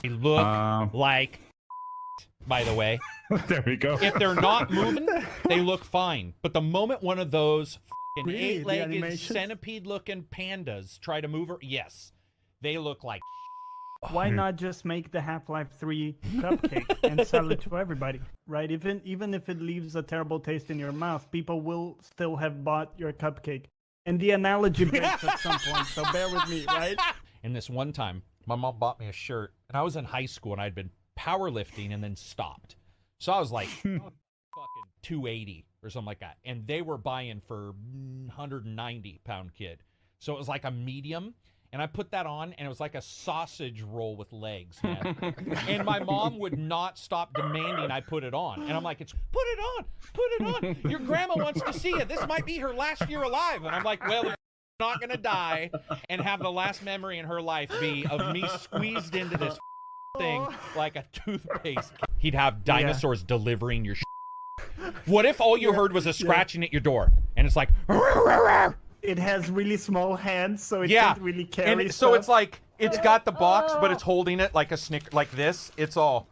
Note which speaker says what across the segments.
Speaker 1: They look like, by the way.
Speaker 2: There we go.
Speaker 1: If they're not moving, they look fine. But the moment one of those fucking eight-legged centipede-looking pandas try to move, yes, they look like.
Speaker 3: Why not just make the Half-Life 3 cupcake and sell it to everybody, right? Even if it leaves a terrible taste in your mouth, people will still have bought your cupcake. And the analogy breaks at some point, so bear with me, right?
Speaker 1: And this one time, my mom bought me a shirt, and I was in high school, and I'd been powerlifting and then stopped. So I was like, fucking 280 or something like that. And they were buying for 190-pound kid. So it was like a medium. And I put that on, and it was like a sausage roll with legs, man. And my mom would not stop demanding I put it on. And I'm like, put it on, put it on. Your grandma wants to see it. This might be her last year alive. And I'm like, well, if you're not going to die and have the last memory in her life be of me squeezed into this thing like a toothpaste. He'd have dinosaurs delivering your What if all you heard was a scratching at your door? And it's like,
Speaker 3: it has really small hands, so it can't really carry
Speaker 1: stuff. So it's like, it's got the box, but it's holding it like a like this. It's all,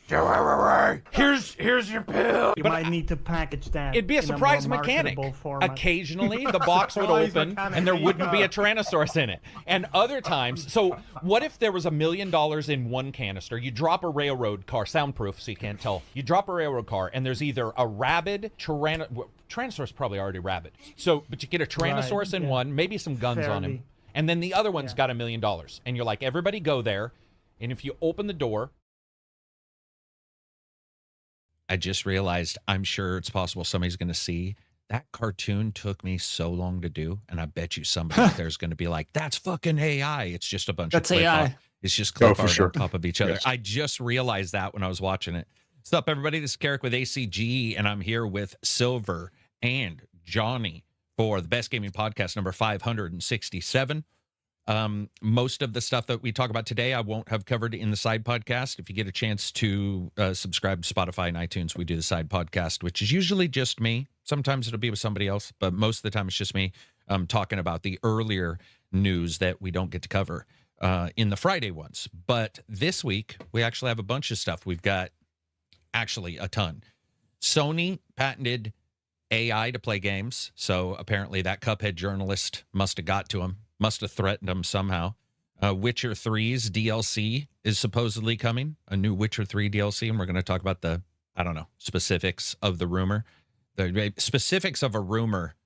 Speaker 1: here's your pill.
Speaker 3: You might need to package that.
Speaker 1: It'd be a surprise mechanic. Occasionally, the box would open, and there wouldn't be a Tyrannosaurus in it. And other times, so what if there was $1 million in one canister? You drop a railroad car, soundproof, so you can't tell. You drop a railroad car, and there's either a rabid Tyrannosaurus, probably already rabid. So, but you get a Tyrannosaurus in one, maybe some guns on him, and then the other one's got $1 million. And you're like, everybody go there, and if you open the door. I just realized, I'm sure it's possible somebody's going to see that cartoon took me so long to do, and I bet you somebody out there's going to be like, "That's fucking AI." It's just a bunch of clip art. It's just clip art on top of each other. Yes. I just realized that when I was watching it. What's up, everybody? This is Carrick with ACG, and I'm here with Silver and Johnny for the Best Gaming Podcast number 567. Most of the stuff that we talk about today, I won't have covered in the side podcast. If you get a chance to subscribe to Spotify and iTunes, we do the side podcast, which is usually just me. Sometimes it'll be with somebody else, but most of the time it's just me talking about the earlier news that we don't get to cover in the Friday ones. But this week, we actually have a bunch of stuff. We've got actually a ton. Sony patented AI to play games. So apparently that Cuphead journalist must have got to him. Must have threatened them somehow. Witcher 3's DLC is supposedly coming. A new Witcher 3 DLC, and we're going to talk about the, I don't know, specifics of the rumor. The specifics of a rumor,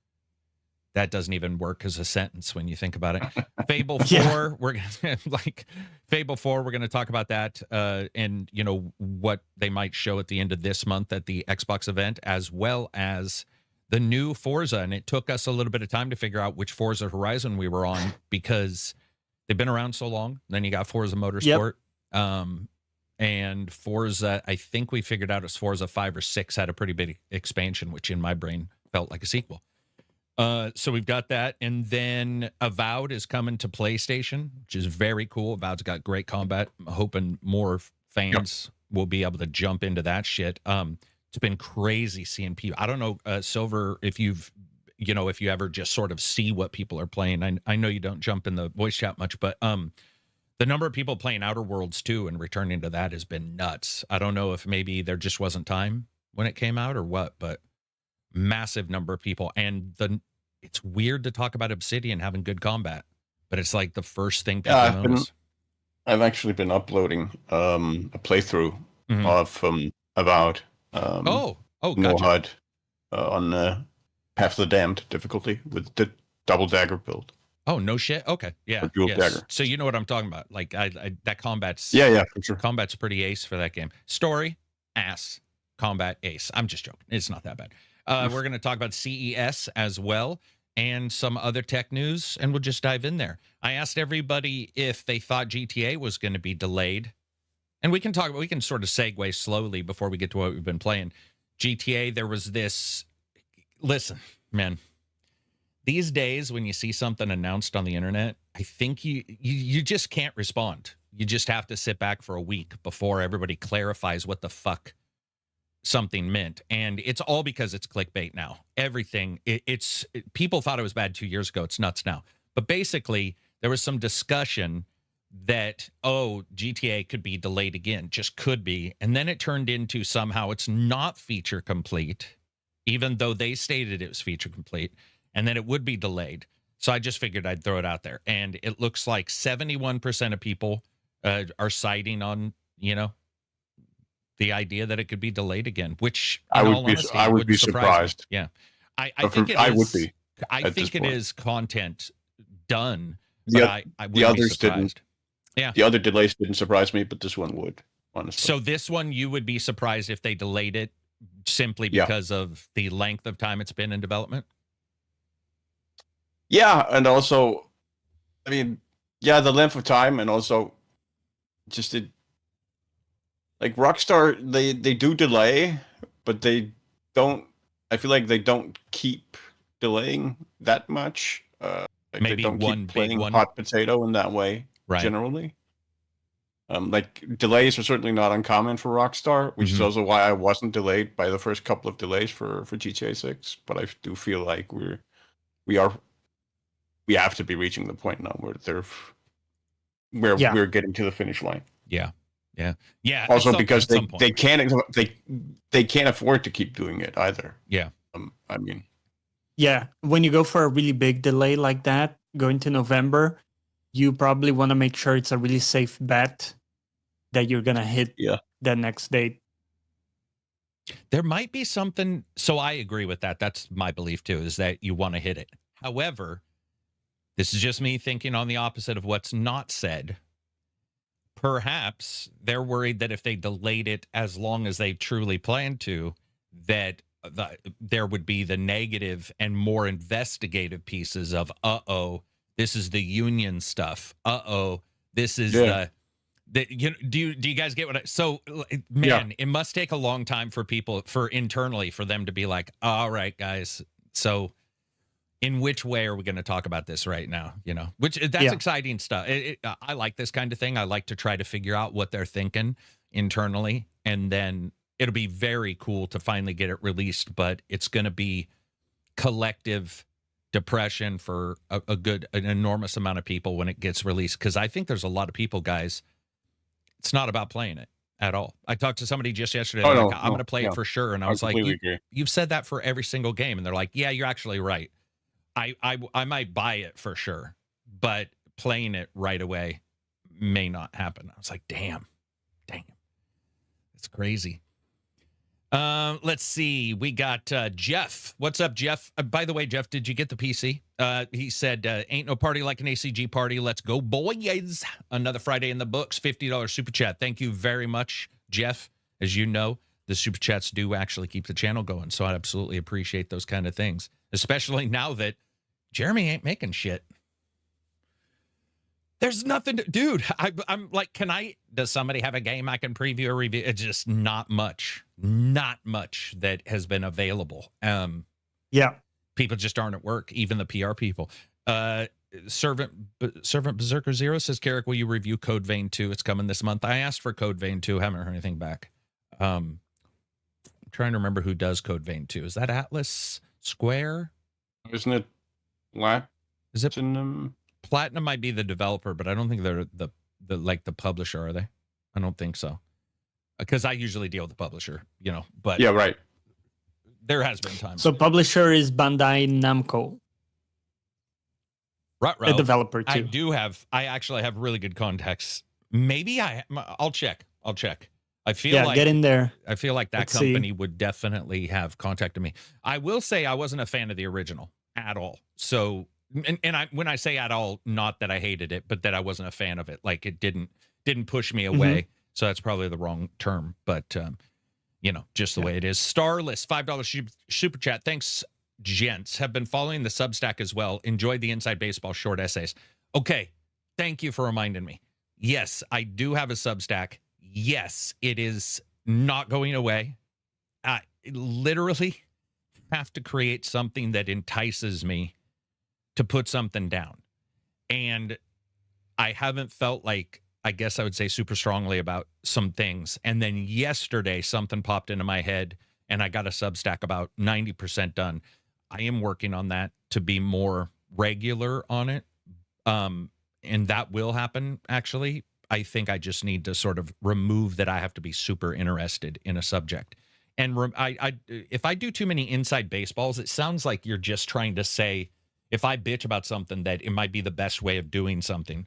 Speaker 1: that doesn't even work as a sentence when you think about it. Fable 4, we're gonna, like, Fable 4, we're going to talk about that, and, you know, what they might show at the end of this month at the Xbox event, as well as the new Forza. And it took us a little bit of time to figure out which Forza Horizon we were on because they've been around so long. Then you got Forza Motorsport. And Forza, I think we figured out it's Forza 5 or 6 had a pretty big expansion, which in my brain felt like a sequel. So we've got that. And then Avowed is coming to PlayStation, which is very cool. Avowed's got great combat. I'm hoping more fans will be able to jump into that shit. It's been crazy seeing people. I don't know, Silver, if you've, you know, if you ever just sort of see what people are playing. I know you don't jump in the voice chat much, but the number of people playing Outer Worlds 2 and returning to that has been nuts. I don't know if maybe there just wasn't time when it came out or what, but massive number of people. And it's weird to talk about Obsidian having good combat, but it's like the first thing people notice.
Speaker 4: I've actually been uploading a playthrough of Avowed.
Speaker 1: Gotcha.
Speaker 4: No HUD on Path of the Damned difficulty with the double dagger build.
Speaker 1: Oh, no shit. Okay, yeah.
Speaker 4: Dual dagger.
Speaker 1: So you know what I'm talking about. Like that combat's
Speaker 4: for sure.
Speaker 1: Combat's pretty ace for that game. Story ass, combat ace. I'm just joking. It's not that bad. We're going to talk about CES as well and some other tech news, and we'll just dive in there. I asked everybody if they thought GTA was going to be delayed. And we can sort of segue slowly before we get to what we've been playing. GTA, there was this, listen, man, these days when you see something announced on the internet, I think you just can't respond. You just have to sit back for a week before everybody clarifies what the fuck something meant. And it's all because it's clickbait now. Everything, people thought it was bad 2 years ago. It's nuts now. But basically, there was some discussion that, oh, GTA could be delayed again, just could be. And then it turned into somehow it's not feature complete, even though they stated it was feature complete, and then it would be delayed. So I just figured I'd throw it out there. And it looks like 71% of people are citing on, the idea that it could be delayed again, which in all honesty,
Speaker 4: I would be
Speaker 1: surprised. Yeah. I think it is.
Speaker 4: Would be.
Speaker 1: I think it is content done,
Speaker 4: The,
Speaker 1: but I
Speaker 4: the
Speaker 1: wouldn't
Speaker 4: others
Speaker 1: be surprised.
Speaker 4: didn't.
Speaker 1: Yeah.
Speaker 4: The other delays didn't surprise me, but this one would, honestly.
Speaker 1: So this one, you would be surprised if they delayed it simply because of the length of time it's been in development?
Speaker 4: Yeah, and also, I mean, the length of time, and also just like Rockstar, they do delay, but they don't. I feel like they don't keep delaying that much. Like
Speaker 1: Maybe
Speaker 4: they don't
Speaker 1: one
Speaker 4: keep playing
Speaker 1: big one.
Speaker 4: hot potato in that way,
Speaker 1: Right.
Speaker 4: generally. Like delays are certainly not uncommon for Rockstar, which is also why I wasn't delayed by the first couple of delays for GTA 6. But I do feel like we have to be reaching the point now where we're getting to the finish line.
Speaker 1: Yeah.
Speaker 4: Also, because they can't afford to keep doing it either.
Speaker 1: Yeah.
Speaker 4: I mean,
Speaker 3: yeah, when you go for a really big delay like that, going to November, you probably want to make sure it's a really safe bet that you're gonna hit that next date.
Speaker 1: There might be something. So I agree with that. That's my belief too, is that you want to hit it. However, this is just me thinking on the opposite of what's not said. Perhaps they're worried that if they delayed it as long as they truly plan to, that there would be the negative and more investigative pieces of, this is the union stuff. This is do you guys get what it must take a long time for people internally for them to be like, all right, guys. So in which way are we going to talk about this right now? That's exciting stuff. I like this kind of thing. I like to try to figure out what they're thinking internally, and then it'll be very cool to finally get it released, but it's going to be collective depression for an enormous amount of people when it gets released. Because I think there's a lot of people, guys, it's not about playing it at all. I talked to somebody just yesterday. I'm going to play it for sure. And I was like, you've said that for every single game. And they're like, yeah, you're actually right. I might buy it for sure, but playing it right away may not happen. I was like, damn. It's crazy. Let's see. We got Jeff. What's up, Jeff? By the way, Jeff, did you get the PC? He said, ain't no party like an ACG party. Let's go, boys. Another Friday in the books. $50 super chat. Thank you very much, Jeff. As you know, the super chats do actually keep the channel going, so I absolutely appreciate those kind of things, especially now that Jeremy ain't making shit. There's nothing to, dude. I'm like, does somebody have a game I can preview or review? It's just not much that has been available. People just aren't at work, even the PR people. Servant Berserker Zero says, Carrick, will you review Code Vein 2? It's coming this month. I asked for Code Vein 2. Haven't heard anything back. I'm trying to remember who does Code Vein 2. Is that Atlas Square?
Speaker 4: Isn't it Black?
Speaker 1: Is it Platinum? Might be the developer, but I don't think they're the publisher, are they? I don't think so. Because I usually deal with the publisher, but
Speaker 4: yeah, right.
Speaker 1: There has been times.
Speaker 3: So publisher is Bandai Namco.
Speaker 1: Ruh-roh.
Speaker 3: A developer too.
Speaker 1: I actually have really good contacts. Maybe I'll check. I feel like
Speaker 3: get in there.
Speaker 1: I feel like that company would definitely have contacted me. I will say I wasn't a fan of the original at all. So, and when I say at all, not that I hated it, but that I wasn't a fan of it. Like it didn't push me away. So that's probably the wrong term, but just the way it is. Starless, $5 super chat. Thanks, gents. Have been following the Substack as well. Enjoyed the Inside Baseball short essays. Okay, thank you for reminding me. Yes, I do have a Substack. Yes, it is not going away. I literally have to create something that entices me to put something down. And I haven't felt like, I guess I would say, super strongly about some things. And then yesterday, something popped into my head and I got a Substack about 90% done. I am working on that to be more regular on it. and that will happen. Actually, I think I just need to sort of remove that I have to be super interested in a subject. And if I do too many inside baseballs, it sounds like you're just trying to say, if I bitch about something, that it might be the best way of doing something.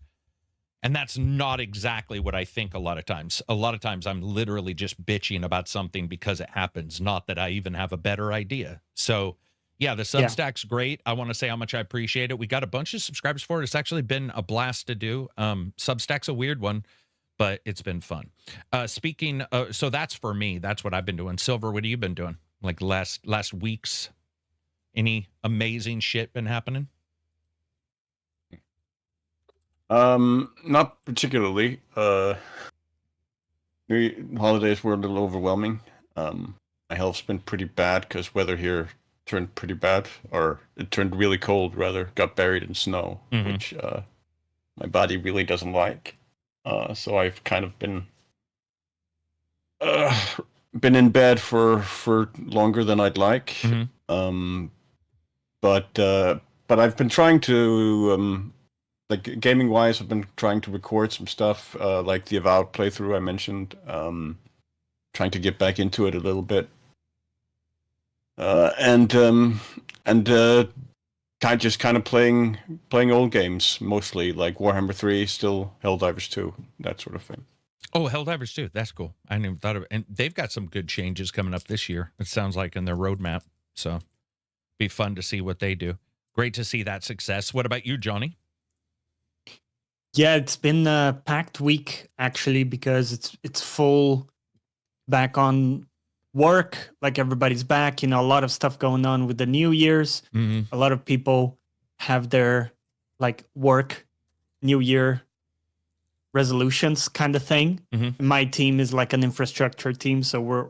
Speaker 1: And that's not exactly what I think a lot of times. A lot of times I'm literally just bitching about something because it happens, not that I even have a better idea. So, yeah, the Substack's great. I want to say how much I appreciate it. We got a bunch of subscribers for it. It's actually been a blast to do. Substack's a weird one, but it's been fun. Speaking, so that's for me. That's what I've been doing. Silver, what have you been doing? Like last weeks? Any amazing shit been happening?
Speaker 4: Not particularly. The holidays were a little overwhelming. My health's been pretty bad because weather here turned pretty bad, or it turned really cold rather, got buried in snow, which my body really doesn't like. So I've kind of been in bed for longer than I'd like. But I've been trying to like gaming wise, I've been trying to record some stuff, like the Avowed playthrough I mentioned. Trying to get back into it a little bit, and kind of playing old games mostly, like Warhammer 3, still Helldivers 2, that sort of thing.
Speaker 1: Oh, Helldivers 2, that's cool. I never thought of it, and they've got some good changes coming up this year. It sounds like in their roadmap, so be fun to see what they do. Great to see that success. What about you, Johnny?
Speaker 2: Yeah, it's been a packed week actually, because it's full back on work. Like everybody's back, a lot of stuff going on with the New Year's. A lot of people have their like work New Year resolutions kind of thing. My team is like an infrastructure team, so we're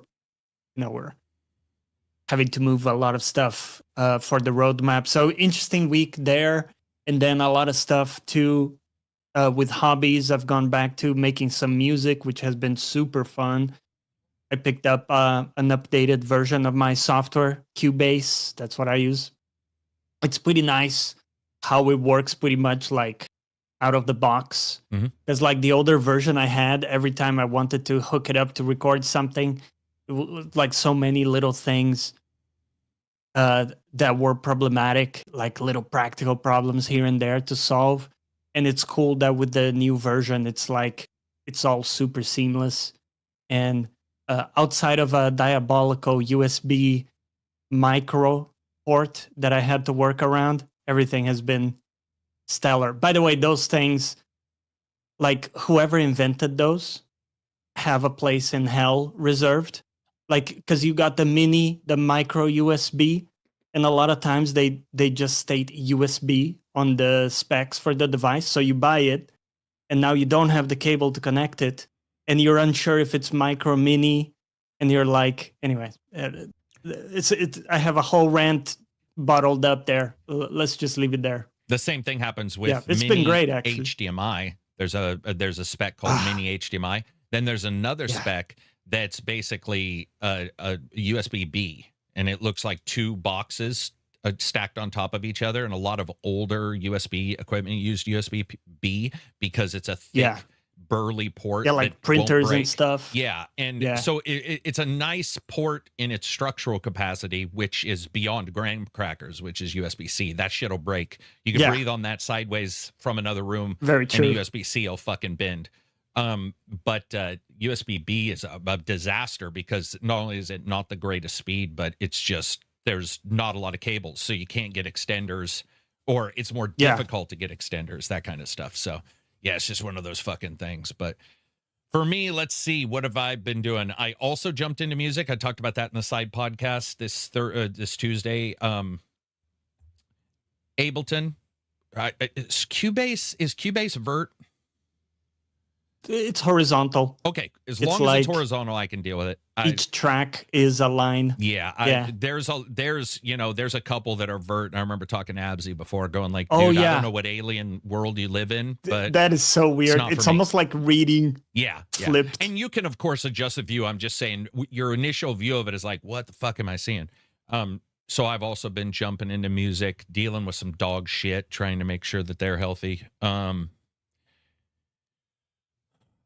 Speaker 2: having to move a lot of stuff for the roadmap. So interesting week there, and then a lot of stuff too. With hobbies, I've gone back to making some music, which has been super fun. I picked up an updated version of my software, Cubase. That's what I use. It's pretty nice how it works, pretty much like out of the box. Because like the older version I had, every time I wanted to hook it up to record something, it was like so many little things that were problematic, like little practical problems here and there to solve. And it's cool that with the new version, it's like it's all super seamless. And outside of a diabolical USB micro port that I had to work around, everything has been stellar. By the way, those things, like whoever invented those, have a place in hell reserved. Like, because you got the micro USB, and a lot of times they just state USB on the specs for the device. So you buy it, and now you don't have the cable to connect it, and you're unsure if it's micro, mini, and you're like, anyway, I have a whole rant bottled up there. Let's just leave it there.
Speaker 1: The same thing happens with
Speaker 2: it's
Speaker 1: mini
Speaker 2: been great, actually.
Speaker 1: HDMI. There's a spec called mini HDMI. Then there's another spec that's basically a USB-B, and it looks like two boxes stacked on top of each other, and a lot of older USB equipment used USB-B because it's a thick, burly port.
Speaker 2: Yeah, like printers and stuff.
Speaker 1: Yeah, and so it's a nice port in its structural capacity, which is beyond graham crackers, which is USB-C. That shit'll break. You can breathe on that sideways from another room.
Speaker 2: Very true.
Speaker 1: And USB-C will fucking bend. But USB-B is a disaster because not only is it not the greatest speed, but it's just there's not a lot of cables, so you can't get extenders, or it's more difficult to get extenders, that kind of stuff. So yeah, it's just one of those fucking things. But for me, let's see, what have I been doing? I also jumped into music. I talked about that in the side podcast this Tuesday. Ableton, is Cubase vert?
Speaker 2: It's horizontal.
Speaker 1: Okay, as long as it's horizontal, I can deal with it.
Speaker 2: Each track is a line.
Speaker 1: Yeah, there's a couple that are vert. I remember talking to Absy before, going like, dude, I don't know what alien world you live in, but
Speaker 2: that is so weird. It's almost like reading. Flipped.
Speaker 1: And you can of course adjust the view. I'm just saying your initial view of it is like, what the fuck am I seeing? So I've also been jumping into music, dealing with some dog shit, trying to make sure that they're healthy.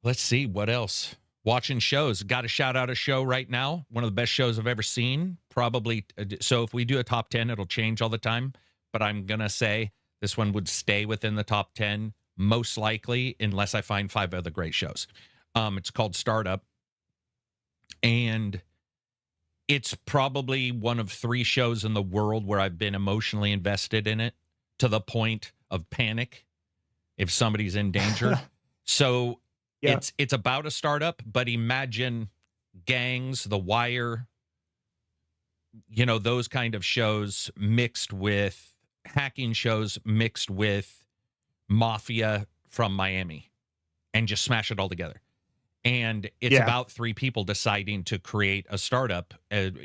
Speaker 1: Let's see what else. Watching shows. Got to shout out a show right now. One of the best shows I've ever seen. Probably. So if we do a top 10, it'll change all the time. But I'm going to say this one would stay within the top 10, most likely, unless I find 5 other great shows. It's called Startup. And it's probably one of 3 shows in the world where I've been emotionally invested in it to the point of panic if somebody's in danger. So yeah. It's about a startup, but imagine Gangs, The Wire, those kind of shows mixed with hacking shows mixed with Mafia from Miami, and just smash it all together. And it's about 3 people deciding to create a startup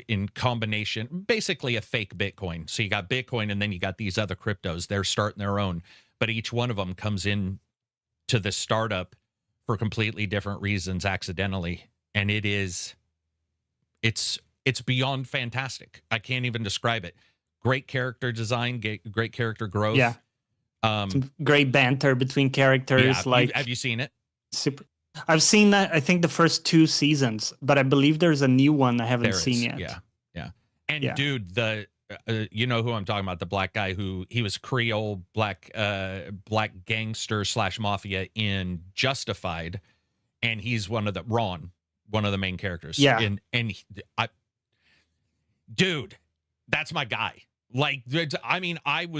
Speaker 1: in combination, basically a fake Bitcoin. So you got Bitcoin and then you got these other cryptos. They're starting their own, but each one of them comes in to the startup for completely different reasons accidentally. And it's beyond fantastic. I can't even describe it. Great character design, great character growth.
Speaker 2: Yeah. Some great banter between characters.
Speaker 1: Yeah. Have you seen it?
Speaker 2: Super. I've seen that. I think the first 2 seasons, but I believe there's a new one I haven't seen yet.
Speaker 1: Yeah. And dude, you know who I'm talking about? The black guy he was Creole black gangster / mafia in Justified, and he's one of the main characters.
Speaker 2: Yeah.
Speaker 1: Dude, that's my guy. Like, I mean, I'm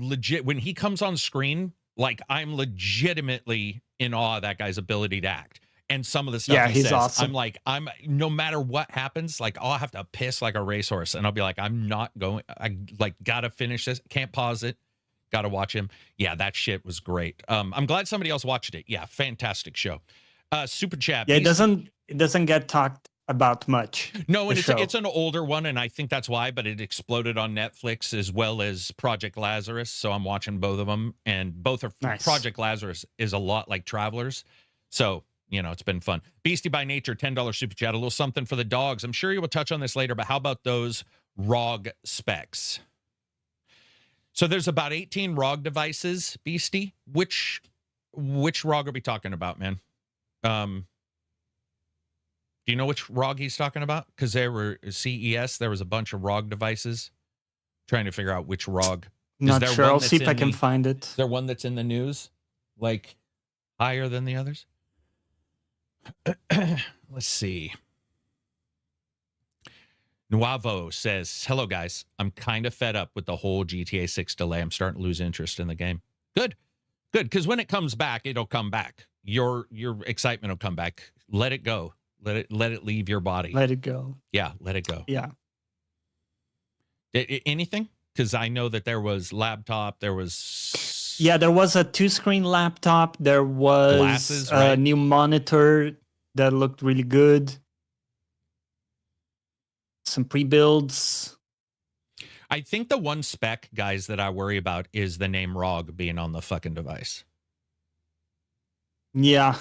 Speaker 1: legit, when he comes on screen, like, I'm legitimately in awe of that guy's ability to act. And some of the stuff he says, awesome. I'm no matter what happens, like, I'll have to piss like a racehorse, and I'll be like, I'm not going. I gotta finish this. Can't pause it. Gotta watch him. Yeah, that shit was great. I'm glad somebody else watched it. Yeah, fantastic show. Super chat.
Speaker 2: Yeah, it doesn't get talked about much.
Speaker 1: No, and it's an older one, and I think that's why. But it exploded on Netflix as well as Project Lazarus, so I'm watching both of them, and both are nice. Project Lazarus is a lot like Travelers, so it's been fun. Beastie by Nature, $10 super chat, a little something for the dogs. I'm sure you will touch on this later, but how about those ROG specs? So there's about 18 ROG devices, Beastie. Which ROG are we talking about, man? Do you know which ROG he's talking about? Because there were CES, there was a bunch of ROG devices. Trying to figure out which ROG.
Speaker 2: Not sure. I'll see if I can find it.
Speaker 1: Is there one that's in the news, like higher than the others? Let's see. Nuavo says, hello, guys. I'm kind of fed up with the whole GTA 6 delay. I'm starting to lose interest in the game. Good. Because when it comes back, it'll come back. Your excitement will come back. Let it go. Let it leave your body.
Speaker 2: Let it go.
Speaker 1: Yeah, let it go.
Speaker 2: Yeah.
Speaker 1: Anything? Because I know that there was laptop. There was...
Speaker 2: Yeah, there was a 2-screen laptop. There was
Speaker 1: glasses,
Speaker 2: a new monitor that looked really good. Some pre-builds.
Speaker 1: I think the one spec, guys, that I worry about is the name ROG being on the fucking device.
Speaker 2: Yeah.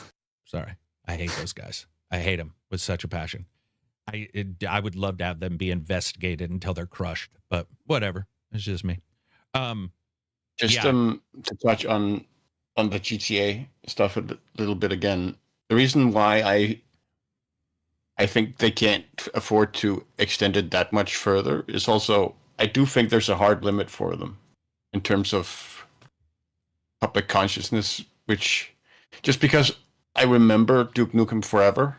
Speaker 1: Sorry. I hate those guys. I hate them with such a passion. I would love to have them be investigated until they're crushed, but whatever. It's just me.
Speaker 4: To touch on the GTA stuff a little bit again. The reason why I think they can't afford to extend it that much further is also, I do think there's a hard limit for them in terms of public consciousness, which, just because I remember Duke Nukem Forever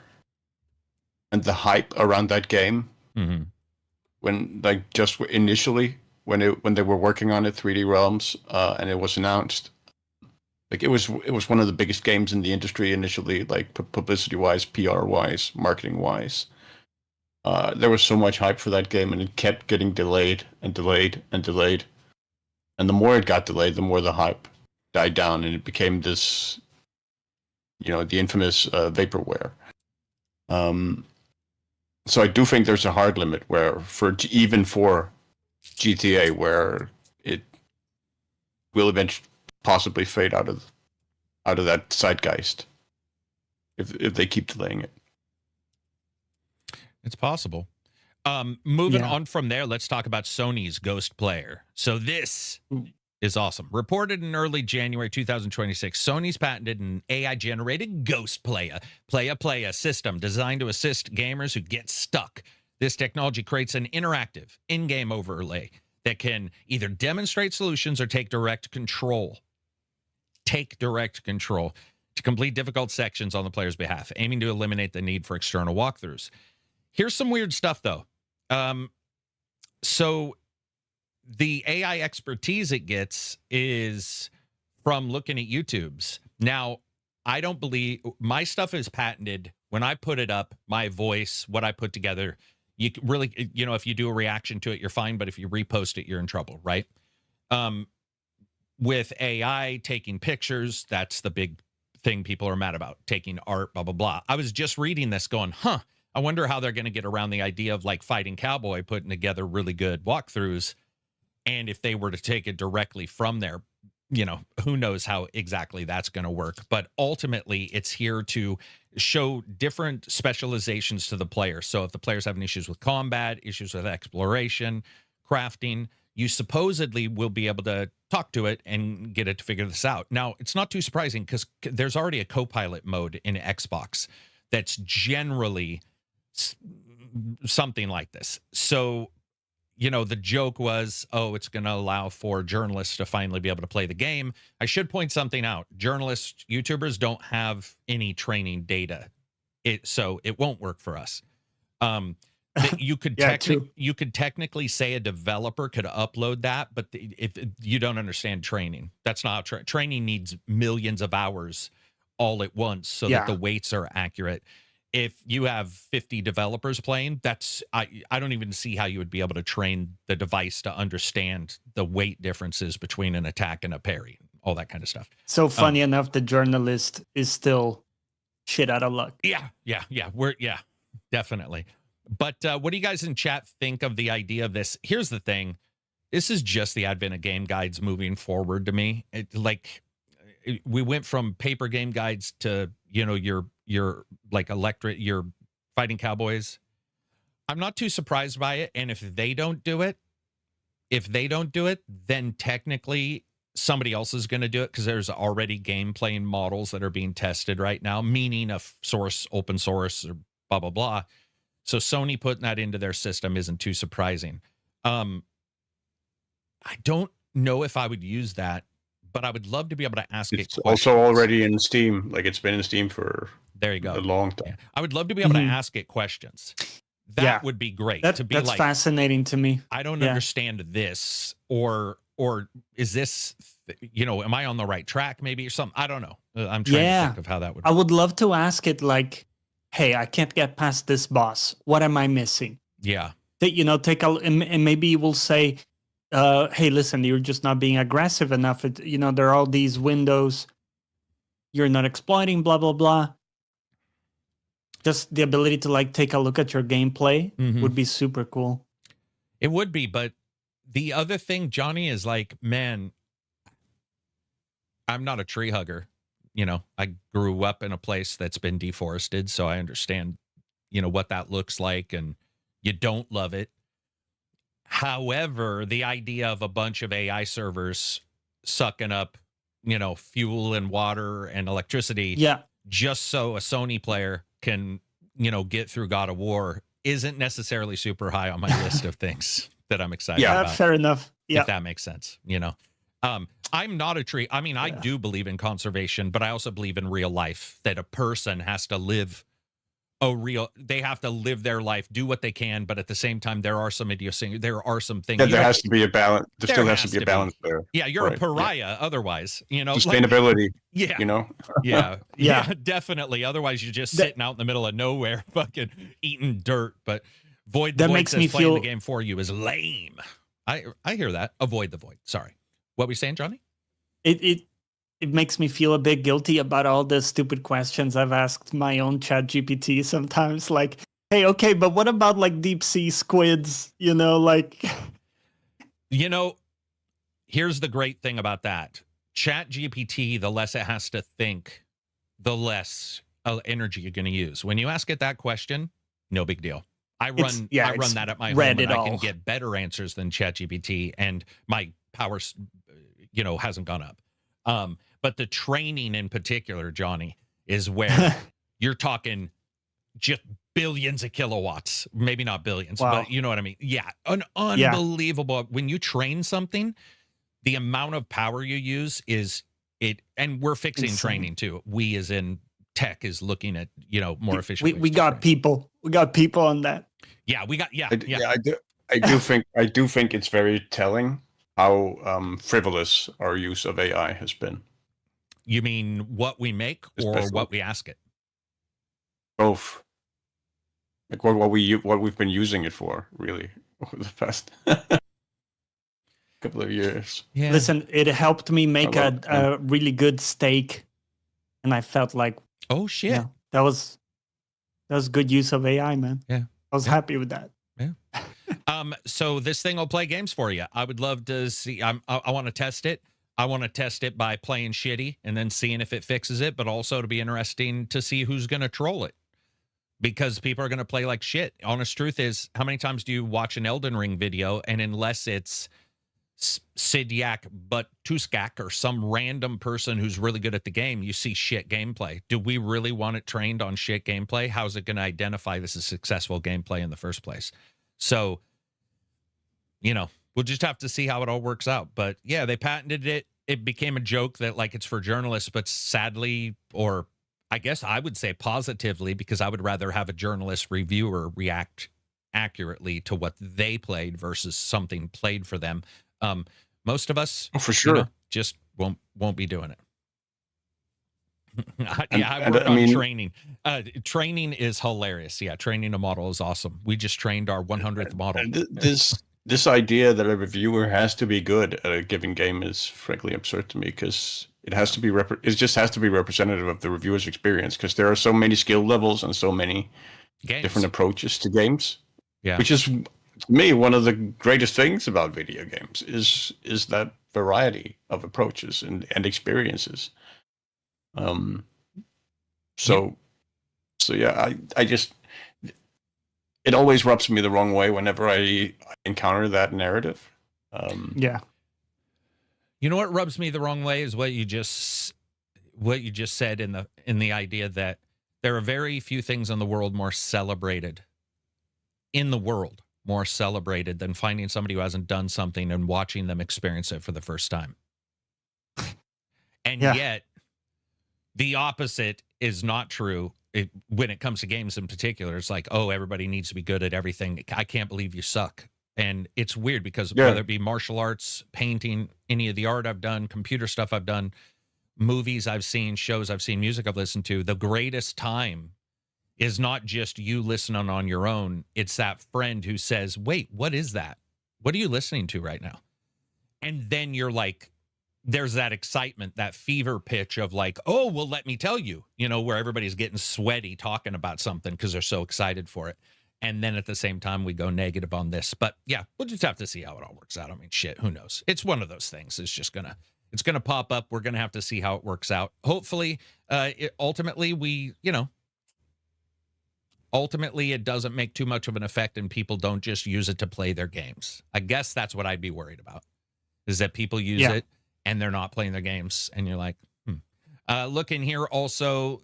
Speaker 4: and the hype around that game, when just initially when they were working on it, 3D Realms, and it was announced, it was one of the biggest games in the industry initially, publicity wise, PR wise, marketing wise. There was so much hype for that game, and it kept getting delayed and delayed and delayed. And the more it got delayed, the more the hype died down, and it became this, the infamous vaporware. So I do think there's a hard limit even for GTA, where it will eventually possibly fade out of that zeitgeist if they keep delaying it.
Speaker 1: It's possible. Moving on from there, let's talk about Sony's Ghost Player. So this is awesome. Reported in early January 2026, Sony's patented an AI-generated ghost playa system designed to assist gamers who get stuck. This technology creates an interactive in-game overlay that can either demonstrate solutions or take direct control. To complete difficult sections on the player's behalf, aiming to eliminate the need for external walkthroughs. Here's some weird stuff, though. So the AI expertise it gets is from looking at YouTube's. Now, I don't believe my stuff is patented. When I put it up, my voice, what I put together, you really, if you do a reaction to it, you're fine. But if you repost it, you're in trouble, right? With AI taking pictures, that's the big thing people are mad about, taking art, blah, blah, blah. I was just reading this going, I wonder how they're going to get around the idea of like Fighting Cowboy putting together really good walkthroughs. And if they were to take it directly from there, who knows how exactly that's going to work. But ultimately, it's here to show different specializations to the player. So if the player's having issues with combat, issues with exploration, crafting, you supposedly will be able to talk to it and get it to figure this out. Now, it's not too surprising because there's already a co-pilot mode in Xbox that's generally something like this. So, the joke was, it's going to allow for journalists to finally be able to play the game. I should point something out. Journalists, YouTubers don't have any training data. So it won't work for us. You could you could technically say a developer could upload that, but if you don't understand training, that's not how training needs millions of hours all at once so that the weights are accurate. If you have 50 developers playing, I don't even see how you would be able to train the device to understand the weight differences between an attack and a parry, all that kind of stuff.
Speaker 2: So funny enough, the journalist is still shit out of luck.
Speaker 1: Yeah, definitely. But what do you guys in chat think of the idea of this? Here's the thing. This is just the advent of game guides moving forward to me. We went from paper game guides to, your like your Fighting Cowboys. I'm not too surprised by it. And if they don't do it, then technically somebody else is going to do it because there's already game playing models that are being tested right now, meaning a source, open source, or blah, blah, blah. So Sony putting that into their system isn't too surprising. I don't know if I would use that, but I would love to be able to ask
Speaker 4: it's
Speaker 1: it.
Speaker 4: Also already in Steam. Like it's been in Steam for
Speaker 1: there you go
Speaker 4: a long time.
Speaker 1: Yeah. I would love to be able to ask it questions. That would be great.
Speaker 2: That's fascinating to me.
Speaker 1: I don't understand this, or is this, am I on the right track? Maybe or something. I don't know. I'm trying to think of how that would.
Speaker 2: I would love to ask it like, hey, I can't get past this boss. What am I missing?
Speaker 1: Yeah.
Speaker 2: Take a and maybe you will say, hey, listen, you're just not being aggressive enough. There are all these windows you're not exploiting, blah, blah, blah. Just the ability to take a look at your gameplay would be super cool.
Speaker 1: It would be, but the other thing, Johnny, is man, I'm not a tree hugger. I grew up in a place that's been deforested, so I understand, what that looks like, and you don't love it. However, the idea of a bunch of AI servers sucking up, fuel and water and electricity, just so a Sony player can, get through God of War isn't necessarily super high on my list of things that I'm excited about.
Speaker 2: Yeah, fair enough. Yeah,
Speaker 1: if that makes sense, I'm not a tree. I mean, I do believe in conservation, but I also believe in real life, that a person has to live they have to live their life, do what they can, but at the same time, there are some idiosyncrasies. There are some things.
Speaker 4: Yeah, there has to be a balance. There still has to be a balance there.
Speaker 1: Yeah, you're a pariah otherwise.
Speaker 4: Sustainability.
Speaker 1: Yeah, definitely. Otherwise, you're just sitting out in the middle of nowhere, fucking eating dirt. But Void the Void makes me playing the game for you is lame. I hear that. Avoid the void. Sorry. What were we saying, Johnny?
Speaker 2: It makes me feel a bit guilty about all the stupid questions I've asked my own chat GPT sometimes. Like, hey, okay, but what about deep sea squids? Here's
Speaker 1: the great thing about that. Chat GPT, the less it has to think, the less energy you're going to use. When you ask it that question, no big deal. I run that at my home, and I can get better answers than ChatGPT, and my power, hasn't gone up. But the training in particular, Johnny, is where you're talking just billions of kilowatts, maybe not billions, but you know what I mean? Yeah. An unbelievable, when you train something, the amount of power you use is and we're fixing training too. We as in tech is looking at, more efficient.
Speaker 2: We got people. We got people on that.
Speaker 1: Yeah, we got,
Speaker 4: I do think it's very telling how frivolous our use of AI has been.
Speaker 1: You mean what we make or what we ask it?
Speaker 4: Both. Like what we've been using it for, really, over the past couple of years.
Speaker 2: Yeah. Listen, it helped me make a really good steak, and I felt like,
Speaker 1: oh shit,
Speaker 2: yeah, that was good use of AI, man.
Speaker 1: Yeah,
Speaker 2: I was happy with that.
Speaker 1: Yeah. So this thing will play games for you. I would love to see. I want to test it. I want to test it by playing shitty and then seeing if it fixes it, but also to be interesting to see who's going to troll it. Because people are going to play like shit. Honest truth is, how many times do you watch an Elden Ring video, and unless it's Sidyak but Tuskak or some random person who's really good at the game, you see shit gameplay. Do we really want it trained on shit gameplay? How's it going to identify this as successful gameplay in the first place? So, we'll just have to see how it all works out. But yeah, they patented it. It became a joke that like it's for journalists, but sadly, or I guess I would say positively, because I would rather have a journalist reviewer react accurately to what they played versus something played for them. Most of us,
Speaker 4: for sure,
Speaker 1: just won't be doing it. I work on training. Training is hilarious. Yeah, training a model is awesome. We just trained our 100th model.
Speaker 4: This idea that a reviewer has to be good at a given game is frankly absurd to me, because it has to be it just has to be representative of the reviewer's experience, because there are so many skill levels and so many different approaches to games.
Speaker 1: Yeah,
Speaker 4: which is, to me, one of the greatest things about video games is that variety of approaches and experiences. So yeah, I just, it always rubs me the wrong way whenever I encounter that narrative.
Speaker 2: Yeah.
Speaker 1: You know what rubs me the wrong way is what you just said in the idea that there are very few things in the world more celebrated than finding somebody who hasn't done something and watching them experience it for the first time. And yet the opposite is not true. When it comes to games in particular, it's like, oh, everybody needs to be good at everything. I can't believe you suck. And it's weird because whether it be martial arts, painting, any of the art I've done, computer stuff I've done, movies I've seen, shows I've seen, music I've listened to, the greatest time is not just you listening on your own. It's that friend who says, wait, what is that? What are you listening to right now? And then you're like, there's that excitement, that fever pitch of like, oh, well, let me tell you, where everybody's getting sweaty talking about something because they're so excited for it. And then at the same time, we go negative on this. But yeah, we'll just have to see how it all works out. I mean, shit, who knows? It's one of those things. It's going to pop up. We're going to have to see how it works out. Hopefully, ultimately, it doesn't make too much of an effect and people don't just use it to play their games. I guess that's what I'd be worried about, is that people use it and they're not playing their games. And you're like, look in here also.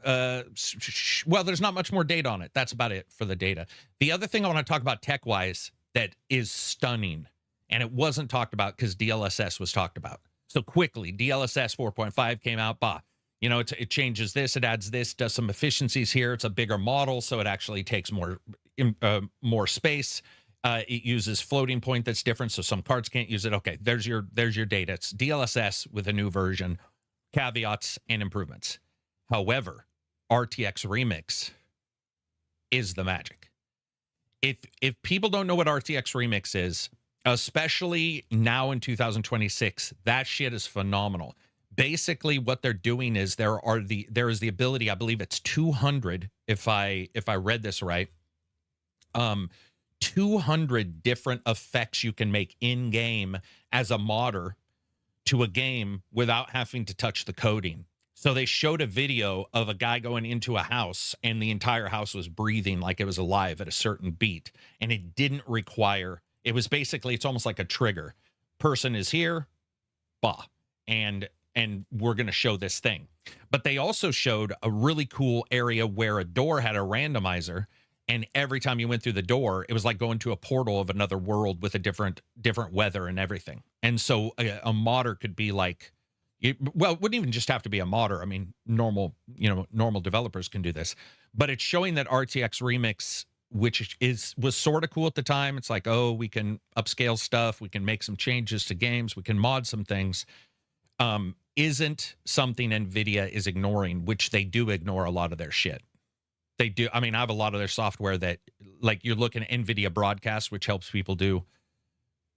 Speaker 1: Well, there's not much more data on it. That's about it for the data. The other thing I want to talk about tech-wise that is stunning, and it wasn't talked about because DLSS was talked about. So quickly, DLSS 4.5 came out. It changes this, it adds this, does some efficiencies here. It's a bigger model, so it actually takes more space. It uses floating point that's different, so some cards can't use it. Okay, there's your data. It's DLSS with a new version, caveats and improvements. However, RTX Remix is the magic. If people don't know what RTX Remix is, especially now in 2026, that shit is phenomenal. Basically, what they're doing is there is the ability, I believe it's 200, if I read this right, 200 different effects you can make in game as a modder to a game without having to touch the coding. So they showed a video of a guy going into a house and the entire house was breathing like it was alive at a certain beat, and it didn't require. It was basically, it's almost like a trigger. Person is here, bah, and we're going to show this thing. But they also showed a really cool area where a door had a randomizer, and every time you went through the door, it was like going to a portal of another world with a different weather and everything. And so a modder could be like, well, it wouldn't even just have to be a modder. I mean, normal developers can do this. But it's showing that RTX Remix, which was sort of cool at the time. It's like, oh, we can upscale stuff. We can make some changes to games. We can mod some things. Isn't something NVIDIA is ignoring, which they do ignore a lot of their shit. They do. I mean, I have a lot of their software that, like, you're looking at NVIDIA Broadcast, which helps people do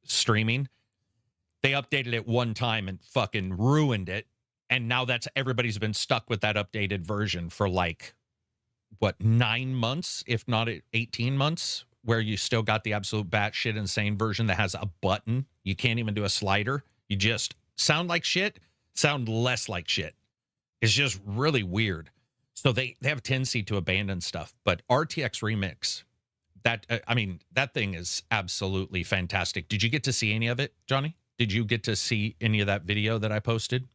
Speaker 1: streaming. They updated it one time and fucking ruined it. And now everybody's been stuck with that updated version for like, what, 9 months, if not 18 months, where you still got the absolute batshit insane version that has a button. You can't even do a slider. You just sound like shit, sound less like shit. It's just really weird. So they have a tendency to abandon stuff. But RTX Remix, that thing is absolutely fantastic. Did you get to see any of it, Johnny? Did you get to see any of that video that I posted?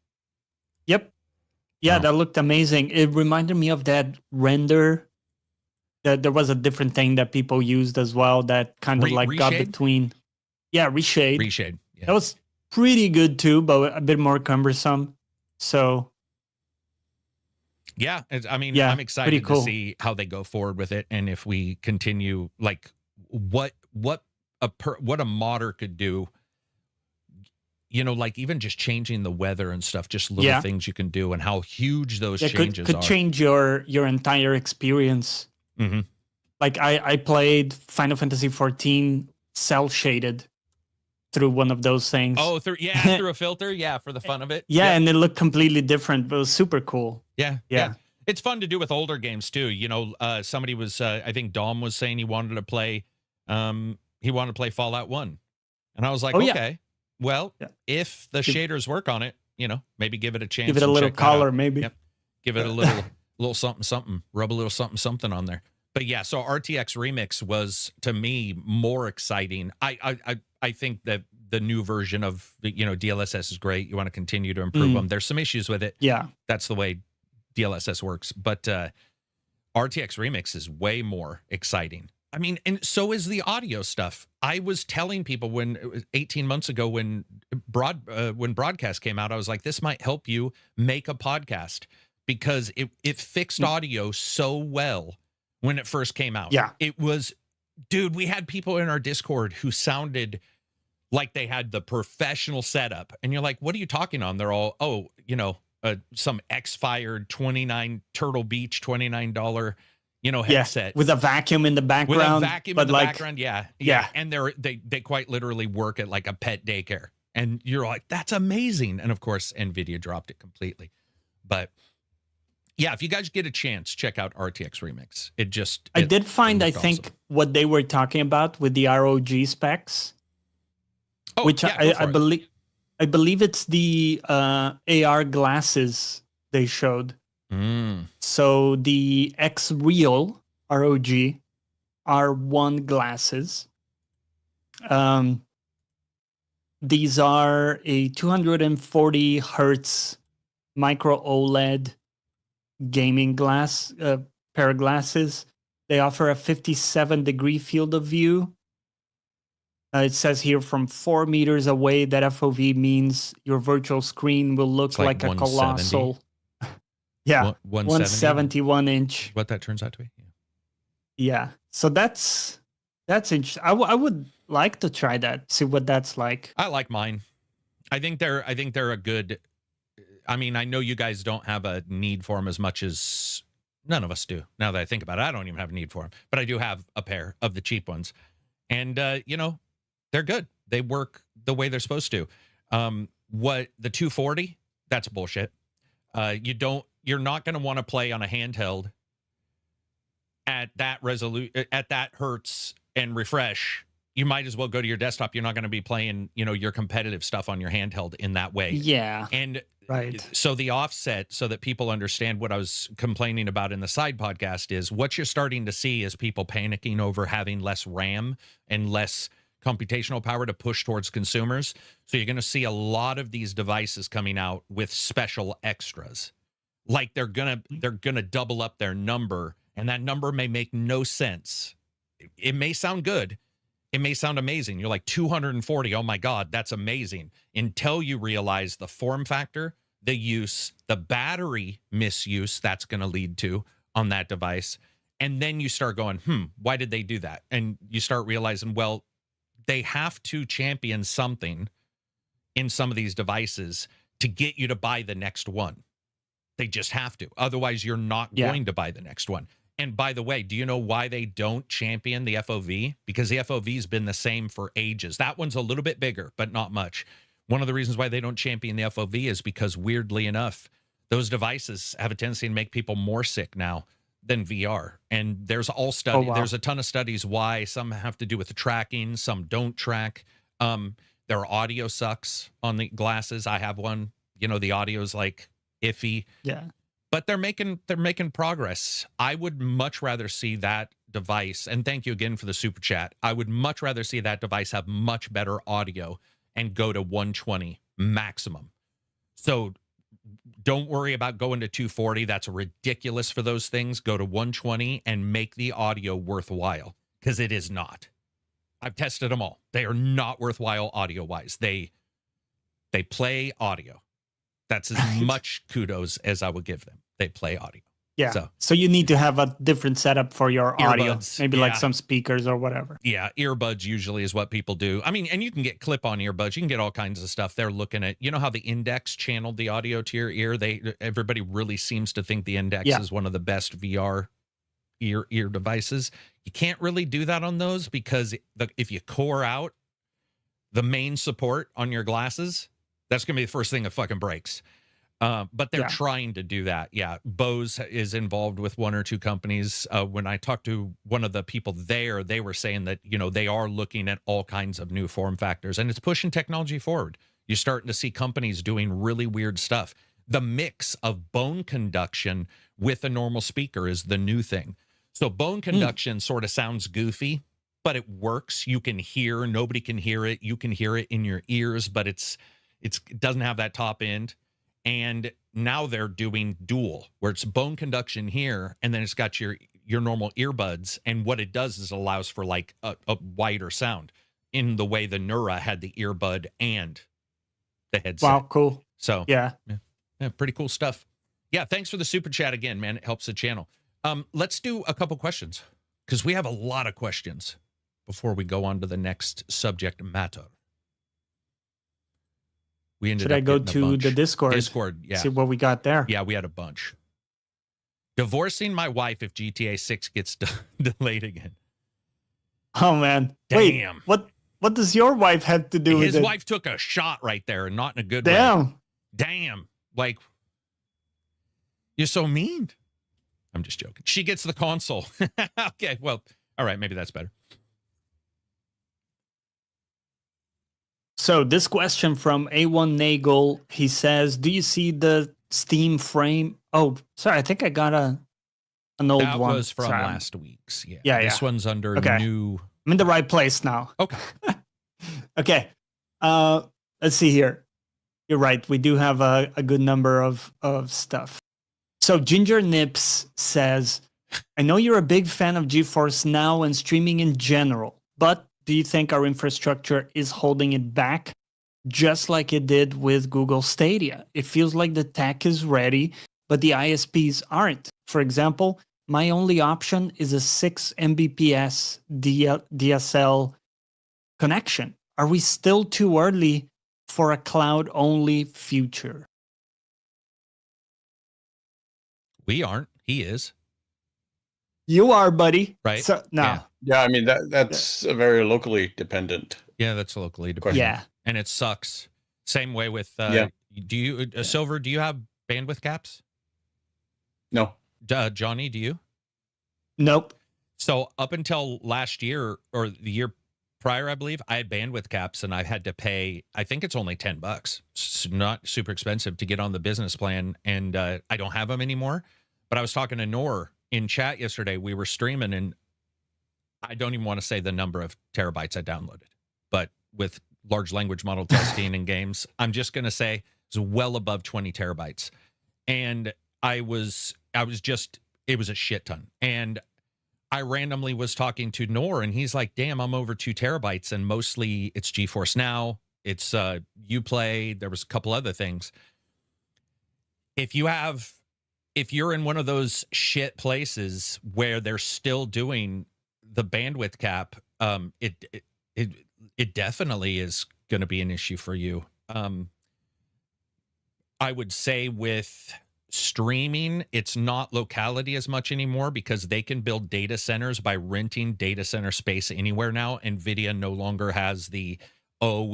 Speaker 2: Yep. Yeah,
Speaker 1: Oh.
Speaker 2: That looked amazing. It reminded me of that render. There was a different thing that people used as well that kind of like got between. Yeah, reshade.
Speaker 1: Reshade. Yeah.
Speaker 2: That was pretty good too, but a bit more cumbersome. So.
Speaker 1: Yeah, I'm excited to see how they go forward with it, and if we continue, like, what a modder could do. You know, like even just changing the weather and stuff, just little things you can do, and how huge those changes
Speaker 2: could change your entire experience.
Speaker 1: Mm-hmm.
Speaker 2: Like I played Final Fantasy 14 cell shaded through one of those things.
Speaker 1: Oh, through a filter, for the fun of it.
Speaker 2: Yeah, and it looked completely different, but it was super cool.
Speaker 1: Yeah. It's fun to do with older games too. You know, somebody was, I think Dom was saying he wanted to play Fallout 1, and I was like, okay. Well, if the shaders work on it, you know, maybe give it a chance.
Speaker 2: Give it a little color, maybe.
Speaker 1: Yep. Give it a little something, rub a little something on there. But yeah, so RTX Remix was, to me, more exciting. I think that the new version of, DLSS is great. You want to continue to improve them. There's some issues with it.
Speaker 2: Yeah.
Speaker 1: That's the way DLSS works. But RTX Remix is way more exciting. I mean, and so is the audio stuff. I was telling people when it was 18 months ago when broadcast came out, I was like, this might help you make a podcast, because it fixed audio so well when it first came out.
Speaker 2: Yeah.
Speaker 1: It was, dude, we had people in our Discord who sounded like they had the professional setup. And you're like, what are you talking on? They're all, some X-Fired Turtle Beach $29 headset
Speaker 2: with a vacuum in the background.
Speaker 1: With a vacuum in the background, yeah. And they quite literally work at like a pet daycare, and you're like, that's amazing. And of course, NVIDIA dropped it completely. But yeah, if you guys get a chance, check out RTX Remix. I did find, I think, awesome.
Speaker 2: What they were talking about with the ROG specs, which I believe it's the AR glasses they showed. So the X Real ROG R1 glasses. These are a 240 hertz micro OLED gaming glass pair of glasses. They offer a 57-degree field of view. It says here from 4 meters away, that FOV means your virtual screen will look like a colossal. Yeah, 171 inch.
Speaker 1: What that turns out to be.
Speaker 2: Yeah. So that's interesting. I would like to try that, see what that's like.
Speaker 1: I like mine. I think they're a good. I mean, I know you guys don't have a need for them as much as none of us do. Now that I think about it, I don't even have a need for them, but I do have a pair of the cheap ones, and they're good. They work the way they're supposed to. What the 240? That's bullshit. You're not going to want to play on a handheld at that at that hertz and refresh. You might as well go to your desktop. You're not going to be playing, your competitive stuff on your handheld in that way.
Speaker 2: Yeah.
Speaker 1: And
Speaker 2: right.
Speaker 1: So the offset, so that people understand what I was complaining about in the side podcast, is what you're starting to see is people panicking over having less RAM and less computational power to push towards consumers. So you're going to see a lot of these devices coming out with special extras. Like they're going to double up their number, and that number may make no sense. It may sound good. It may sound amazing. You're like 240. Oh my God, that's amazing. Until you realize the form factor, the use, the battery misuse that's going to lead to on that device. And then you start going, why did they do that? And you start realizing, well, they have to champion something in some of these devices to get you to buy the next one. They just have to. Otherwise, you're not going to buy the next one. And by the way, do you know why they don't champion the FOV? Because the FOV has been the same for ages. That one's a little bit bigger, but not much. One of the reasons why they don't champion the FOV is because, weirdly enough, those devices have a tendency to make people more sick now than VR. And there's there's a ton of studies why. Some have to do with the tracking, some don't track. Their audio sucks on the glasses. I have one. You know, the audio's like iffy.
Speaker 2: Yeah.
Speaker 1: But they're making progress. I would much rather see that device, and thank you again for the super chat. I would much rather see that device have much better audio and go to 120 maximum. So don't worry about going to 240. That's ridiculous for those things. Go to 120 and make the audio worthwhile, because it is not. I've tested them all. They are not worthwhile audio-wise. They play audio. That's as much kudos as I would give them. They play audio.
Speaker 2: Yeah. So you need to have a different setup for your audio. Maybe like some speakers or whatever.
Speaker 1: Yeah. Earbuds usually is what people do. I mean, and you can get clip-on earbuds. You can get all kinds of stuff. They're looking at, you know how the Index channeled the audio to your ear? Everybody really seems to think the Index is one of the best VR ear devices. You can't really do that on those, because if you core out the main support on your glasses, that's going to be the first thing that fucking breaks. But they're trying to do that. Yeah. Bose is involved with one or two companies. When I talked to one of the people there, they were saying that, you know, they are looking at all kinds of new form factors, and it's pushing technology forward. You're starting to see companies doing really weird stuff. The mix of bone conduction with a normal speaker is the new thing. So bone conduction sort of sounds goofy, but it works. You can hear, nobody can hear it. You can hear it in your ears, but it doesn't have that top end. And now they're doing dual, where it's bone conduction here, and then it's got your normal earbuds. And what it does is it allows for like a wider sound, in the way the Neura had the earbud and the headset.
Speaker 2: Wow, cool.
Speaker 1: So
Speaker 2: yeah,
Speaker 1: pretty cool stuff. Yeah, thanks for the super chat again, man. It helps the channel. Let's do a couple questions, because we have a lot of questions before we go on to the next subject matter.
Speaker 2: Should I go to the Discord?
Speaker 1: Discord, yeah.
Speaker 2: See what we got there.
Speaker 1: Yeah, we had a bunch. Divorcing my wife if GTA 6 gets delayed again.
Speaker 2: Oh, man.
Speaker 1: Damn.
Speaker 2: Wait, what does your wife have to do with it?
Speaker 1: His wife took a shot right there, and not in a good way. Damn. Like, you're so mean. I'm just joking. She gets the console. Okay, well, all right, maybe that's better.
Speaker 2: So this question from A1 Nagel, he says, do you see the Steam frame? Oh, sorry, I think I got an old one.
Speaker 1: That was from last week's.
Speaker 2: Yeah.
Speaker 1: This one's under new.
Speaker 2: I'm in the right place now.
Speaker 1: Okay.
Speaker 2: Okay. Let's see here. You're right. We do have a good number of stuff. So Ginger Nips says, I know you're a big fan of GeForce Now and streaming in general, but do you think our infrastructure is holding it back, just like it did with Google Stadia? It feels like the tech is ready, but the ISPs aren't. For example, my only option is a 6 Mbps DSL connection. Are we still too early for a cloud-only future?
Speaker 1: We aren't. He is.
Speaker 2: You are, buddy.
Speaker 1: Right.
Speaker 2: So, no.
Speaker 4: Yeah, I mean, that's a very locally dependent.
Speaker 1: Yeah, that's locally dependent.
Speaker 2: Yeah.
Speaker 1: And it sucks. Same way with, do you, Silver, do you have bandwidth caps?
Speaker 4: No.
Speaker 1: Johnny, do you?
Speaker 2: Nope.
Speaker 1: So up until last year, or the year prior, I believe, I had bandwidth caps, and I had to pay, I think it's only $10. It's not super expensive to get on the business plan, and I don't have them anymore. But I was talking to Nor in chat yesterday. We were streaming, and I don't even want to say the number of terabytes I downloaded. with large language model testing in games. I'm just going to say it's well above 20 terabytes. And it was a shit ton. And I randomly was talking to Nor, and he's like, damn, I'm over 2 terabytes. And mostly it's GeForce Now. It's Uplay. There was a couple other things. If you're in one of those shit places where they're still doing the bandwidth cap, it definitely is going to be an issue for you. I would say with streaming, it's not locality as much anymore because they can build data centers by renting data center space anywhere now. NVIDIA no longer has we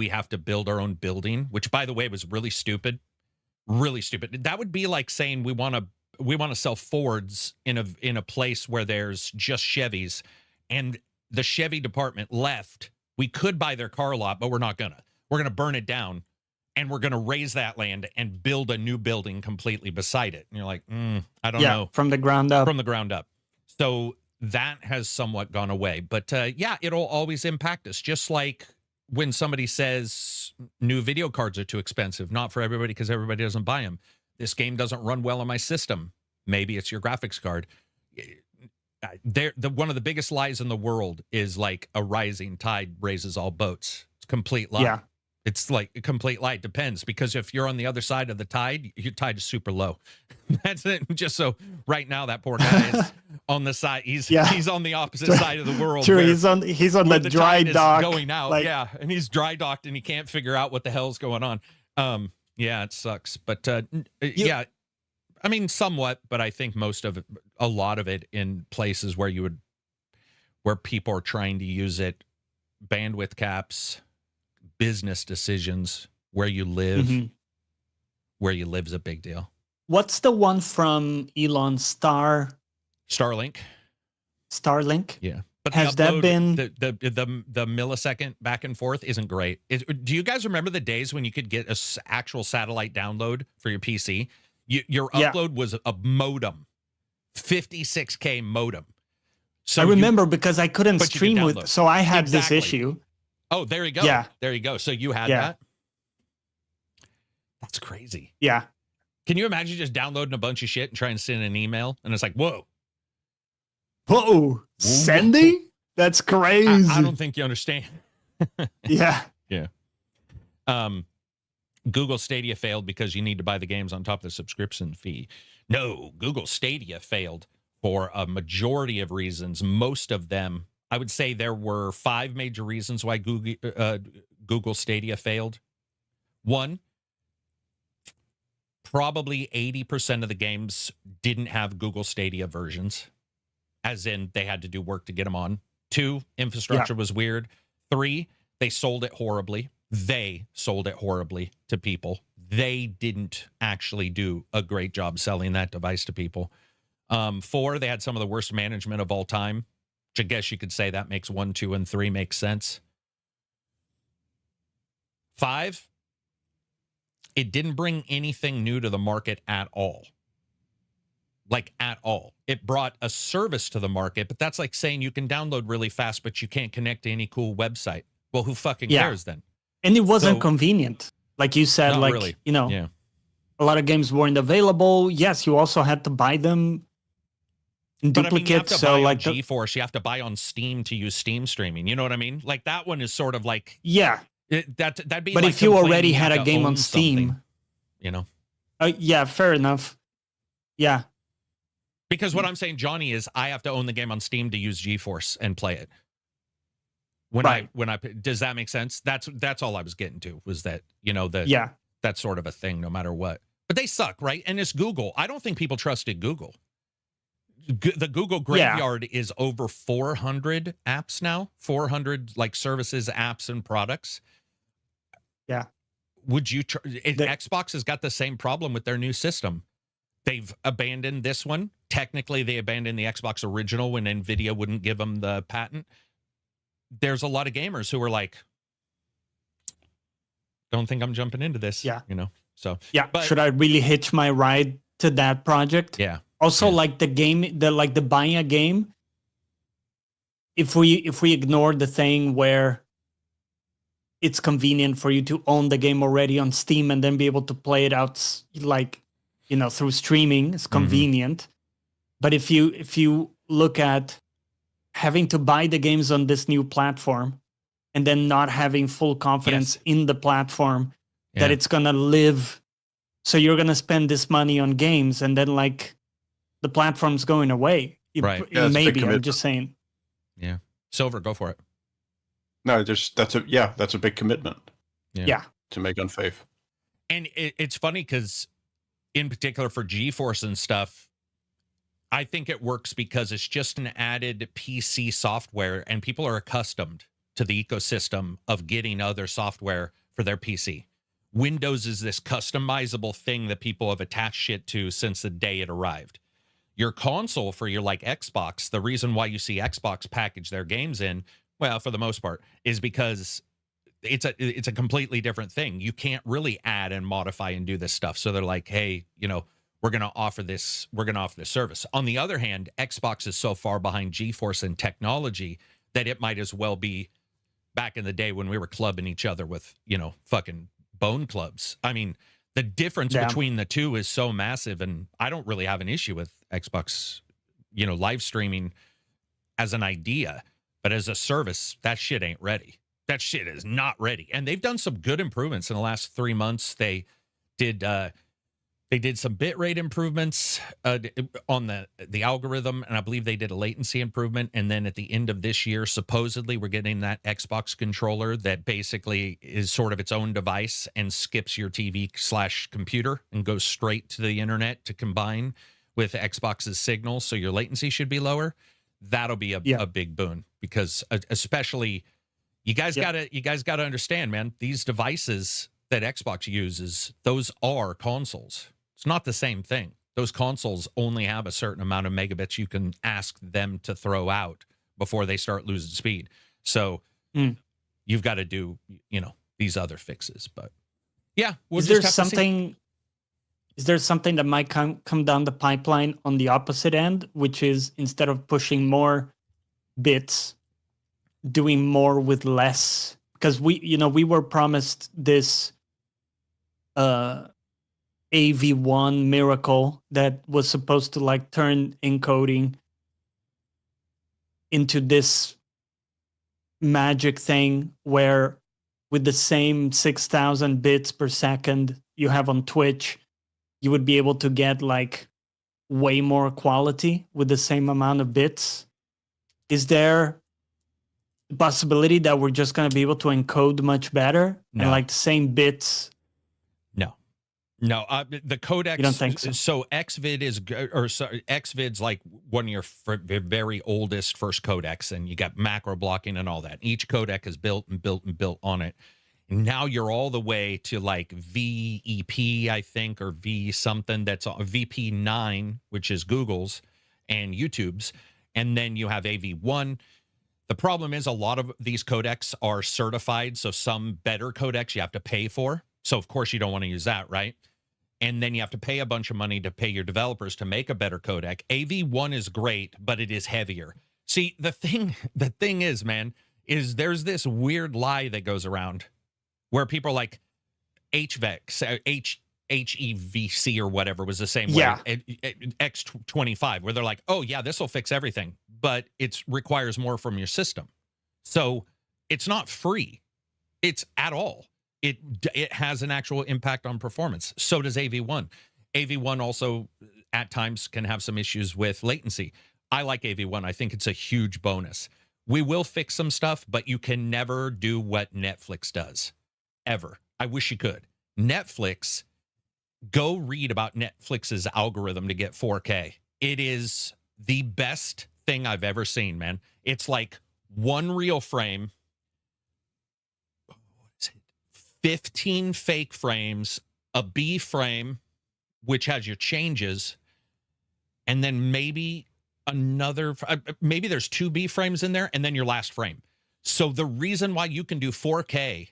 Speaker 1: have to build our own building, which, by the way, was really stupid. Really stupid. That would be like saying we want to sell Fords in a place where there's just Chevys, and the Chevy department left. We could buy their car lot, but we're not gonna. We're gonna burn it down, and we're gonna raise that land and build a new building completely beside it. And you're like, I don't know.
Speaker 2: From the ground up.
Speaker 1: From the ground up. So that has somewhat gone away. But yeah, it'll always impact us. Just like when somebody says new video cards are too expensive, not for everybody because everybody doesn't buy them. This game doesn't run well on my system. Maybe it's your graphics card. One of the biggest lies in the world is like a rising tide raises all boats. It's a complete lie. Yeah. It's like a complete lie. It depends, because if you're on the other side of the tide, your tide is super low. That's it. Just so right now, that poor guy is on the side. He's on the opposite side of the world.
Speaker 2: True. He's on the dry dock
Speaker 1: going out. Yeah, and he's dry docked and he can't figure out what the hell's going on. Yeah, it sucks. But yeah, I mean, somewhat. But I think a lot of it in places where people are trying to use it, bandwidth caps, business decisions, where you live. Where you live is a big deal.
Speaker 2: What's the one from Elon Starlink? Starlink?
Speaker 1: Yeah. But
Speaker 2: has that been
Speaker 1: the millisecond back and forth isn't great. Do you guys remember the days when you could get an actual satellite download for your PC? Your upload was a modem, 56K modem.
Speaker 2: So I remember because I couldn't stream with, so I had this issue.
Speaker 1: Oh, there you go.
Speaker 2: Yeah.
Speaker 1: There you go. So you had that? That's crazy.
Speaker 2: Yeah.
Speaker 1: Can you imagine just downloading a bunch of shit and trying to send an email? And it's like, whoa.
Speaker 2: Sending? That's crazy.
Speaker 1: I don't think you understand.
Speaker 2: Yeah.
Speaker 1: Yeah. Google Stadia failed because you need to buy the games on top of the subscription fee. No, Google Stadia failed for a majority of reasons. Most of them, I would say there were 5 major reasons why Google Stadia failed. 1, probably 80% of the games didn't have Google Stadia versions, as in they had to do work to get them on. 2, infrastructure was weird. 3, they sold it horribly. They sold it horribly to people. They didn't actually do a great job selling that device to people. 4, they had some of the worst management of all time, which I guess you could say that makes 1, 2, and 3 make sense. 5, it didn't bring anything new to the market at all. Like, at all. It brought a service to the market, but that's like saying you can download really fast, but you can't connect to any cool website. Well, who fucking cares then?
Speaker 2: And it wasn't convenient. Like you said, like, really. A lot of games weren't available. Yes, you also had to buy them in duplicate. I mean, you have to buy on
Speaker 1: GeForce, you have to buy on Steam to use Steam streaming. You know what I mean? Like, that one is sort of like...
Speaker 2: Yeah.
Speaker 1: That'd be
Speaker 2: but
Speaker 1: like
Speaker 2: if you already had a game on Steam... yeah, fair enough. Yeah.
Speaker 1: Because what I'm saying, Johnny, is I have to own the game on Steam to use GeForce and play it. Does that make sense? That's all I was getting to, was that, that's sort of a thing no matter what. But they suck, right? And it's Google. I don't think people trusted Google. The Google graveyard is over 400 apps now, 400 like services, apps, and products.
Speaker 2: Yeah.
Speaker 1: Would you Xbox has got the same problem with their new system. They've abandoned this one. Technically, they abandoned the Xbox original when NVIDIA wouldn't give them the patent. There's a lot of gamers who are like, don't think I'm jumping into this.
Speaker 2: Yeah.
Speaker 1: So
Speaker 2: yeah. But should I really hitch my ride to that project?
Speaker 1: Yeah.
Speaker 2: Also, like the game, the buying a game. If we ignore the thing where it's convenient for you to own the game already on Steam and then be able to play it out through streaming. It's convenient. But if you look at having to buy the games on this new platform and then not having full confidence in the platform that it's going to live. So you're going to spend this money on games and then the platform's going away.
Speaker 1: Right.
Speaker 2: Maybe, I'm just saying.
Speaker 1: Yeah. Silver, go for it.
Speaker 4: No, that's a big commitment.
Speaker 2: Yeah.
Speaker 4: To make on Faith.
Speaker 1: And it's funny because in particular for GeForce and stuff, I think it works because it's just an added PC software and people are accustomed to the ecosystem of getting other software for their PC. Windows is this customizable thing that people have attached shit to since the day it arrived. Your console for your Xbox, the reason why you see Xbox package their games in, well, for the most part, is because it's a completely different thing. You can't really add and modify and do this stuff. So they're like, hey, we're going to offer this service. On the other hand, Xbox is so far behind GeForce in technology that it might as well be back in the day when we were clubbing each other with, fucking bone clubs. I mean, the difference between the two is so massive, and I don't really have an issue with Xbox, live streaming as an idea, but as a service, that shit ain't ready. That shit is not ready. And they've done some good improvements in the last 3 months. They did some bitrate improvements on the algorithm, and I believe they did a latency improvement. And then at the end of this year, supposedly, we're getting that Xbox controller that basically is sort of its own device and skips your TV/computer and goes straight to the internet to combine with Xbox's signal, so your latency should be lower. That'll be a big boon because especially you guys gotta understand, man, these devices that Xbox uses, those are consoles. It's not the same thing. Those consoles only have a certain amount of megabits you can ask them to throw out before they start losing speed. So you've got to do, these other fixes. But yeah,
Speaker 2: is there something that might come down the pipeline on the opposite end, which is instead of pushing more bits, doing more with less? Because we were promised this AV1 miracle that was supposed to turn encoding into this magic thing where with the same 6,000 bits per second you have on Twitch, you would be able to get way more quality with the same amount of bits. Is there the possibility that we're just going to be able to encode much better and the same bits?
Speaker 1: No, the codec.
Speaker 2: You don't think so?
Speaker 1: So Xvid's one of your very oldest first codecs, and you got macro blocking and all that. Each codec is built on it. And now you're all the way to VEP, I think, or V something that's VP9, which is Google's and YouTube's, and then you have AV1. The problem is a lot of these codecs are certified, so some better codecs you have to pay for. So of course you don't want to use that, right? And then you have to pay a bunch of money to pay your developers to make a better codec. AV1 is great, but it is heavier. See, the thing is, man, is there's this weird lie that goes around where people are like HEVC or whatever was the same way. X25, where they're like, oh yeah, this will fix everything, but it requires more from your system. So it's not free. It's at all. It has an actual impact on performance. So does AV1. AV1 also at times can have some issues with latency. I like AV1. I think it's a huge bonus. We will fix some stuff, but you can never do what Netflix does, ever. I wish you could. Netflix, go read about Netflix's algorithm to get 4K. It is the best thing I've ever seen, man. It's like one real frame, 15 fake frames, a B frame, which has your changes, and then maybe there's 2 B frames in there, and then your last frame. So the reason why you can do 4K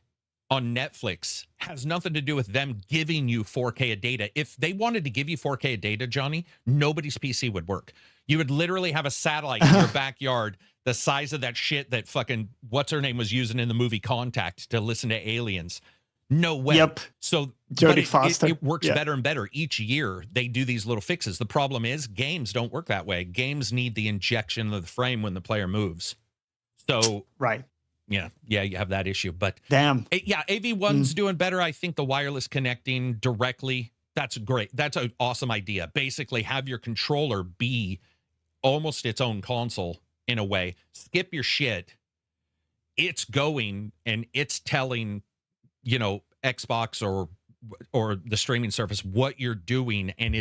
Speaker 1: on Netflix has nothing to do with them giving you 4K of data. If they wanted to give you 4K of data, Johnny, nobody's PC would work. You would literally have a satellite in your backyard the size of that shit that fucking what's-her-name was using in the movie Contact to listen to aliens. No way.
Speaker 2: Yep.
Speaker 1: So
Speaker 2: Jodie Foster.
Speaker 1: it works better and better. Each year, they do these little fixes. The problem is games don't work that way. Games need the injection of the frame when the player moves. So,
Speaker 2: right.
Speaker 1: Yeah, you have that issue. But
Speaker 2: damn.
Speaker 1: Yeah, AV1's doing better. I think the wireless connecting directly, that's great. That's an awesome idea. Basically, have your controller be almost its own console in a way. Skip your shit. It's going and it's telling, Xbox or the streaming service what you're doing, and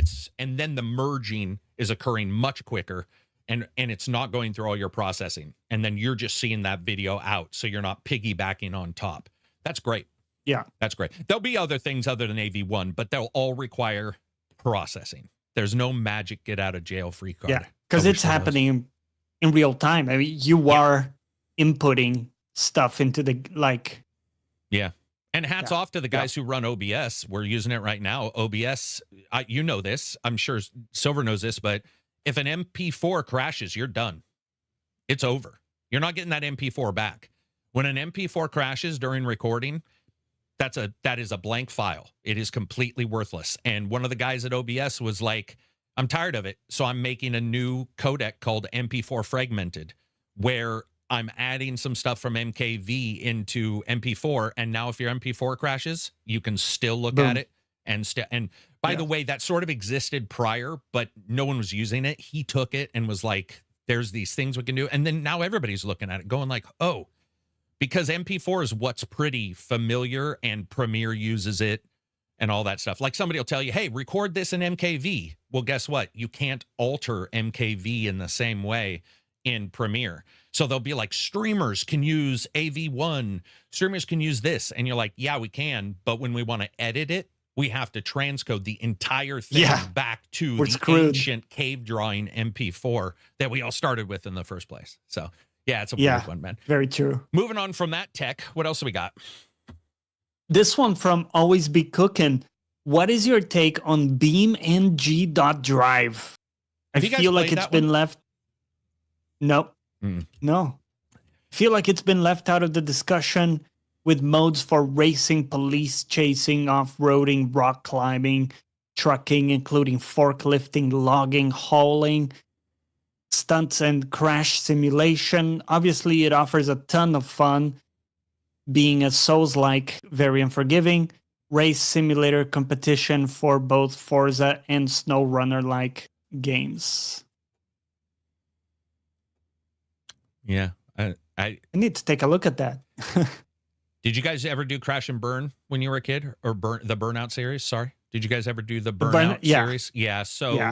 Speaker 1: then the merging is occurring much quicker. And it's not going through all your processing. And then you're just seeing that video out. So you're not piggybacking on top. That's great.
Speaker 2: Yeah.
Speaker 1: That's great. There'll be other things other than AV1, but they'll all require processing. There's no magic get out of jail free card.
Speaker 2: Yeah. Because it's happening in real time. I mean, you are inputting stuff into the,
Speaker 1: Yeah. And hats off to the guys who run OBS. We're using it right now. OBS, you know this. I'm sure Silver knows this, but if an MP4 crashes, you're done. It's over. You're not getting that MP4 back. When an MP4 crashes during recording, that is a blank file. It is completely worthless. And one of the guys at OBS was like, I'm tired of it. So I'm making a new codec called MP4 Fragmented, where I'm adding some stuff from MKV into MP4. And now if your MP4 crashes, you can still look at it. And by the way, that sort of existed prior, but no one was using it. He took it and was like, there's these things we can do. And then now everybody's looking at it going like, oh, because MP4 is what's pretty familiar and Premiere uses it and all that stuff. Like somebody will tell you, hey, record this in MKV. Well, guess what? You can't alter MKV in the same way in Premiere. So they'll be like, streamers can use AV1. Streamers can use this. And you're like, yeah, we can. But when we want to edit it, we have to transcode the entire thing back to the ancient cave drawing MP4 that we all started with in the first place. So, yeah, it's a weird one, man.
Speaker 2: Very true.
Speaker 1: Moving on from that tech, what else do we got?
Speaker 2: This one from Always Be Cooking. What is your take on BeamNG.Drive? I feel like it's been left. Nope. No. I feel like it's been left out of the discussion, with modes for racing, police chasing, off-roading, rock climbing, trucking, including forklifting, logging, hauling, stunts, and crash simulation. Obviously, it offers a ton of fun, being a Souls-like, very unforgiving, race simulator competition for both Forza and SnowRunner-like games.
Speaker 1: Yeah,
Speaker 2: I need to take a look at that.
Speaker 1: Did you guys ever do Crash and Burn when you were a kid, or the Burnout series? Sorry, did you guys ever do the Burnout series? Yeah. So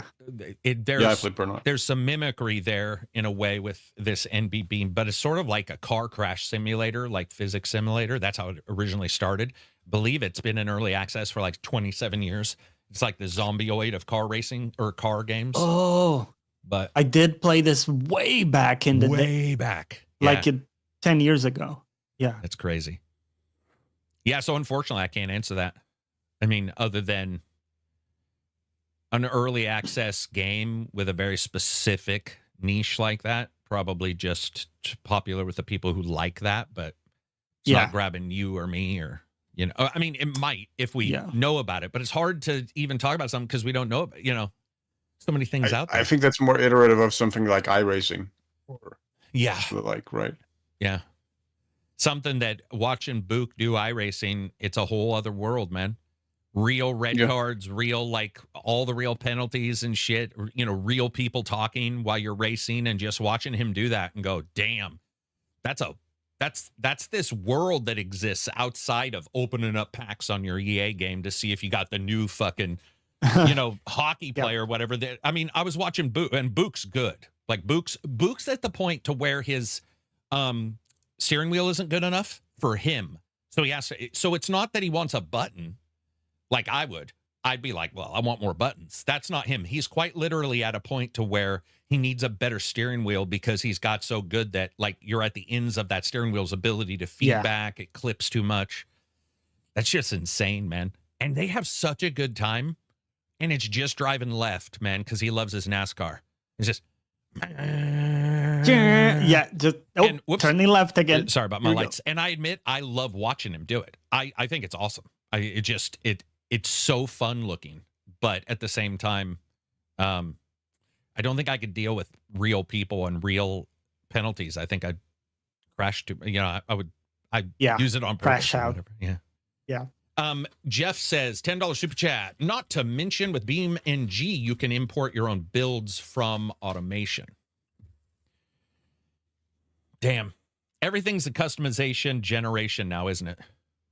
Speaker 1: there's some mimicry there in a way with this NB Beam, but it's sort of like a car crash simulator, like physics simulator. That's how it originally started. I believe it's been in early access for like 27 years. It's like the zombioid of car racing or car games.
Speaker 2: Oh,
Speaker 1: but
Speaker 2: I did play this way back in the day.
Speaker 1: Way back,
Speaker 2: like 10 years ago. Yeah,
Speaker 1: that's crazy. Yeah, so unfortunately, I can't answer that. I mean, other than an early access game with a very specific niche like that, probably just popular with the people who like that, but it's not grabbing you or me or, I mean, it might if we know about it, but it's hard to even talk about something because we don't know, so many things out there.
Speaker 4: I think that's more iterative of something like iRacing. Or right?
Speaker 1: Yeah. Something that watching Book do iRacing, it's a whole other world, man. Real red cards, real, like all the real penalties and shit, real people talking while you're racing and just watching him do that and go, damn, that's this world that exists outside of opening up packs on your EA game to see if you got the new fucking, hockey player or whatever. I mean, I was watching Book, and Book's good. Like Book's at the point to where his, steering wheel isn't good enough for him. So so it's not that he wants a button like I would. I'd be like, well, I want more buttons. That's not him. He's quite literally at a point to where he needs a better steering wheel because he's got so good that like you're at the ends of that steering wheel's ability to feedback. It clips too much. That's just insane, man. And they have such a good time. And it's just driving left, man, because he loves his NASCAR. It's just.
Speaker 2: Yeah, just turning left again.
Speaker 1: Sorry about my lights. And I admit, I love watching him do it. I think it's awesome. It's so fun looking. But at the same time, I don't think I could deal with real people and real penalties. I think I'd crash to, I'd use it on purpose.
Speaker 2: Crash out.
Speaker 1: Whatever. Yeah.
Speaker 2: Yeah.
Speaker 1: Jeff says, $10 super chat. Not to mention with BeamNG, you can import your own builds from automation. Damn. Everything's a customization generation now, isn't it?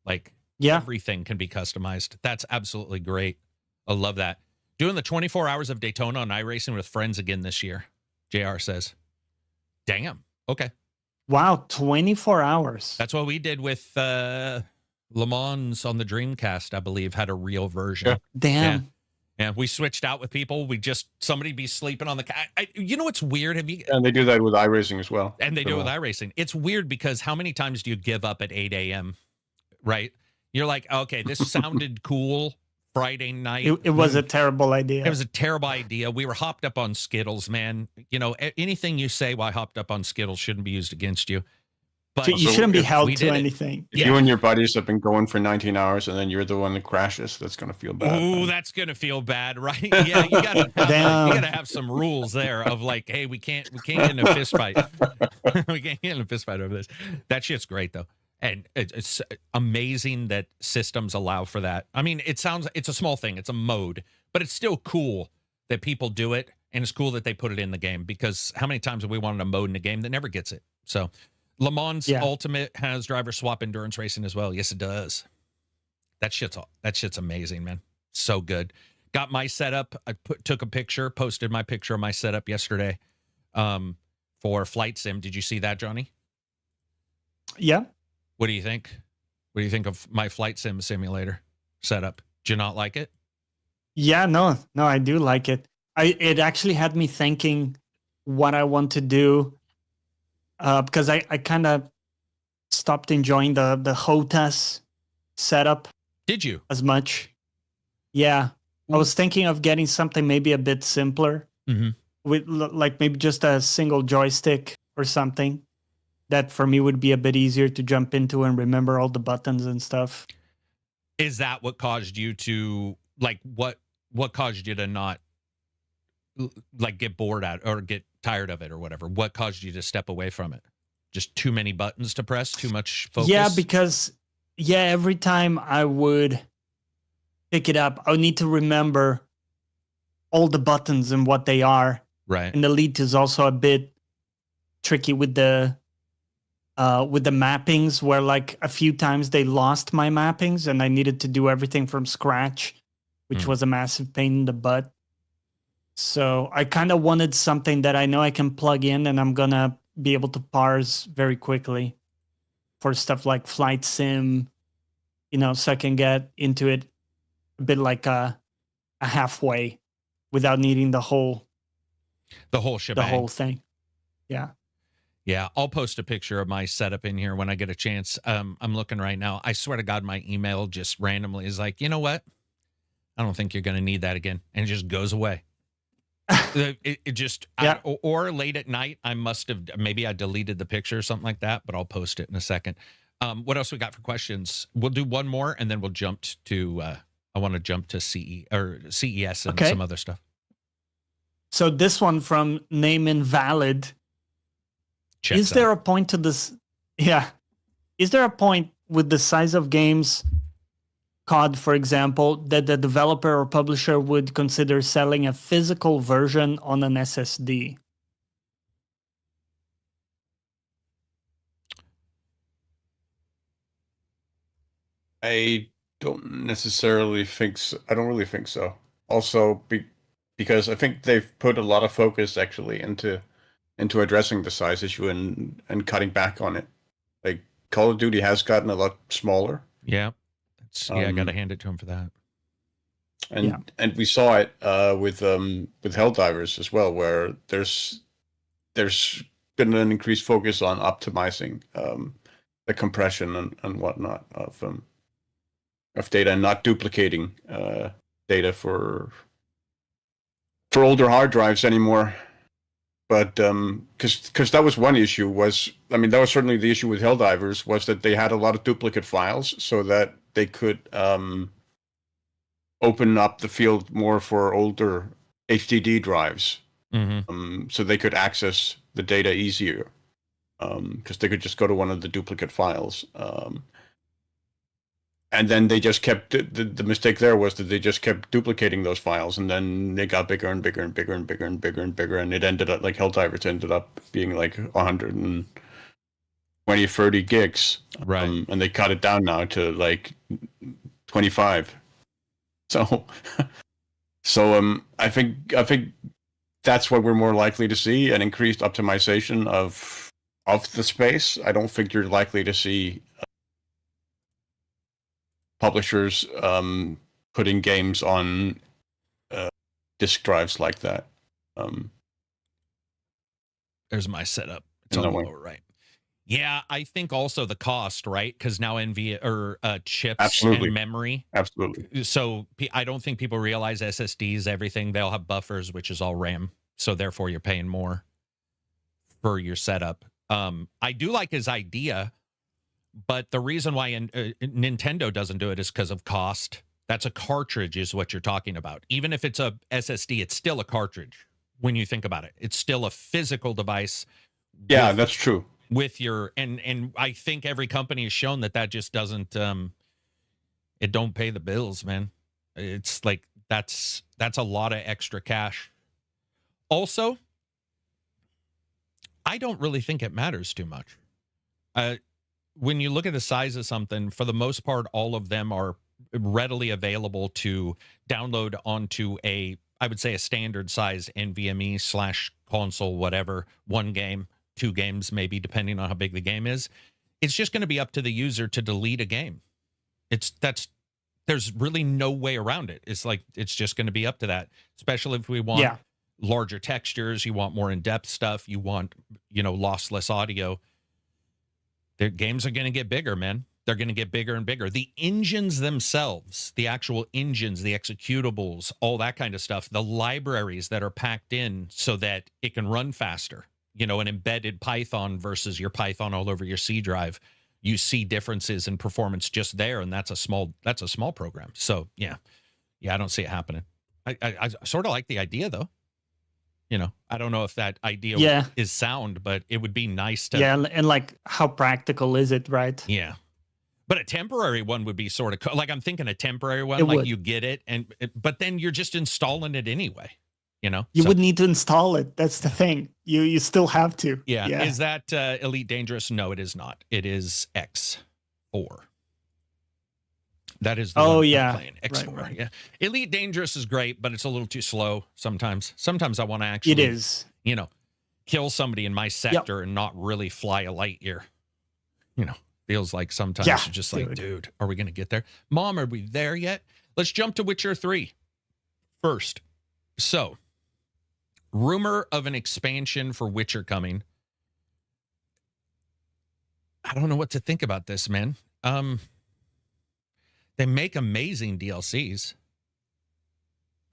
Speaker 1: Like, everything can be customized. That's absolutely great. I love that. Doing the 24 hours of Daytona on iRacing with friends again this year, JR says. Damn. Okay.
Speaker 2: Wow, 24 hours.
Speaker 1: That's what we did with Le Mans on the Dreamcast, I believe, had a real version.
Speaker 4: Yeah.
Speaker 2: Damn.
Speaker 1: Yeah, we switched out with people. Somebody be sleeping on the you know what's weird?
Speaker 4: And they do that with iRacing as well.
Speaker 1: And they do it with iRacing. It's weird because how many times do you give up at 8 a.m., right? You're like, okay, this sounded cool Friday night.
Speaker 2: It was a terrible idea.
Speaker 1: It was a terrible idea. We were hopped up on Skittles, man. You know, anything you say while hopped up on Skittles shouldn't be used against you. But
Speaker 2: you shouldn't be held to anything.
Speaker 4: If you and your buddies have been going for 19 hours and then you're the one that crashes, that's going to feel bad.
Speaker 1: Ooh, that's going to feel bad, right? Yeah, you gotta have some rules there of like, hey, we can't get in a fist fight. We can't get in a fist fight over this. That shit's great though. And it's amazing that systems allow for that. I mean, it's a small thing. It's a mode, but it's still cool that people do it. And it's cool that they put it in the game because how many times have we wanted a mode in a game that never gets it? So Le Mans Ultimate has driver swap endurance racing as well. Yes, it does. That shit's amazing, man. So good. Got my setup. I took a picture, posted my picture of my setup yesterday for Flight Sim. Did you see that, Johnny?
Speaker 2: Yeah.
Speaker 1: What do you think? What do you think of my Flight Sim simulator setup? Do you not like it?
Speaker 2: Yeah, no, I do like it. It actually had me thinking what I want to do. Because I kind of stopped enjoying the HOTAS setup.
Speaker 1: Did you?
Speaker 2: As much. Yeah. I was thinking of getting something maybe a bit simpler.
Speaker 1: Mm-hmm.
Speaker 2: With like maybe just a single joystick or something. That for me would be a bit easier to jump into and remember all the buttons and stuff.
Speaker 1: Is that what caused you to, like, what caused you to not, like, get bored at or get tired of it or whatever? What caused you to step away from it? Just too many buttons to press, too much focus?
Speaker 2: Yeah, because every time I would pick it up, I would need to remember all the buttons and what they are.
Speaker 1: Right.
Speaker 2: And the lead is also a bit tricky with the mappings, where like a few times they lost my mappings and I needed to do everything from scratch, which was a massive pain in the butt. So I kind of wanted something that I know I can plug in and I'm going to be able to parse very quickly for stuff like Flight Sim, so I can get into it a bit like a halfway without needing the whole
Speaker 1: shebang.
Speaker 2: The whole thing. Yeah.
Speaker 1: Yeah, I'll post a picture of my setup in here when I get a chance. I'm looking right now. I swear to God, my email just randomly is like, you know what? I don't think you're going to need that again. And it just goes away. It just, or late at night, maybe I deleted the picture or something like that, but I'll post it in a second. What else we got for questions? We'll do one more and then we'll jump to, I want to jump to CES and some other stuff.
Speaker 2: So this one from Name Invalid. Is there a point to this? Yeah. Is there a point with the size of games, COD, for example, that the developer or publisher would consider selling a physical version on an SSD?
Speaker 4: I don't necessarily think so. I don't really think so. Also, because I think they've put a lot of focus actually into addressing the size issue and cutting back on it. Like Call of Duty has gotten a lot smaller.
Speaker 1: Yeah. I got to hand it to him for that.
Speaker 4: And we saw it with Helldivers as well, where there's been an increased focus on optimizing the compression and whatnot of data and not duplicating data for older hard drives anymore. But because that was one issue, that was certainly the issue with Helldivers, was that they had a lot of duplicate files, so that they could open up the field more for older HDD drives, so they could access the data easier, because they could just go to one of the duplicate files. And then they just kept the mistake there was that they just kept duplicating those files, and then they got bigger and bigger and bigger and bigger and bigger and bigger, and it ended up like Helldivers ended up being like 120, 30 gigs,
Speaker 1: right?
Speaker 4: And they cut it down now to like 25. So I think that's what we're more likely to see, an increased optimization of the space. I don't think you're likely to see publishers putting games on disk drives like that.
Speaker 1: There's my setup. It's on the lower right. Yeah, I think also the cost, right? Because now NVIDIA or chips and memory.
Speaker 4: Absolutely.
Speaker 1: So I don't think people realize SSDs, everything, they'll have buffers, which is all RAM. So therefore you're paying more for your setup. I do like his idea, but the reason why Nintendo doesn't do it is because of cost. That's a cartridge is what you're talking about. Even if it's a SSD, it's still a cartridge when you think about it. It's still a physical device.
Speaker 4: Yeah, that's true.
Speaker 1: With your and I think every company has shown that just doesn't it don't pay the bills, man. It's like that's a lot of extra cash. Also, I don't really think it matters too much. When you look at the size of something, for the most part, all of them are readily available to download onto I would say a standard size NVMe / console, whatever, 1 game, 2 games, maybe, depending on how big the game is. It's just going to be up to the user to delete a game. There's really no way around it. It's like, it's just going to be up to that, especially if we want larger textures, you want more in-depth stuff, you want, lossless audio. Their games are going to get bigger, man. They're going to get bigger and bigger. The engines themselves, the actual engines, the executables, all that kind of stuff, the libraries that are packed in so that it can run faster, an embedded Python versus your Python all over your C drive. You see differences in performance just there, and that's a small program. So yeah, I don't see it happening. I sort of like the idea, though. I don't know if that idea is sound, but it would be nice to.
Speaker 2: Yeah, and like, how practical is it, right?
Speaker 1: Yeah. But a temporary one would be sort of like, I'm thinking a temporary one, like you get it, but then you're just installing it anyway,
Speaker 2: You would need to install it. That's the thing. You still have to.
Speaker 1: Yeah. Is that Elite Dangerous? No, it is not. It is X4. That is the one I'm playing. X4. Right. Yeah. Elite Dangerous is great, but it's a little too slow sometimes. Sometimes I want to actually,
Speaker 2: it is,
Speaker 1: kill somebody in my sector and not really fly a light year. Feels like sometimes you're just like, dude, are we going to get there? Mom, are we there yet? Let's jump to Witcher 3 first. So, rumor of an expansion for Witcher coming. I don't know what to think about this, man. They make amazing DLCs.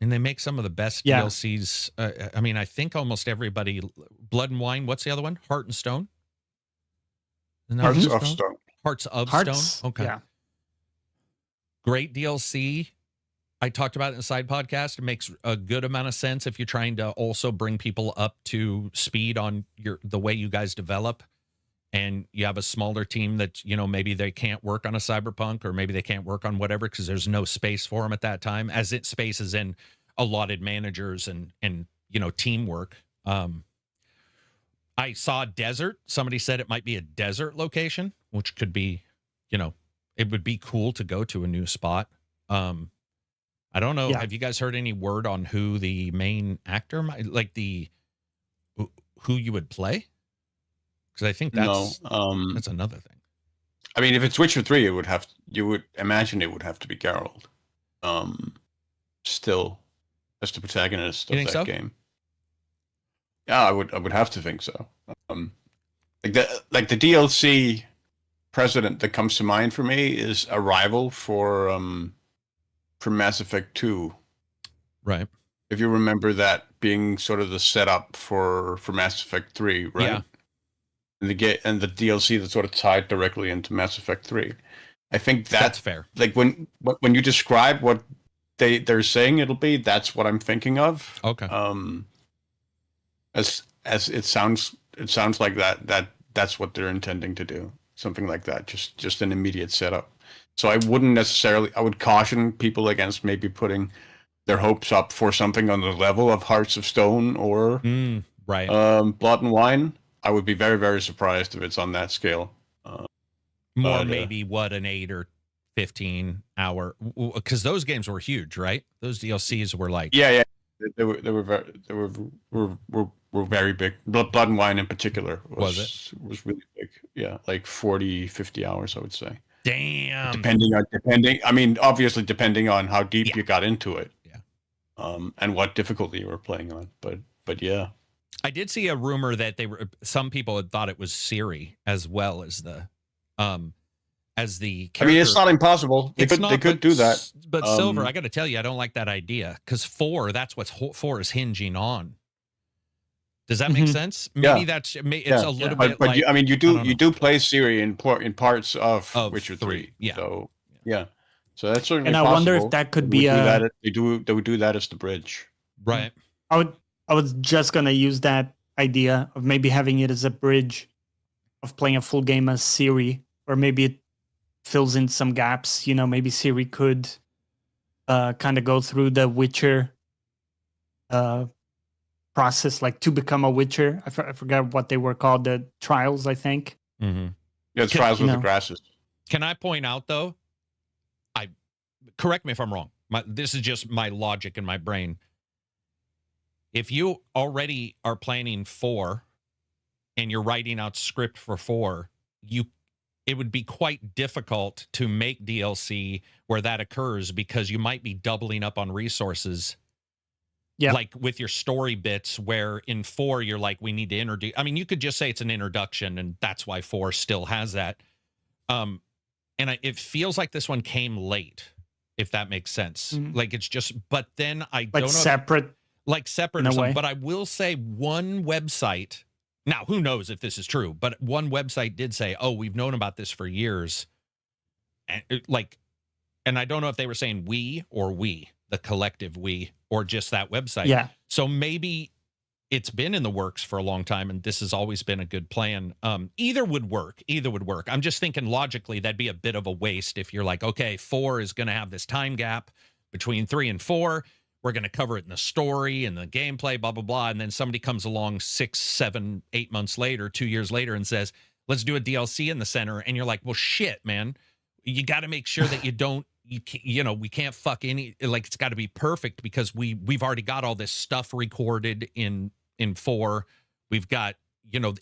Speaker 1: And they make some of the best DLCs. I think almost everybody. Blood and Wine. What's the other one? Heart and Stone?
Speaker 4: Hearts of Stone.
Speaker 1: Hearts of Stone. Okay. Yeah. Great DLC. I talked about it in the side podcast. It makes a good amount of sense if you're trying to also bring people up to speed on the way you guys develop. And you have a smaller team that, maybe they can't work on a Cyberpunk, or maybe they can't work on whatever because there's no space for them at that time, as it spaces in allotted managers and teamwork. I saw desert. Somebody said it might be a desert location, which could be, it would be cool to go to a new spot. I don't know. Yeah. Have you guys heard any word on who the main actor might, like who you would play? Because I think that's another thing.
Speaker 4: I mean, if it's Witcher 3, you would imagine it would have to be Geralt. Still, as the protagonist of that game. Yeah, I would have to think so. Like the DLC precedent that comes to mind for me is Arrival for Mass Effect 2.
Speaker 1: Right.
Speaker 4: If you remember that being sort of the setup for Mass Effect 3, right?
Speaker 1: Yeah.
Speaker 4: And the DLC that sort of tied directly into Mass Effect 3. I think
Speaker 1: that's fair.
Speaker 4: Like when you describe what they're saying it'll be, that's what I'm thinking of.
Speaker 1: Okay.
Speaker 4: As it sounds like that's what they're intending to do. Something like that. Just an immediate setup. So I would caution people against maybe putting their hopes up for something on the level of Hearts of Stone or
Speaker 1: right.
Speaker 4: Blood and Wine. I would be very, very surprised if it's on that scale.
Speaker 1: More maybe what, an 8 or 15 hour, because those games were huge, right? Those DLCs were like
Speaker 4: they were very big. Blood and Wine in particular was really big. Yeah, like 40, 50 hours, I would say.
Speaker 1: Damn.
Speaker 4: Obviously depending on how deep you got into it.
Speaker 1: Yeah.
Speaker 4: And what difficulty you were playing on. But yeah.
Speaker 1: I did see a rumor that some people had thought it was Siri as well as the character.
Speaker 4: I mean, it's not impossible. They could do that.
Speaker 1: But Silver, I got to tell you, I don't like that idea, because 4, that's what 4 is hinging on. Does that make sense? Maybe it's a little bit.
Speaker 4: But you do play Siri in parts of Witcher 3.
Speaker 1: Yeah.
Speaker 4: So yeah. So that's certainly
Speaker 2: and I
Speaker 4: possible.
Speaker 2: wonder if that could be
Speaker 4: they would do that as the bridge.
Speaker 1: Right.
Speaker 2: I was just gonna use that idea of maybe having it as a bridge of playing a full game as Siri, or maybe it fills in some gaps. Maybe Siri could kind of go through the Witcher process, like to become a Witcher. I forgot what they were called, the trials, I think.
Speaker 1: Mm-hmm.
Speaker 4: Yeah, it's trials with the grasses.
Speaker 1: Can I point out, though, correct me if I'm wrong, this is just my logic in my brain. If you already are planning 4 and you're writing out script for 4, it would be quite difficult to make DLC where that occurs, because you might be doubling up on resources. Yeah. Like with your story bits, where in 4 you're like, we need to introduce. I mean, you could just say it's an introduction, and that's why 4 still has that. It feels like this one came late, if that makes sense. Mm-hmm. Like it's just, but then I don't know.
Speaker 2: Separate
Speaker 1: or something. But I will say one website, now who knows if this is true, but one website did say, oh, we've known about this for years. And I don't know if they were saying we, the collective we, or just that website.
Speaker 2: Yeah.
Speaker 1: So maybe it's been in the works for a long time, and this has always been a good plan. Either would work. I'm just thinking logically that'd be a bit of a waste if you're like, okay, 4 is going to have this time gap between 3 and 4. We're going to cover it in the story and the gameplay, blah, blah, blah. And then somebody comes along 6, 7, 8 months later, 2 years later, and says, let's do a DLC in the center. And you're like, well, shit, man. You got to make sure that we can't fuck any, like, it's got to be perfect, because we've already got all this stuff recorded in 4. We've got,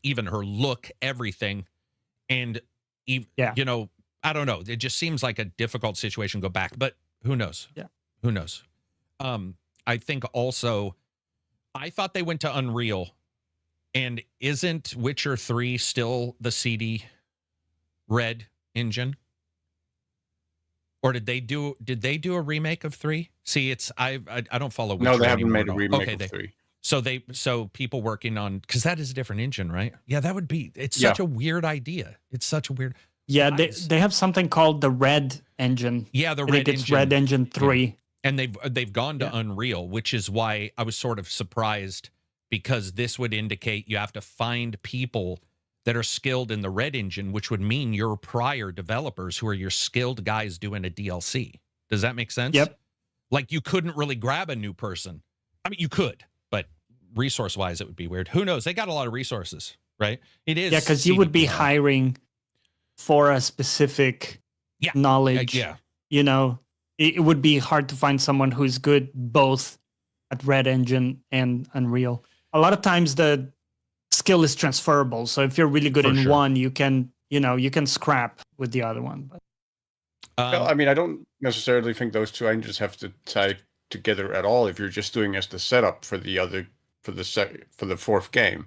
Speaker 1: even her look, everything. And, I don't know. It just seems like a difficult situation to go back, but who knows?
Speaker 2: Yeah.
Speaker 1: Who knows? I think also, I thought they went to Unreal, and isn't Witcher 3 still the CD Red engine? Or did they do a remake of 3? See, I don't follow Witcher.
Speaker 4: No, they haven't
Speaker 1: anymore
Speaker 4: made a remake of 3.
Speaker 1: So people working on, because that is a different engine, right? Yeah, that would be. It's such a weird idea. It's such a weird.
Speaker 2: Yeah, they have something called the Red engine.
Speaker 1: Yeah, the Red engine.
Speaker 2: It's Red Engine 3. Yeah.
Speaker 1: And they've gone to Unreal, which is why I was sort of surprised, because this would indicate you have to find people that are skilled in the Red engine, which would mean your prior developers who are your skilled guys doing a DLC. Does that make sense?
Speaker 2: Yep.
Speaker 1: Like, you couldn't really grab a new person. I mean, you could, but resource-wise, it would be weird. Who knows? They got a lot of resources, right? It is.
Speaker 2: Yeah, because you would be hiring for a specific knowledge.
Speaker 1: Yeah.
Speaker 2: It would be hard to find someone who's good both at Red Engine and Unreal. A lot of times the skill is transferable. So if you're really good in one, you can scrap with the other one. But
Speaker 4: I mean, I don't necessarily think those two engines have to tie together at all. If you're just doing as the setup for the 4th game,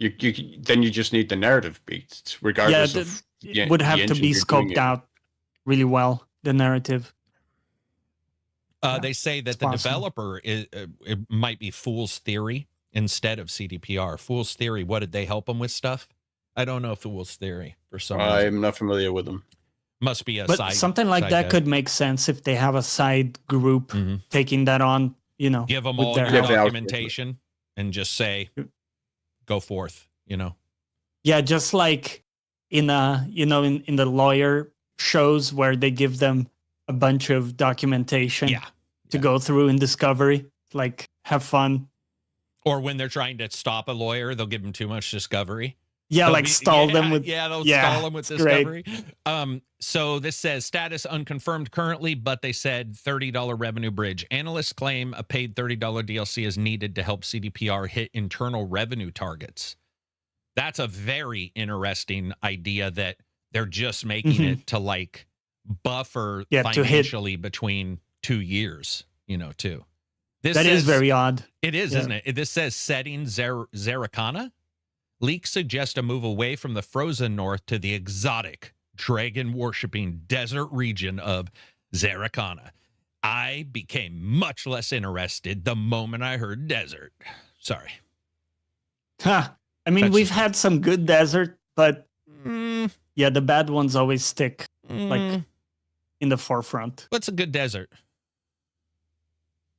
Speaker 4: then you just need the narrative beats, regardless of
Speaker 2: it would have to be scoped out really well, the narrative.
Speaker 1: They say that the developer it might be Fool's Theory instead of CDPR. Fool's Theory, what did they help them with stuff? I don't know Fool's Theory for some reason.
Speaker 4: I'm not familiar with them.
Speaker 1: Must be a
Speaker 2: but
Speaker 1: side.
Speaker 2: Something like that could make sense if they have a side group taking that on, you know.
Speaker 1: Give them all your documentation and just say, go forth, you know.
Speaker 2: Yeah, just like in the lawyer shows where they give them a bunch of documentation to go through in Discovery, like have fun.
Speaker 1: Or when they're trying to stop a lawyer, they'll give them too much Discovery.
Speaker 2: Yeah, they'll stall them with
Speaker 1: stall them with Discovery. So this says status unconfirmed currently, but they said $30 revenue bridge. Analysts claim a paid $30 DLC is needed to help CDPR hit internal revenue targets. That's a very interesting idea that they're just making it to like buffer financially between 2 years, you know, too.
Speaker 2: That is very odd.
Speaker 1: It is, isn't it? This says setting Zerrikana. Leaks suggest a move away from the frozen north to the exotic, dragon-worshipping desert region of Zerrikana. I became much less interested the moment I heard desert. Sorry.
Speaker 2: I mean, we've had some good desert, but the bad ones always stick like in the forefront.
Speaker 1: What's a good desert?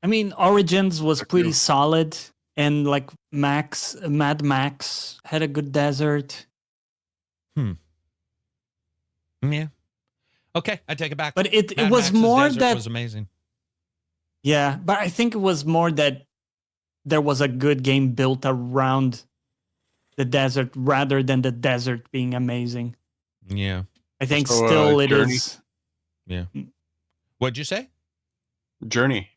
Speaker 2: I mean, Origins was pretty solid. And like Mad Max had a good desert.
Speaker 1: Yeah. Okay, I take it back.
Speaker 2: But it was more that
Speaker 1: was amazing.
Speaker 2: Yeah, but I think it was more that there was a good game built around the desert rather than the desert being amazing.
Speaker 1: Yeah.
Speaker 2: I think still it
Speaker 4: Journey.
Speaker 2: is.
Speaker 1: Yeah. What'd you say?
Speaker 4: Journey.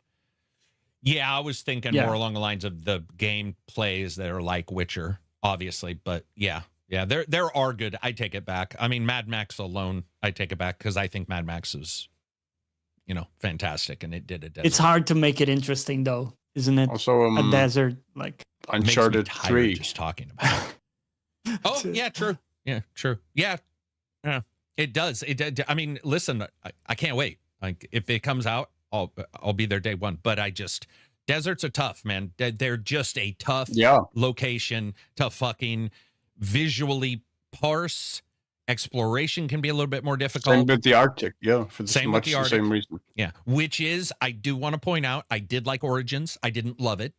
Speaker 1: Yeah, I was thinking more along the lines of the game plays that are like Witcher, obviously. But yeah, there are good. I take it back. I mean, Mad Max alone, I take it back because I think Mad Max is, you know, fantastic, and it did it.
Speaker 2: It's hard to make it interesting, though, isn't it?
Speaker 4: Also,
Speaker 2: a desert like
Speaker 4: Uncharted 3.
Speaker 1: Just talking about it. Oh yeah, true. Yeah, true. Yeah, it does. I mean, listen, I can't wait. Like if it comes out, I'll be there day one. But deserts are tough, man. They're just a tough location to fucking visually parse. Exploration can be a little bit more difficult.
Speaker 4: Same with the Arctic, for the same reason.
Speaker 1: Yeah, which is, I do want to point out, I did like Origins. I didn't love it.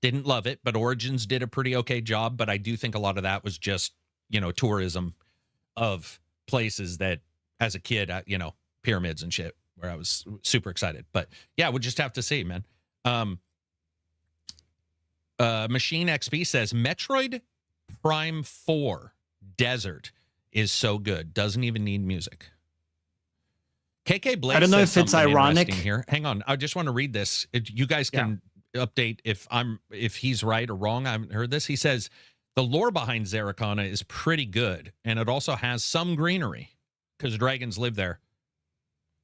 Speaker 1: But Origins did a pretty okay job. But I do think a lot of that was just, you know, tourism of places that, as a kid, you know, pyramids and shit, where I was super excited. But yeah, we'll just have to see, man. Machine XP says Metroid Prime 4 Desert is so good. Doesn't even need music. KK Blake,
Speaker 2: I don't know if it's ironic
Speaker 1: here. Hang on. I just want to read this. You guys can update if he's right or wrong. I haven't heard this. He says the lore behind Zerrikana is pretty good, and it also has some greenery because dragons live there.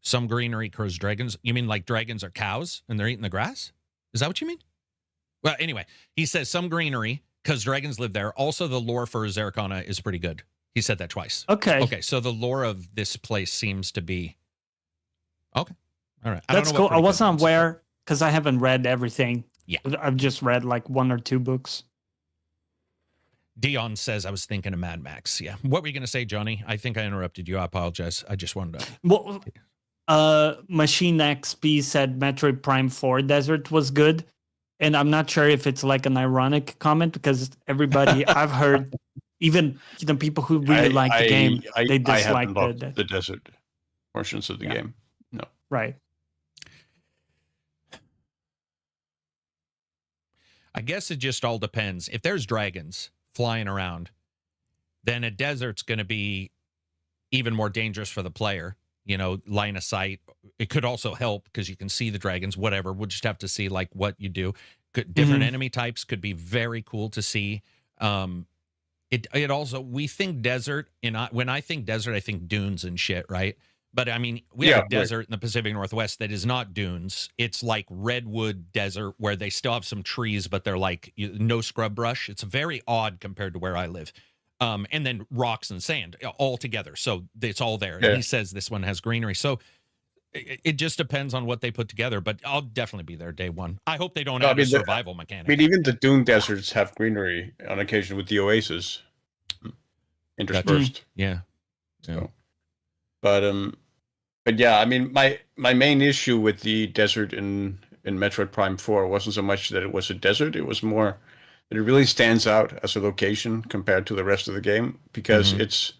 Speaker 1: Some greenery because dragons. You mean like dragons are cows and they're eating the grass? Is that what you mean? Well, anyway, he says some greenery because dragons live there. Also, the lore for Zerrikana is pretty good. He said that twice.
Speaker 2: Okay.
Speaker 1: So the lore of this place seems to be okay. All right.
Speaker 2: That's cool. I wasn't aware because I haven't read everything.
Speaker 1: Yeah.
Speaker 2: I've just read like 1 or 2 books.
Speaker 1: Dion says I was thinking of Mad Max. Yeah. What were you going to say, Johnny? I think I interrupted you. I apologize. I just wanted to.
Speaker 2: Well, Machine XP said Metroid Prime 4 Desert was good. And I'm not sure if it's like an ironic comment because everybody I've heard, even people who really like the game, they dislike
Speaker 4: the desert portions of the game. No.
Speaker 2: Right.
Speaker 1: I guess it just all depends. If there's dragons flying around, then a desert's going to be even more dangerous for the player. You know, line of sight. It could also help because you can see the dragons, whatever. We'll just have to see like what you do. Different enemy types could be very cool to see. It also, we think desert, and when I think desert, I think dunes and shit, right? But I mean, we have a
Speaker 4: right.
Speaker 1: desert in the Pacific Northwest that is not dunes. It's like redwood desert where they still have some trees, but they're like no scrub brush. It's very odd compared to where I live. And then rocks and sand all together. So it's all there. And
Speaker 4: Yeah.
Speaker 1: he says this one has greenery. So it just depends on what they put together, but I'll definitely be there day one. I hope they don't
Speaker 4: No, I
Speaker 1: add a
Speaker 4: mean,
Speaker 1: survival mechanic.
Speaker 4: I mean, even the dune deserts have greenery on occasion with the oasis interspersed.
Speaker 1: Yeah.
Speaker 4: So, but yeah, I mean, my main issue with the desert in Metroid Prime 4 wasn't so much that it was a desert; it was more that it really stands out as a location compared to the rest of the game because it's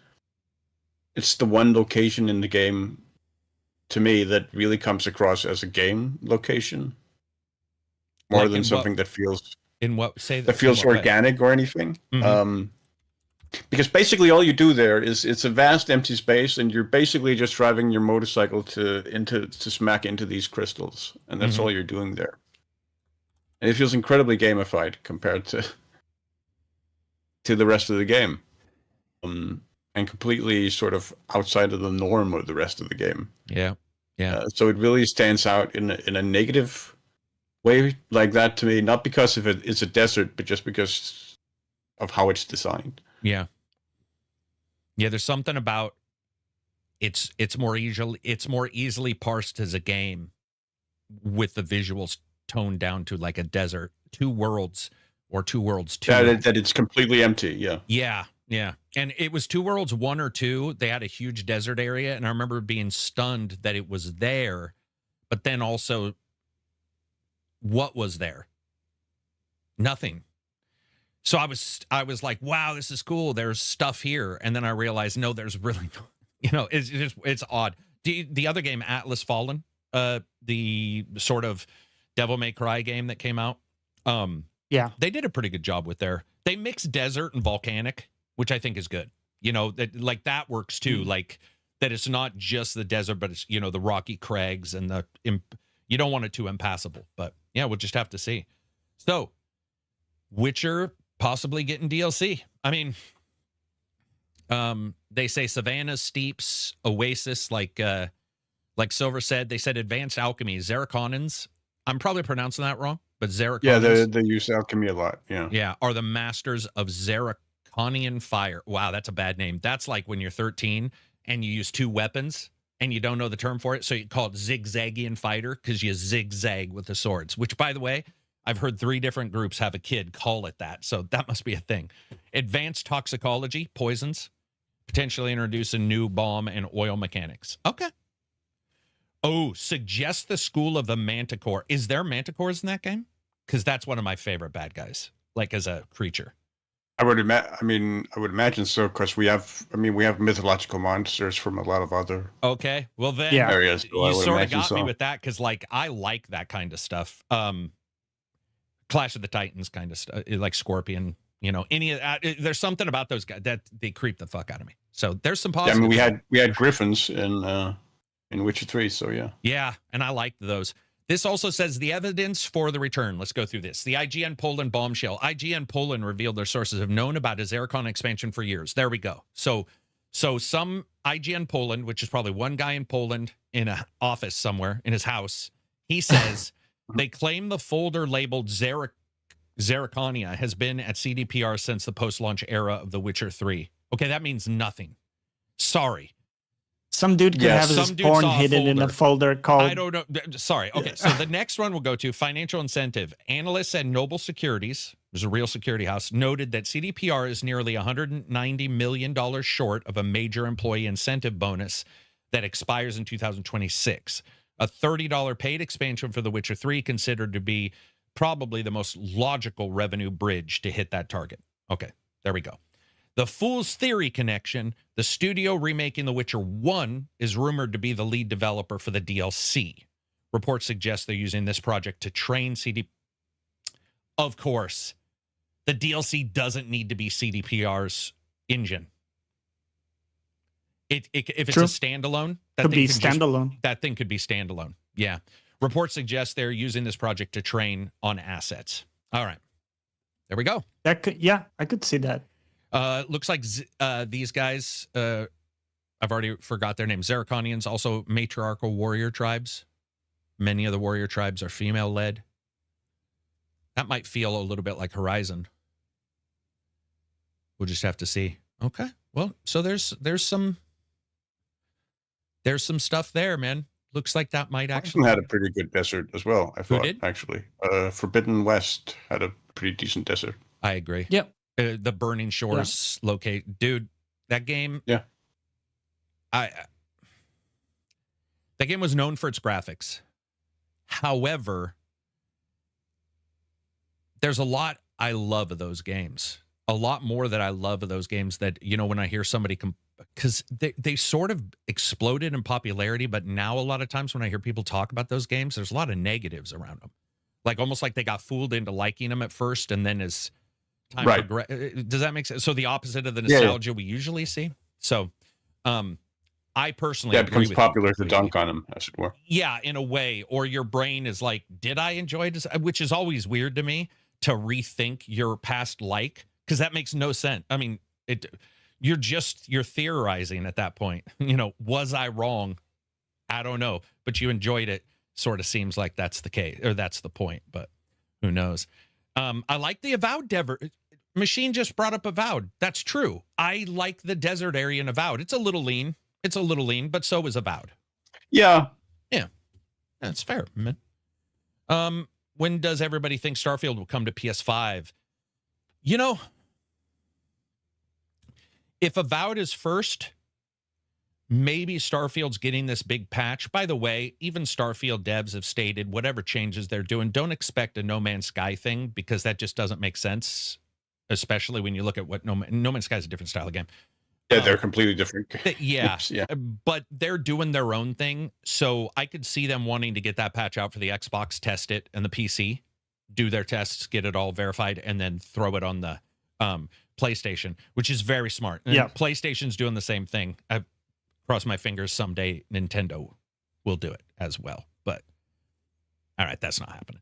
Speaker 4: the one location in the game to me that really comes across as a game location more
Speaker 1: Like
Speaker 4: than
Speaker 1: in
Speaker 4: something
Speaker 1: what-
Speaker 4: that feels
Speaker 1: In what say
Speaker 4: that feels
Speaker 1: in what way?
Speaker 4: organic or anything.
Speaker 1: Mhm.
Speaker 4: Because basically all you do there is it's a vast empty space, and you're basically just driving your motorcycle to smack into these crystals, and that's all you're doing there. And it feels incredibly gamified compared to the rest of the game, and completely sort of outside of the norm of the rest of the game.
Speaker 1: Yeah.
Speaker 4: So it really stands out in a negative way like that to me, not because of it's a desert, but just because of how it's designed.
Speaker 1: Yeah. There's something about it's more easily parsed as a game with the visuals toned down to like a desert, two worlds or two worlds 2.
Speaker 4: That it's completely empty. Yeah.
Speaker 1: Yeah. And it was two worlds 1 or 2. They had a huge desert area, and I remember being stunned that it was there, but then also what was there? Nothing. So I was like, wow, this is cool. There's stuff here. And then I realized, no, there's really, it's odd. The other game, Atlas Fallen, the sort of Devil May Cry game that came out.
Speaker 2: Yeah.
Speaker 1: They did a pretty good job with they mixed desert and volcanic, which I think is good. That works too. Like that it's not just the desert, but it's, the rocky crags and you don't want it too impassable, but yeah, we'll just have to see. So Witcher possibly getting DLC. I mean, they say savannas, steeps, oasis, like Silver said. They said advanced alchemy, Zaraconans. I'm probably pronouncing that wrong, but Zaraconans.
Speaker 4: Yeah, they use alchemy a lot.
Speaker 1: Yeah, are the masters of Zaraconian fire. Wow, that's a bad name. That's like when you're 13 and you use 2 weapons and you don't know the term for it, so you call it zigzagian fighter because you zigzag with the swords, which, by the way, I've heard 3 different groups have a kid call it that, so that must be a thing. Advanced toxicology, poisons, potentially introduce a new bomb and oil mechanics. Okay. Oh, suggest the school of the Manticore. Is there Manticores in that game? Because that's one of my favorite bad guys, like as a creature.
Speaker 4: I would imagine so, because we have mythological monsters from a lot of other
Speaker 1: Okay, well then
Speaker 4: areas. So
Speaker 1: you sort of got me with that because, like, I like that kind of stuff. Clash of the Titans kind of stuff, like Scorpion. Any of that. There's something about those guys that they creep the fuck out of me. So there's some positives.
Speaker 4: Yeah, I mean, we had griffins in Witcher 3, so yeah.
Speaker 1: Yeah, and I liked those. This also says the evidence for the return. Let's go through this. The IGN Poland bombshell. IGN Poland revealed their sources have known about a Zaracon expansion for years. There we go. So some IGN Poland, which is probably one guy in Poland in an office somewhere in his house, he says they claim the folder labeled Zaraconia has been at CDPR since the post-launch era of The Witcher 3. Okay, that means nothing. Sorry.
Speaker 2: Some dude could have his porn hidden in a folder called...
Speaker 1: I don't know. Sorry. Okay, so the next one we'll go to, financial incentive. Analysts at Noble Securities, there's a real security house, noted that CDPR is nearly $190 million short of a major employee incentive bonus that expires in 2026. A $30 paid expansion for The Witcher 3 considered to be probably the most logical revenue bridge to hit that target. Okay, there we go. The Fool's Theory connection, the studio remaking The Witcher 1 is rumored to be the lead developer for the DLC. Reports suggest they're using this project to train CD. Of course, the DLC doesn't need to be CDPR's engine. If it's
Speaker 2: True.
Speaker 1: a standalone,
Speaker 2: that thing
Speaker 1: could be standalone. Yeah. Reports suggest they're using this project to train on assets. All right. There we go.
Speaker 2: I could see that.
Speaker 1: Looks like these guys I've already forgot their names. Zeraconians, also matriarchal warrior tribes. Many of the warrior tribes are female-led. That might feel a little bit like Horizon. We'll just have to see. Okay. Well, so there's some stuff there, man. Looks like that might actually
Speaker 4: had a pretty good desert as well. I thought
Speaker 1: did?
Speaker 4: actually, Forbidden West had a pretty decent desert.
Speaker 1: I agree.
Speaker 2: Yep.
Speaker 1: The Burning Shores locate, dude. That game.
Speaker 4: Yeah.
Speaker 1: That game was known for its graphics. However, there's a lot I love of those games. A lot more that I love of those games that, you know, when I hear somebody because they sort of exploded in popularity, but now a lot of times when I hear people talk about those games, there's a lot of negatives around them. Like almost like they got fooled into liking them at first, and then as time progressed, does that make sense? So the opposite of the nostalgia we usually see. So I personally
Speaker 4: it becomes
Speaker 1: agree with
Speaker 4: popular to dunk on them, as it were.
Speaker 1: Yeah, in a way. Or your brain is like, did I enjoy this? Which is always weird to me, to rethink your past like, because that makes no sense. I mean, you're theorizing at that point. You know, was I wrong? I don't know. But you enjoyed it. Sort of seems like that's the case, or that's the point, but who knows? I like the Avowed desert. Machine just brought up Avowed. That's true. I like the desert area in Avowed. It's a little lean, but so is Avowed.
Speaker 4: Yeah.
Speaker 1: That's fair, man. When does everybody think Starfield will come to PS5? You know, if Avowed is first, maybe Starfield's getting this big patch. By the way, even Starfield devs have stated whatever changes they're doing, don't expect a No Man's Sky thing, because that just doesn't make sense, especially when you look at what No Man's Sky is a different style of game.
Speaker 4: Yeah, they're completely different.
Speaker 1: Yeah,
Speaker 4: yeah.
Speaker 1: But they're doing their own thing, so I could see them wanting to get that patch out for the Xbox, test it, and the PC, do their tests, get it all verified, and then throw it on the PlayStation, which is very smart. And PlayStation's doing the same thing. I cross my fingers someday Nintendo will do it as well. But all right, that's not happening.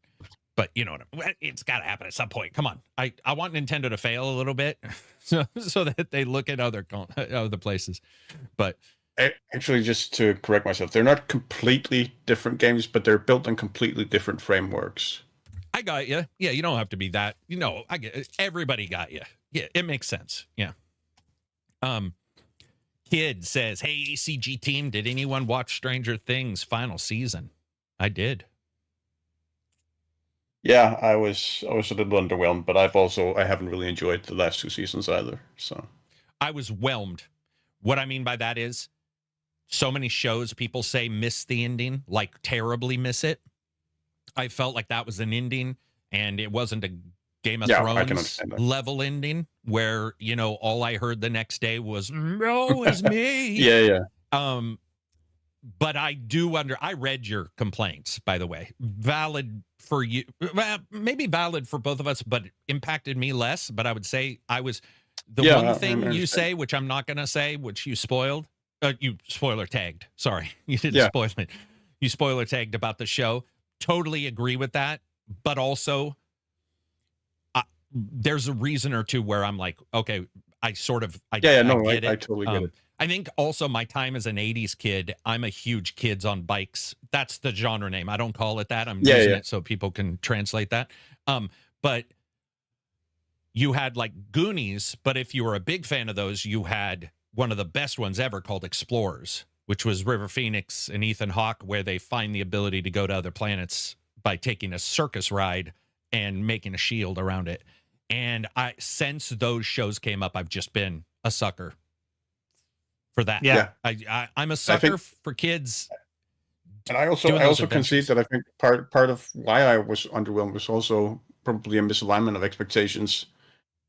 Speaker 1: But you know what? It's got to happen at some point. Come on, I want Nintendo to fail a little bit, so that they look at other places. But
Speaker 4: actually, just to correct myself, they're not completely different games, but they're built on completely different frameworks.
Speaker 1: I got you. Yeah, you don't have to be that. You know, I get it. Everybody got you. Yeah, it makes sense. Yeah. Kid says, "Hey, ACG team, did anyone watch Stranger Things final season?" I did.
Speaker 4: Yeah, I was a little underwhelmed, but I haven't really enjoyed the last 2 seasons either. So
Speaker 1: I was whelmed. What I mean by that is, so many shows people say miss the ending, like terribly miss it. I felt like that was an ending, and it wasn't a Game of Thrones level ending where, you know, all I heard the next day was "No, it's me."
Speaker 4: yeah.
Speaker 1: But I read your complaints, by the way. Valid for you. Well, maybe valid for both of us, but impacted me less. But I would say one thing you say, which I'm not going to say, which you spoiled. You spoiler tagged. Sorry. You didn't spoil it. You spoiler tagged about the show. Totally agree with that. But also, there's a reason or two where I'm like, okay, I get it.
Speaker 4: I totally get it.
Speaker 1: I think also my time as an 80s kid, I'm a huge Kids on Bikes. That's the genre name. I don't call it that. I'm using it so people can translate that. But you had like Goonies, but if you were a big fan of those, you had one of the best ones ever called Explorers, which was River Phoenix and Ethan Hawke, where they find the ability to go to other planets by taking a circus ride and making a shield around it. And since those shows came up, I've just been a sucker for that.
Speaker 2: Yeah.
Speaker 1: I'm a sucker for kids.
Speaker 4: And I also concede that I think part of why I was underwhelmed was also probably a misalignment of expectations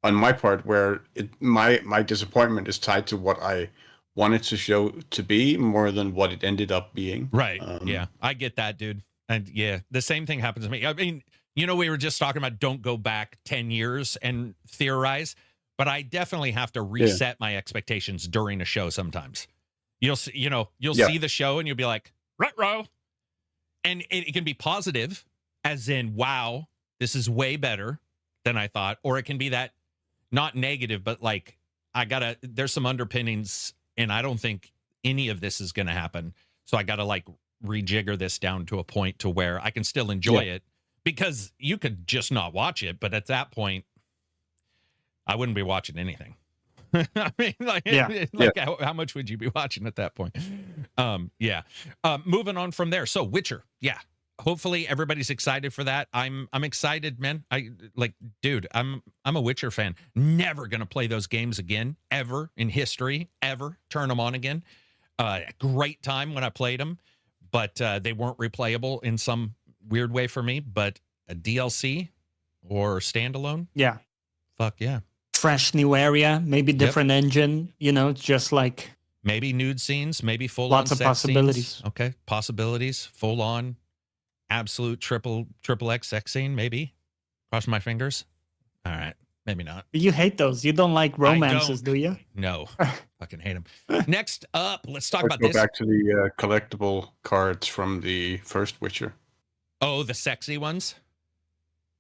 Speaker 4: on my part, where my disappointment is tied to what I wanted to show to be more than what it ended up being.
Speaker 1: Right. Yeah, I get that, dude. And yeah, the same thing happens to me. I mean, you know, we were just talking about don't go back 10 years and theorize, but I definitely have to reset my expectations during a show sometimes. You'll see the show and you'll be like, ruh-roh. And it can be positive, as in, wow, this is way better than I thought. Or it can be that not negative, but like, there's some underpinnings, and I don't think any of this is going to happen. So I got to like rejigger this down to a point to where I can still enjoy it, because you could just not watch it. But at that point, I wouldn't be watching anything. I mean, how much would you be watching at that point? Moving on from there. So Witcher. Yeah. Hopefully everybody's excited for that. I'm excited, man. Dude, I'm a Witcher fan. Never gonna play those games again, ever in history, ever turn them on again. Great time when I played them, but they weren't replayable in some weird way for me. But a DLC or standalone,
Speaker 2: yeah,
Speaker 1: fuck yeah.
Speaker 2: Fresh new area, maybe different engine. You know, just like
Speaker 1: maybe nude scenes, maybe full
Speaker 2: lots
Speaker 1: on
Speaker 2: of
Speaker 1: sex
Speaker 2: possibilities.
Speaker 1: Scenes. Okay, possibilities, full on. Absolute triple X sex scene, maybe. Cross my fingers. All right, maybe not.
Speaker 2: You hate those. You don't like romances, do you?
Speaker 1: No, fucking hate them. Next up, let's talk about
Speaker 4: go
Speaker 1: this.
Speaker 4: Back to the collectible cards from the first Witcher.
Speaker 1: Oh, the sexy ones.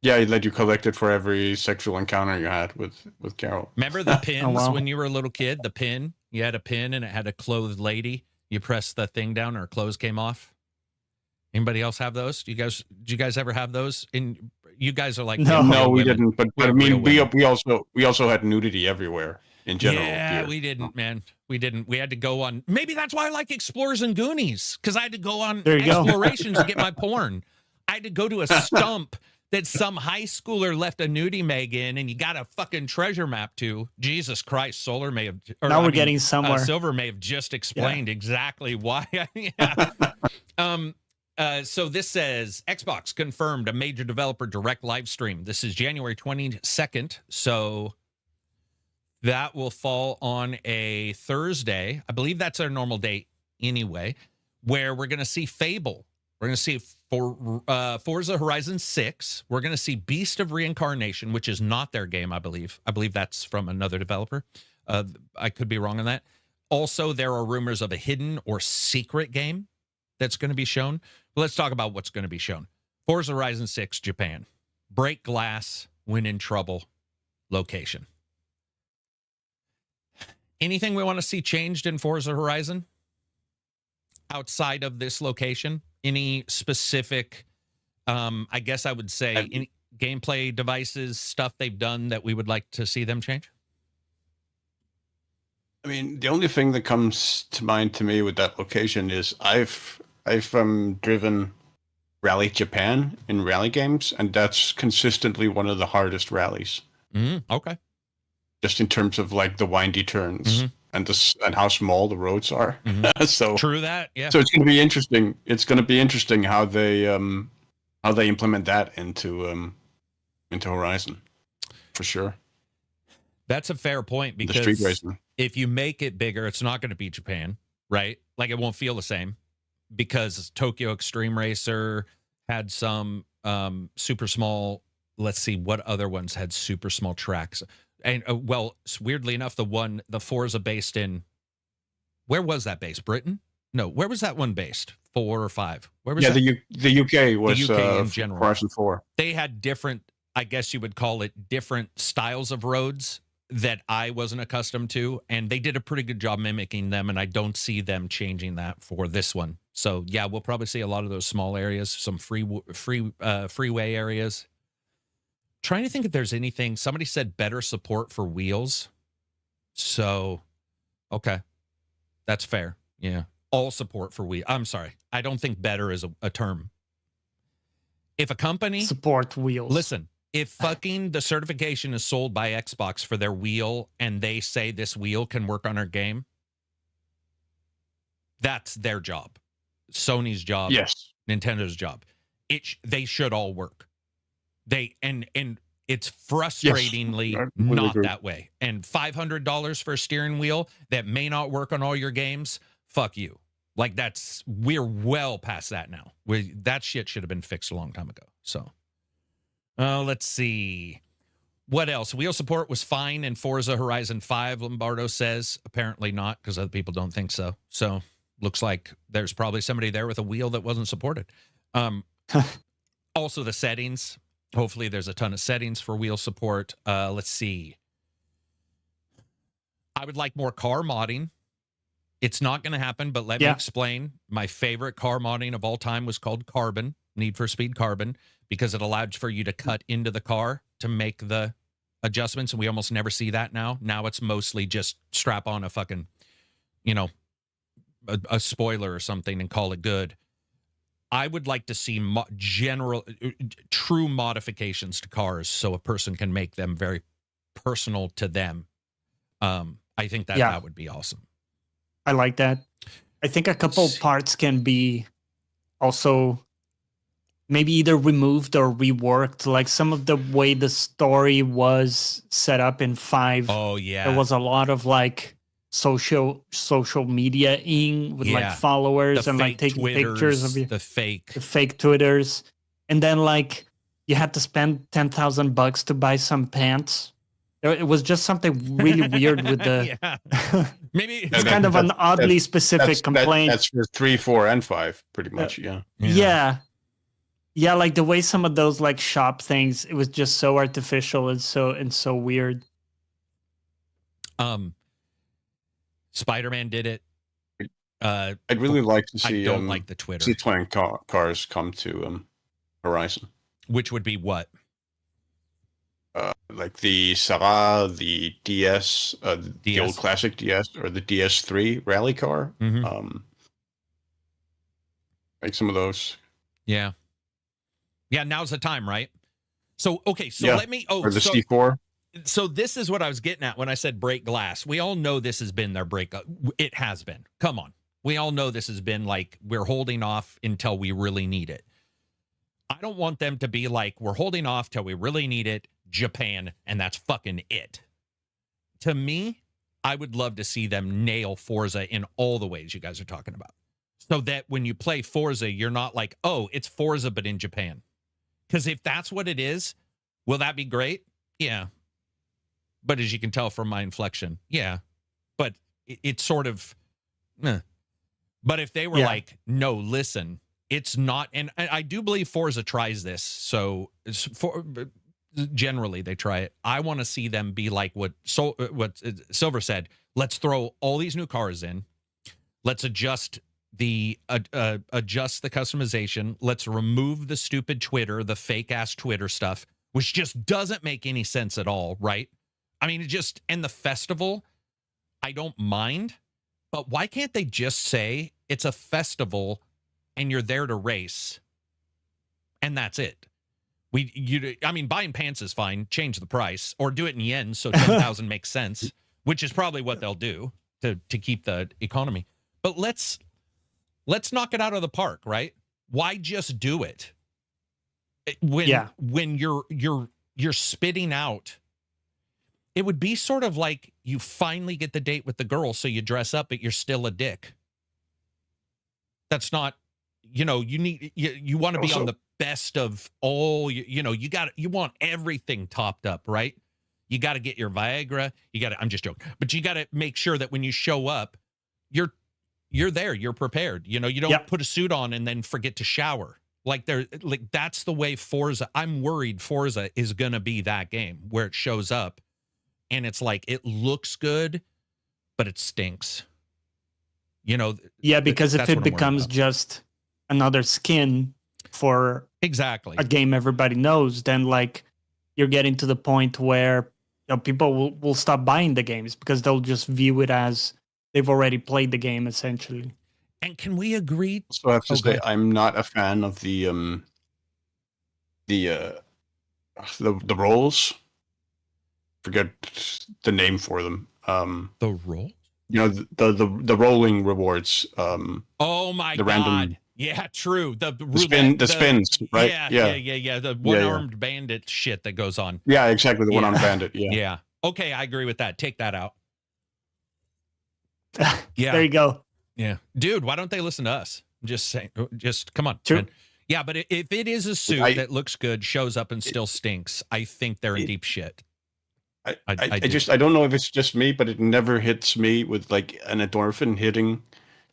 Speaker 4: Yeah, he let you collect it for every sexual encounter you had with Carol.
Speaker 1: Remember the pins
Speaker 2: Oh, wow.
Speaker 1: when you were a little kid? The pin. You had a pin and it had a clothed lady. You pressed the thing down, her clothes came off. Anybody else have those? Did you guys ever have those? You guys are like
Speaker 4: no, we didn't. But I mean, we also had nudity everywhere in general.
Speaker 1: Yeah,
Speaker 4: here.
Speaker 1: we didn't, man. We didn't. We had to go on. Maybe that's why I like Explorers and Goonies, because I had to go on explorations to get my porn. I had to go to a stump that some high schooler left a nudie mag in, and you got a fucking treasure map to. Jesus Christ, Solar may have.
Speaker 2: Getting somewhere.
Speaker 1: Silver may have just explained exactly why. So this says Xbox confirmed a major developer direct live stream. This is January 22nd. So that will fall on a Thursday. I believe that's our normal date anyway, where we're going to see Fable. We're going to see Forza Horizon 6. We're going to see Beast of Reincarnation, which is not their game, I believe. I believe that's from another developer. I could be wrong on that. Also, there are rumors of a hidden or secret game that's going to be shown. But let's talk about what's going to be shown. Forza Horizon 6, Japan. Break glass when in trouble. Location. Anything we want to see changed in Forza Horizon? Outside of this location? Any specific, I guess I would say, any gameplay devices, stuff they've done that we would like to see them change?
Speaker 4: I mean, the only thing that comes to mind to me with that location is I've driven Rally Japan in rally games, and that's consistently one of the hardest rallies.
Speaker 1: Okay.
Speaker 4: Just in terms of like the windy turns and how small the roads are. So
Speaker 1: true that, yeah.
Speaker 4: So it's going to be interesting. It's going to be interesting how they implement that into Horizon, for sure.
Speaker 1: That's a fair point, because
Speaker 4: the street racing.
Speaker 1: If you make it bigger, it's not going to be Japan, right? Like it won't feel the same, because Tokyo Extreme Racer had some super small. Let's see what other ones had super small tracks. And well, weirdly enough, the Forza based in, where was that based? Britain? No, where was that one based? 4 or 5? Where was that?
Speaker 4: The UK was
Speaker 1: the UK in general.
Speaker 4: Horizon 4.
Speaker 1: They had different, I guess you would call it, different styles of roads that I wasn't accustomed to, and they did a pretty good job mimicking them, and I don't see them changing that for this one. So yeah, we'll probably see a lot of those small areas, some freeway areas. Trying to think if there's anything. Somebody said better support for wheels. So, okay. That's fair. Yeah. All support for wheels. I'm sorry. I don't think better is a term. If a company...
Speaker 2: Support wheels.
Speaker 1: Listen, if fucking the certification is sold by Xbox for their wheel and they say this wheel can work on our game, that's their job. Sony's job.
Speaker 4: Yes.
Speaker 1: Nintendo's job. They should all work. And it's frustratingly not that way. And $500 for a steering wheel that may not work on all your games, fuck you. Like we're well past that now. That shit should have been fixed a long time ago. So, let's see. What else? Wheel support was fine in Forza Horizon 5, Lombardo says. Apparently not, because other people don't think so. So, looks like there's probably somebody there with a wheel that wasn't supported. Also, the settings. Hopefully there's a ton of settings for wheel support. Let's see. I would like more car modding It's not going to happen, but let me explain. My favorite car modding of all time was called Carbon, Need for Speed Carbon, because it allowed for you to cut into the car to make the adjustments, and we almost never see that now. Now it's mostly just strap on a fucking, you know, a spoiler or something and call it good. I would like to see true modifications to cars so a person can make them very personal to them. I think that would be awesome.
Speaker 2: I like that. I think a couple parts can be also maybe either removed or reworked. Like some of the way the story was set up in 5.
Speaker 1: Oh yeah,
Speaker 2: there was a lot of like social media-ing with like followers and like taking pictures of you,
Speaker 1: the
Speaker 2: fake Twitters, and then like you had to spend $10,000 to buy some pants. It was just something really weird with the.
Speaker 1: Maybe
Speaker 2: it's kind of an oddly specific complaint.
Speaker 4: That's for 3, 4, and 5, pretty much.
Speaker 2: Yeah. Like the way some of those like shop things, it was just so artificial and so weird.
Speaker 1: Spider-Man did it.
Speaker 4: I'd really like to see.
Speaker 1: I don't like the Twitter.
Speaker 4: See playing cars come to Horizon.
Speaker 1: Which would be what?
Speaker 4: Like the Sarah, the DS, the old classic DS, or the DS3 rally car.
Speaker 1: Mm-hmm.
Speaker 4: Like some of those.
Speaker 1: Yeah, now's the time, right? So, okay, so let me...
Speaker 4: or the C4.
Speaker 1: So this is what I was getting at when I said break glass. We all know this has been their break. It has been. Come on. We all know this has been like, we're holding off until we really need it. I don't want them to be like, we're holding off till we really need it, Japan, and that's fucking it. To me, I would love to see them nail Forza in all the ways you guys are talking about. So that when you play Forza, you're not like, oh, it's Forza, but in Japan. Because if that's what it is, will that be great? Yeah. But as you can tell from my inflection, yeah. But it's sort of, But if they were like, no, listen, it's not, and I do believe Forza tries this. So generally they try it. I want to see them be like what Silver said. Let's throw all these new cars in. Let's adjust the customization. Let's remove the stupid Twitter, the fake ass Twitter stuff, which just doesn't make any sense at all, right? I mean, and the festival, I don't mind, but why can't they just say it's a festival and you're there to race and that's it? I mean, buying pants is fine. Change the price or do it in yen so 10,000 makes sense, which is probably what they'll do to keep the economy. But let's knock it out of the park, right? Why just do it? When you're spitting out. It would be sort of like you finally get the date with the girl, so you dress up, but you're still a dick. That's not, you want to be on the best of all, you want everything topped up, right? You got to get your Viagra. I'm just joking, but you got to make sure that when you show up, you're there, you're prepared. You don't put a suit on and then forget to shower. That's the way Forza, I'm worried Forza is going to be that game where it shows up. And it's like, it looks good, but it stinks.
Speaker 2: Because if it becomes just another skin for
Speaker 1: a
Speaker 2: game everybody knows, then like you're getting to the point where people will stop buying the games because they'll just view it as they've already played the game essentially.
Speaker 1: And can we agree?
Speaker 4: So I have to say, I'm not a fan of the roles. Forget the name for them.
Speaker 1: The roll?
Speaker 4: The rolling rewards.
Speaker 1: Oh my God.
Speaker 4: Random,
Speaker 1: yeah, true. The
Speaker 4: spins, right?
Speaker 1: Yeah. The one-armed bandit shit that goes on.
Speaker 4: Yeah, exactly. The one-armed bandit. Yeah.
Speaker 1: Yeah. Okay, I agree with that. Take that out.
Speaker 2: There you go.
Speaker 1: Yeah. Dude, why don't they listen to us? I'm just saying. Just come on.
Speaker 2: True.
Speaker 1: Man. Yeah, but if it is a suit that looks good, shows up and still stinks, I think they're in deep shit.
Speaker 4: I don't know if it's just me, but it never hits me with like an endorphin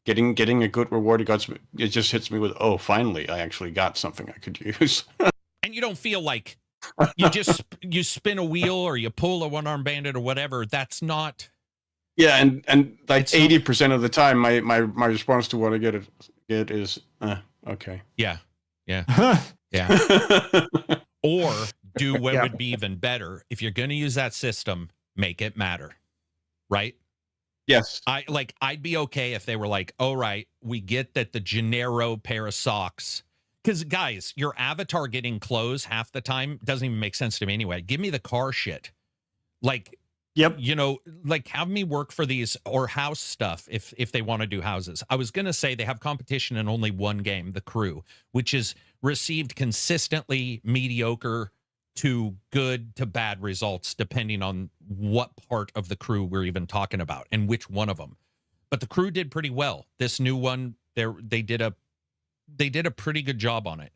Speaker 4: getting a good reward. It just hits me with, oh, finally, I actually got something I could use.
Speaker 1: And you don't feel like you spin a wheel or you pull a one-armed bandit or whatever. That's not
Speaker 4: Yeah, and like
Speaker 1: It's not-
Speaker 4: 80% of the time, my response to what I get is okay.
Speaker 1: Yeah. Yeah.
Speaker 2: Yeah.
Speaker 1: Or do what
Speaker 2: Yeah.
Speaker 1: would be even better. If you're going to use that system, make it matter. Right?
Speaker 4: Yes.
Speaker 1: I'd be okay if they were like, all right, we get that the Gennaro pair of socks. Because, guys, your avatar getting clothes half the time doesn't even make sense to me anyway. Give me the car shit. Like,
Speaker 2: Yep.
Speaker 1: you know, like have me work for these or house stuff if they want to do houses. I was going to say they have competition in only one game, The Crew, which is received consistently mediocre to good to bad results, depending on what part of The Crew we're even talking about and which one of them. But The Crew did pretty well. This new one, they did a pretty good job on it.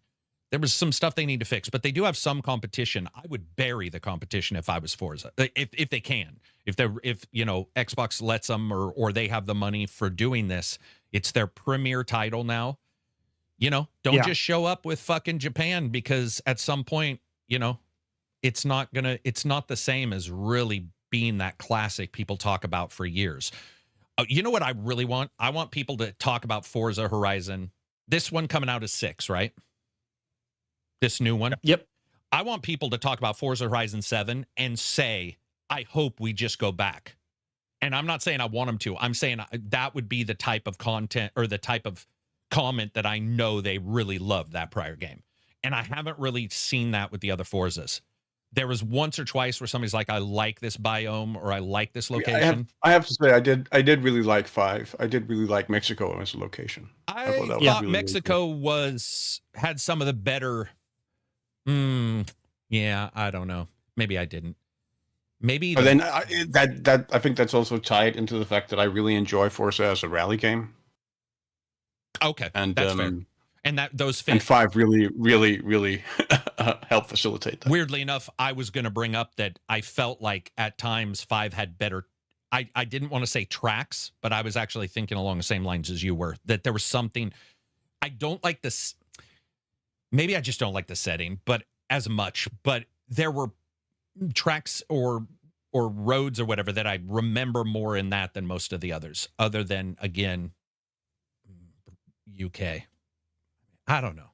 Speaker 1: There was some stuff they need to fix, but they do have some competition. I would bury the competition if I was Forza, if they can, if you know Xbox lets them or they have the money for doing this. It's their premier title now. You know, don't just show up with fucking Japan, because at some point, you know, it's not the same as really being that classic people talk about for years. You know what I really want? I want people to talk about Forza Horizon. This one coming out is 6, right? This new one.
Speaker 2: Yep.
Speaker 1: I want people to talk about Forza Horizon 7 and say, I hope we just go back. And I'm not saying I want them to. I'm saying that would be the type of content or the type of comment that I know they really loved that prior game. And I haven't really seen that with the other Forzas. There was once or twice where somebody's like, I like this biome or I like this location.
Speaker 4: I have to say, I did really like 5. I did really like Mexico as a location.
Speaker 1: I
Speaker 4: thought that was
Speaker 1: thought
Speaker 4: really,
Speaker 1: Mexico
Speaker 4: really
Speaker 1: cool. Had some of the better. Yeah, I don't know. Maybe I didn't. Maybe.
Speaker 4: But then I think that's also tied into the fact that I really enjoy Forza as a rally game.
Speaker 1: Okay,
Speaker 4: and
Speaker 1: that's fair. And those fit.
Speaker 4: And 5 really help facilitate that.
Speaker 1: Weirdly enough, I was going to bring up that I felt like at times 5 had better. I didn't want to say tracks, but I was actually thinking along the same lines as you were, that there was something. I don't like this. Maybe I just don't like the setting, but as much. But there were tracks or roads or whatever that I remember more in that than most of the others, other than, again, UK. I don't know.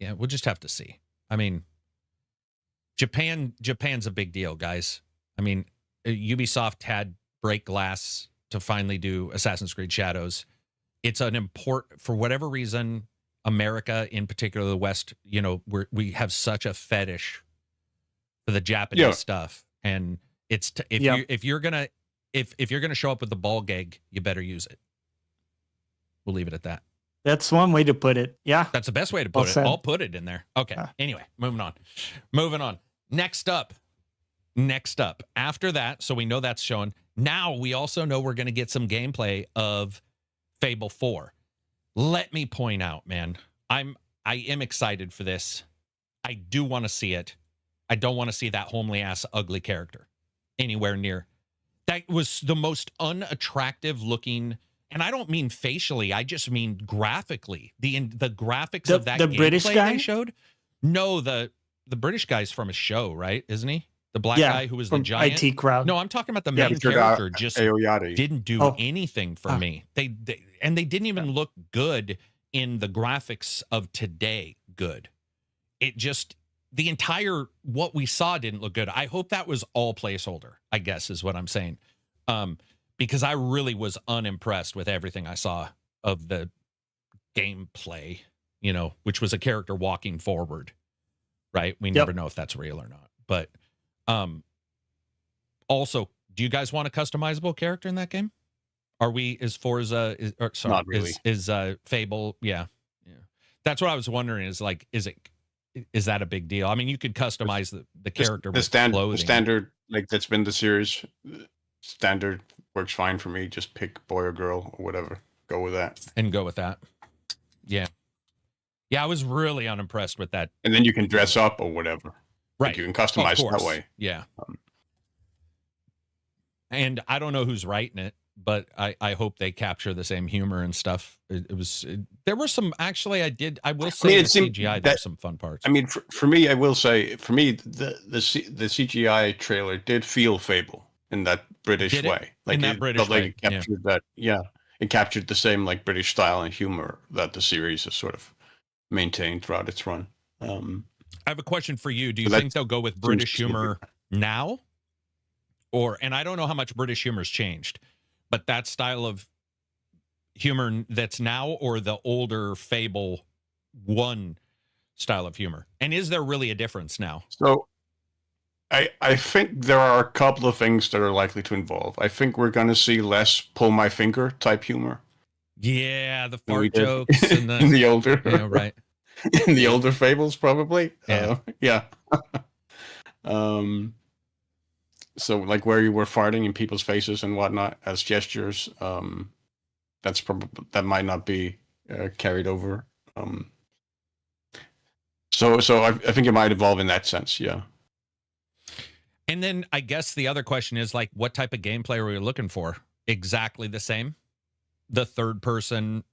Speaker 1: Yeah, we'll just have to see. I mean, Japan's a big deal, guys. I mean, Ubisoft had Break Glass to finally do Assassin's Creed Shadows. It's an important, for whatever reason, America, in particular the West, you know, we have such a fetish for the Japanese stuff, and it's if you're gonna show up with the ball gag, you better use it. We'll leave it at that.
Speaker 2: That's one way to put it. Yeah.
Speaker 1: That's the best way to put it. I'll put it in there. Okay. Anyway, moving on. Next up. After that, so we know that's shown. Now we also know we're going to get some gameplay of Fable 4. Let me point out, man, I am excited for this. I do want to see it. I don't want to see that homely ass ugly character anywhere near. That was the most unattractive looking. And I don't mean facially. I just mean graphically. The graphics of that
Speaker 2: British guy
Speaker 1: they showed. No, the British guy's from a show, right? Isn't he? The black guy who was the giant
Speaker 2: IT crowd.
Speaker 1: No, I'm talking about the main character. Just
Speaker 4: Aoyati.
Speaker 1: Didn't do anything for me. They didn't even look good in the graphics of today. Good. It just the entire what we saw didn't look good. I hope that was all placeholder. I guess is what I'm saying. Because I really was unimpressed with everything I saw of the gameplay, you know, which was a character walking forward, right? We never know if that's real or not. But also, do you guys want a customizable character in that game? Is Forza,
Speaker 4: Not really.
Speaker 1: is Fable? Yeah. That's what I was wondering is that a big deal? I mean, you could customize the character with clothing.
Speaker 4: The standard, like that's been the series standard works fine for me. Just pick boy or girl or whatever. Go with that. Yeah. Yeah, I was really unimpressed with that. And then you can dress up or whatever.
Speaker 1: Right.
Speaker 4: Like you can customize it that way.
Speaker 1: Yeah. And I don't know who's writing it, but I hope they capture the same humor and stuff. There were some, actually, I will say the CGI, there's some fun parts.
Speaker 4: I mean, for me, I will say, the CGI trailer did feel Fable. in that British way.
Speaker 1: Like in that British way.
Speaker 4: It captured that. Yeah, it captured the same like British style and humor that the series has sort of maintained throughout its run.
Speaker 1: I have a question for you. Do you think they'll go with British humor now? And I don't know how much British humor's changed, but that style of humor that's now, or the older Fable 1 style of humor? And is there really a difference now?
Speaker 4: So I think there are a couple of things that are likely to involve. I think we're going to see less pull my finger type humor.
Speaker 1: Yeah, the fart jokes and
Speaker 4: in the older,
Speaker 1: yeah, right.
Speaker 4: In the older Fables, probably.
Speaker 1: Yeah.
Speaker 4: Yeah. So like where you were farting in people's faces and whatnot as gestures, that's probably, that might not be carried over. So I think it might evolve in that sense. Yeah.
Speaker 1: And then I guess the other question is like, what type of gameplay are we looking for? Exactly the same. The third person,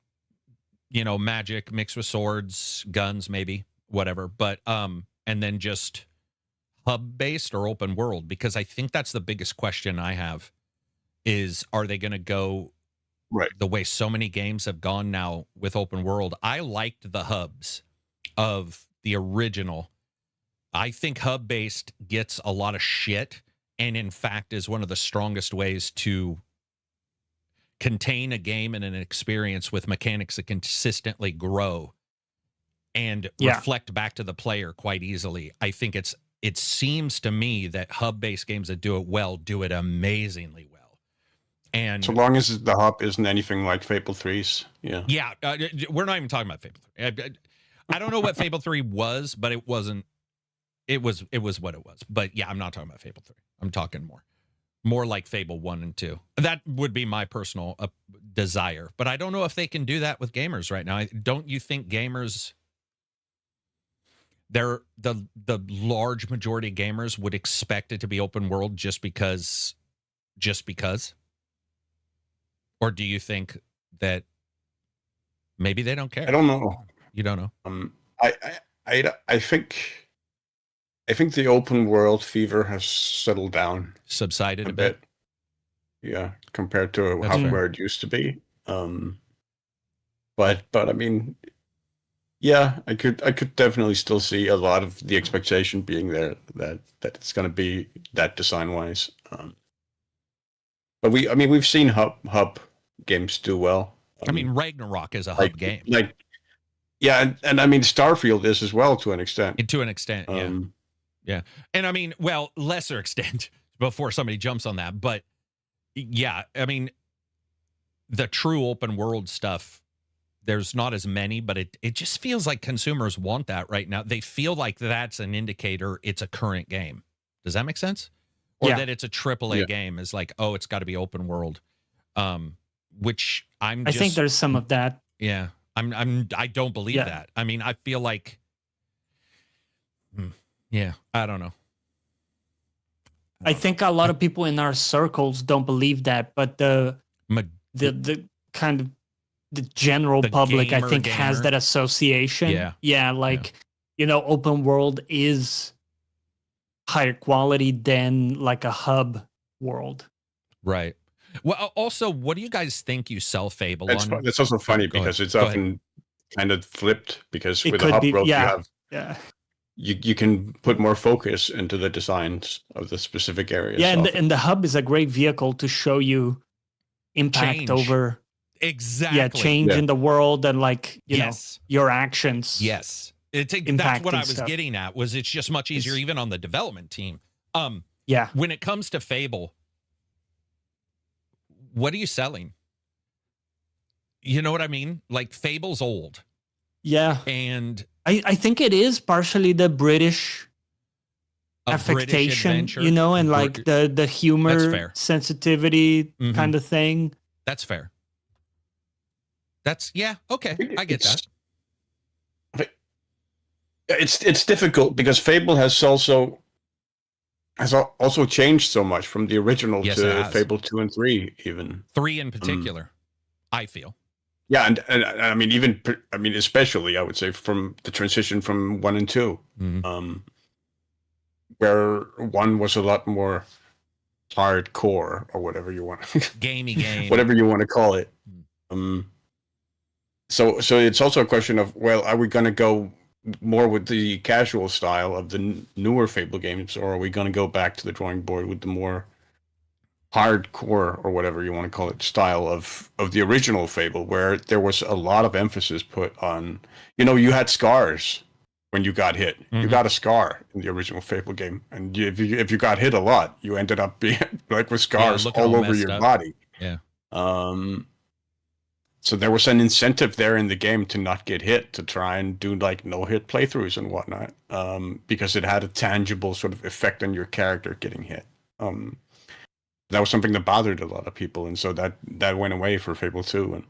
Speaker 1: magic mixed with swords, guns, maybe, whatever. But and then just hub based or open world, because I think that's the biggest question I have is, are they going to go the way so many games have gone now with open world? I liked the hubs of the original. I think hub based gets a lot of shit, and in fact is one of the strongest ways to contain a game and an experience with mechanics that consistently grow and reflect back to the player quite easily. I think it seems to me that hub-based games that do it well do it amazingly well. And
Speaker 4: so long as the hub isn't anything like Fable 3's, yeah.
Speaker 1: Yeah, we're not even talking about Fable 3. I don't know what Fable 3 was, but it wasn't. It was what it was. But yeah, I'm not talking about Fable 3. I'm talking more like Fable 1 and 2. That would be my personal desire. But I don't know if they can do that with gamers right now. Don't you think gamers, the large majority of gamers would expect it to be open world just because? Or do you think that maybe they don't care?
Speaker 4: I don't know.
Speaker 1: You don't know?
Speaker 4: I think the open world fever has settled down,
Speaker 1: subsided a bit.
Speaker 4: Yeah, compared to where it used to be. But I mean, yeah, I could definitely still see a lot of the expectation being there that it's going to be that design wise. But we've seen hub games do well.
Speaker 1: I mean, Ragnarok is a hub game.
Speaker 4: Yeah, and I mean Starfield is as well to an extent.
Speaker 1: Yeah. Yeah. And I mean, well, lesser extent before somebody jumps on that. But yeah, I mean, the true open world stuff, there's not as many, but it just feels like consumers want that right now. They feel like that's an indicator it's a current game. Does that make sense? Or that it's a AAA game is like, oh, it's got to be open world. Which I
Speaker 2: think there's some of that.
Speaker 1: Yeah. I don't believe that. I mean, I feel like yeah, I don't know.
Speaker 2: I think a lot of people in our circles don't believe that, but the kind of the general public, I think, has that association. Yeah, open world is higher quality than like a hub world.
Speaker 1: Right. Well, also, what do you guys think you sell Fable on?
Speaker 4: It's also funny because it's often kind of flipped, because with the hub world you have you can put more focus into the designs of the specific areas.
Speaker 2: Yeah, and the hub is a great vehicle to show you impact over change in the world and you know your actions.
Speaker 1: Yes, that's what I was getting at. Was it's just much easier even on the development team. When it comes to Fable, what are you selling? You know what I mean? Like Fable's old.
Speaker 2: Yeah,
Speaker 1: and
Speaker 2: I think it is partially the British affectation, you know, and like the humor sensitivity kind of thing.
Speaker 1: That's fair. That's okay. I get that.
Speaker 4: It's difficult because Fable has also changed so much from the original to Fable 2 and 3, even
Speaker 1: 3 in particular. I feel.
Speaker 4: Yeah, and I mean, especially I would say from the transition from 1 and 2, where 1 was a lot more hardcore or whatever you want,
Speaker 1: gamey game,
Speaker 4: whatever you want to call it. So it's also a question of, well, are we going to go more with the casual style of the newer Fable games, or are we going to go back to the drawing board with the more hardcore or whatever you want to call it style of the original Fable, where there was a lot of emphasis put on, you had scars when you got hit. You got a scar in the original Fable game, and if you got hit a lot, you ended up being like with scars all over your body.
Speaker 1: Yeah.
Speaker 4: So there was an incentive there in the game to not get hit, to try and do like no-hit playthroughs and whatnot, because it had a tangible sort of effect on your character getting hit. That was something that bothered a lot of people, and so that went away for Fable 2.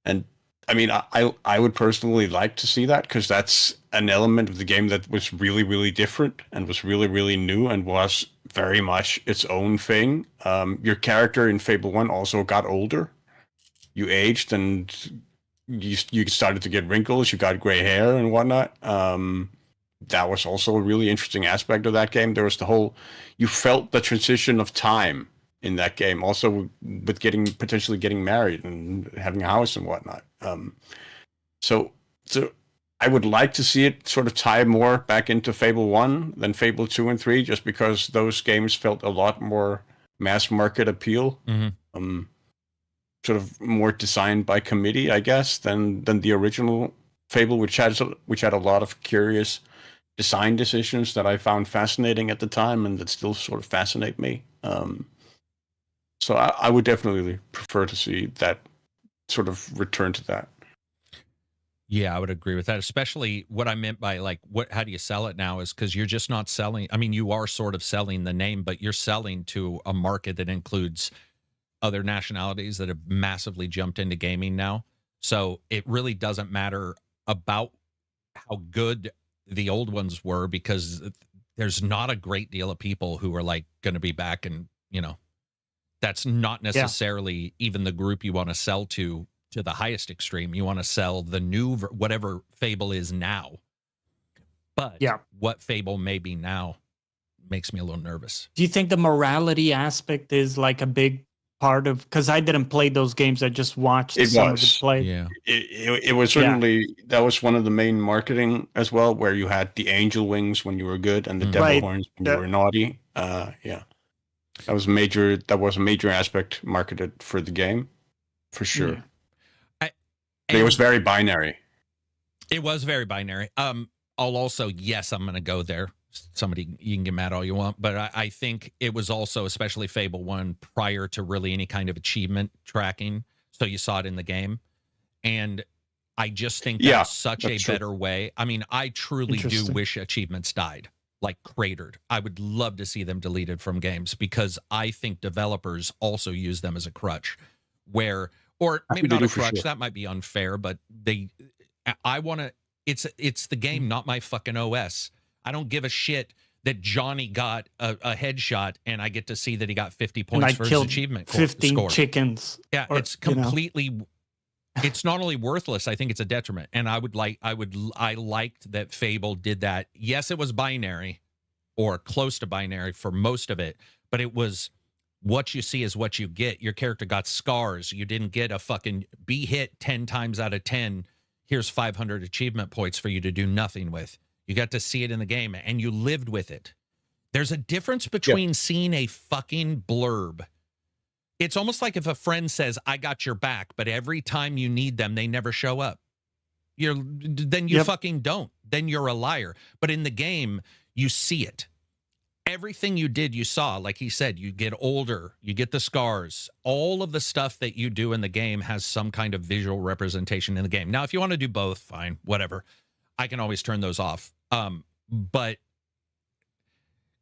Speaker 4: And I mean, I would personally like to see that, because that's an element of the game that was really, really different and was really, really new and was very much its own thing. Your character in Fable 1 also got older. You aged, and you started to get wrinkles. You got gray hair and whatnot. That was also a really interesting aspect of that game. There was you felt the transition of time in that game, also with potentially getting married and having a house and whatnot. So I would like to see it sort of tie more back into Fable 1 than Fable 2 and 3, just because those games felt a lot more mass market appeal. Sort of more designed by committee, I guess, than the original Fable, which had a lot of curious design decisions that I found fascinating at the time, and that still sort of fascinate me. So I would definitely prefer to see that sort of return to that.
Speaker 1: Yeah, I would agree with that. Especially what I meant by like, how do you sell it now is because you're just not selling. I mean, you are sort of selling the name, but you're selling to a market that includes other nationalities that have massively jumped into gaming now. So it really doesn't matter about how good the old ones were, because there's not a great deal of people who are like going to be back, and that's not necessarily even the group you want to sell to the highest extreme. You want to sell the new whatever Fable is now. But what Fable may be now makes me a little nervous.
Speaker 2: Do you think the morality aspect is like a big part of, because I didn't play those games, I just watched some of it play.
Speaker 1: Yeah,
Speaker 4: it was certainly that was one of the main marketing as well, where you had the angel wings when you were good and the devil horns when you were naughty. That was a major aspect marketed for the game, for sure. It was very binary.
Speaker 1: It was very binary. I'll also, yes, I'm going to go there. Somebody, you can get mad all you want, but I think it was also, especially Fable 1, prior to really any kind of achievement tracking. So you saw it in the game. And I just think that's such a better way. I mean, I truly do wish achievements died, like cratered. I would love to see them deleted from games, because I think developers also use them as a crutch, or maybe not a crutch. That might be unfair, but I want to, it's the game, not my fucking OS. I don't give a shit that Johnny got a headshot and I get to see that he got 50 points for his achievement
Speaker 2: 15
Speaker 1: score.
Speaker 2: Chickens.
Speaker 1: Yeah, it's completely, it's not only worthless, I think it's a detriment. And I liked that Fable did that. Yes, it was binary or close to binary for most of it, but it was what you see is what you get. Your character got scars. You didn't get a fucking be hit 10 times out of 10. Here's 500 achievement points for you to do nothing with. You got to see it in the game, and you lived with it. There's a difference between seeing a fucking blurb. It's almost like if a friend says, I got your back, but every time you need them, they never show up. Then you fucking don't. Then you're a liar. But in the game, you see it. Everything you did, you saw. Like he said, you get older, you get the scars. All of the stuff that you do in the game has some kind of visual representation in the game. Now, if you want to do both, fine, whatever. I can always turn those off. But